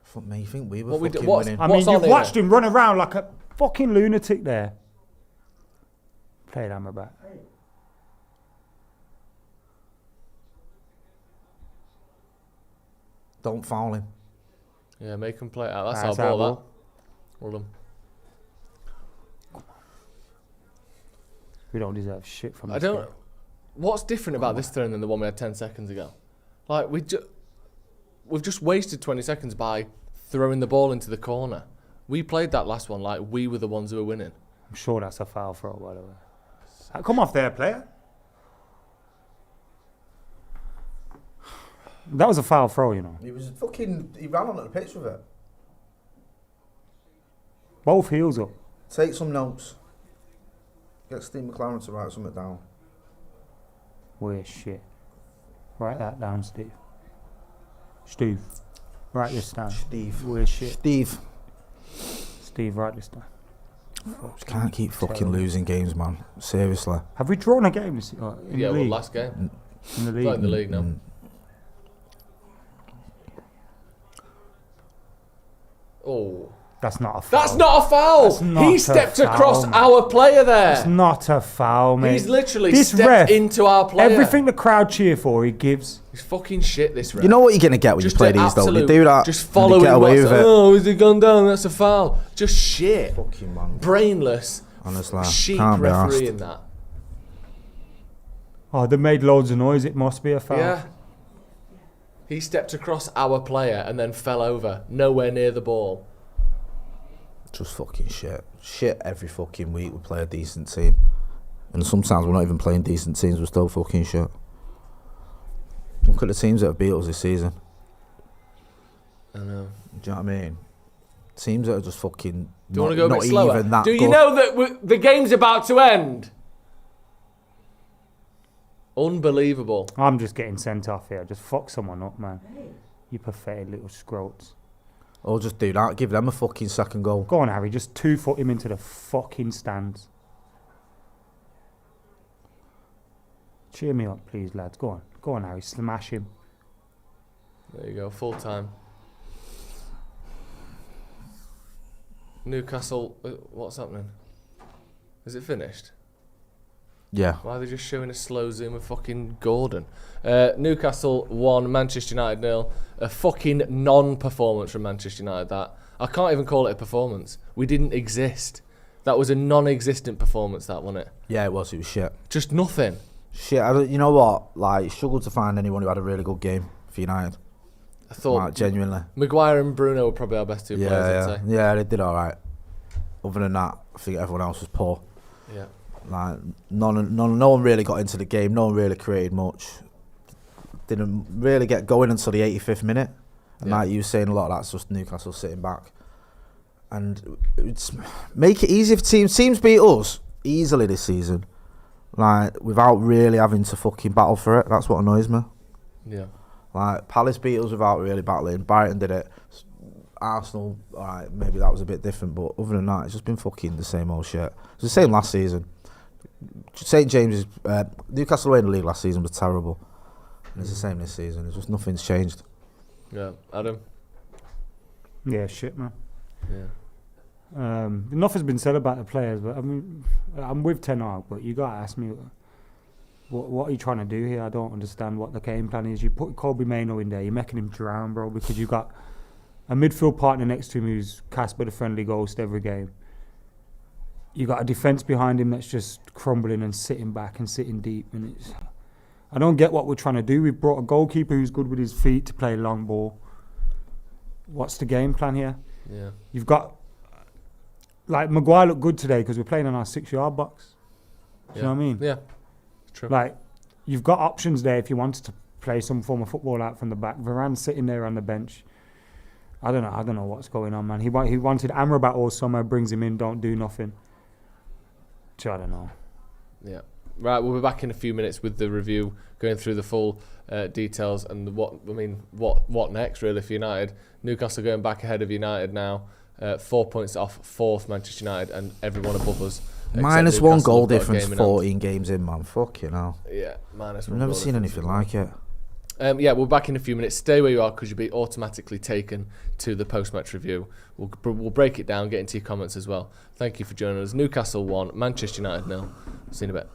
Fuck me, you think we were fucking winning? I mean, you've watched him run around like a fucking lunatic there. Play it hammer back. Don't foul him. Yeah, make him play it out. That's our ball, that. Hold on. We don't deserve shit from this. What's different about this turn than the one we had 10 seconds ago? Like, we've just wasted 20 seconds by throwing the ball into the corner. We played that last one like we were the ones who were winning. I'm sure that's a foul throw, by the way. Come off there, player. That was a foul throw, you know. He ran onto the pitch with it. Both heels up. Take some notes. Get Steve McLaren to write something down. We're shit. Write that down, Steve. Steve, write this down. Steve. We're shit. Steve, write this down. Just can't keep fucking losing games, man. Seriously. Have we drawn a game in the league? Last game. In the league. Not in the league, no. Oh. That's not a foul. That's not a foul! He stepped across our player there. It's not a foul, mate. He's literally stepped into our player. Everything the crowd cheer for, he gives. He's fucking shit, this ref. You know what you're going to get when you play these, though? You do that, just following get away with it. Oh, has he gone down? That's a foul. Just shit. Fucking man. Brainless. Honestly, sheep refereeing that. Oh, they made loads of noise. It must be a foul. Yeah. He stepped across our player and then fell over, nowhere near the ball. Just fucking shit. Shit every fucking week we play a decent team. And sometimes we're not even playing decent teams, we're still fucking shit. Look at the teams that have beat us this season. I know. Do you know what I mean? Teams that are just fucking Do you want to go a bit slower? Do you good. know that the game's about to end? Unbelievable. I'm just getting sent off here. Just fuck someone up, man. You pathetic little scroats. Or just do that. Give them a fucking second goal. Go on, Harry. Just 2-foot him into the fucking stands. Cheer me up, please, lads. Go on. Go on, Harry. Smash him. There you go. Full time. Newcastle. What's happening? Is it finished? Yeah. Why are they just showing a slow zoom of fucking Gordon? Newcastle 1, Manchester United 0. A fucking non-performance from Manchester United, that. I can't even call it a performance. We didn't exist. That was a non-existent performance, that, wasn't it? Yeah, it was. It was shit. Just nothing. Shit. You know what? Like, struggled to find anyone who had a really good game for United. I thought... Like, genuinely. Maguire and Bruno were probably our best two players, I'd say. Yeah, they did all right. Other than that, I think everyone else was poor. Yeah. Like, no one really got into the game. No one really created much. didn't really get going until the 85th minute. And like you were saying, a lot of that's just Newcastle sitting back. And it's make it easy for teams. Teams beat us easily this season, like without really having to fucking battle for it. That's what annoys me. Yeah. Like Palace beat us without really battling. Brighton did it. Arsenal, alright, maybe that was a bit different, but other than that, it's just been fucking the same old shit. It was the same last season. St James's, Newcastle away in the league last season was terrible. And it's the same this season. It's just nothing's changed. Yeah, Adam. Yeah, shit, man. Yeah. Enough has been said about the players, but I mean, I'm with Ten Hag, but you gotta ask me, what are you trying to do here? I don't understand what the game plan is. You put Kobe Mainoo in there, you're making him drown, bro, because you got a midfield partner next to him who's Casper the Friendly Ghost every game. You got a defence behind him that's just crumbling and sitting back and sitting deep, and I don't get what we're trying to do. We've brought a goalkeeper who's good with his feet to play long ball. What's the game plan here? Yeah. You've got, like, Maguire looked good today because we're playing in our 6-yard box. Do you know what I mean? Yeah, true. Like, you've got options there if you wanted to play some form of football out from the back. Varane's sitting there on the bench. I don't know what's going on, man. He wanted Amrabat all summer, brings him in, don't do nothing. So I don't know. Yeah. Right, we'll be back in a few minutes with the review, going through the full details and what next really for United. Newcastle going back ahead of United now, 4 points off fourth Manchester United and everyone above us. Minus one goal difference, 14 games in, man. Fuck you know. Yeah, minus one. I've never seen anything like it. Yeah, we're back in a few minutes. Stay where you are because you'll be automatically taken to the post-match review. We'll break it down, get into your comments as well. Thank you for joining us. Newcastle 1, Manchester United 0. See you in a bit.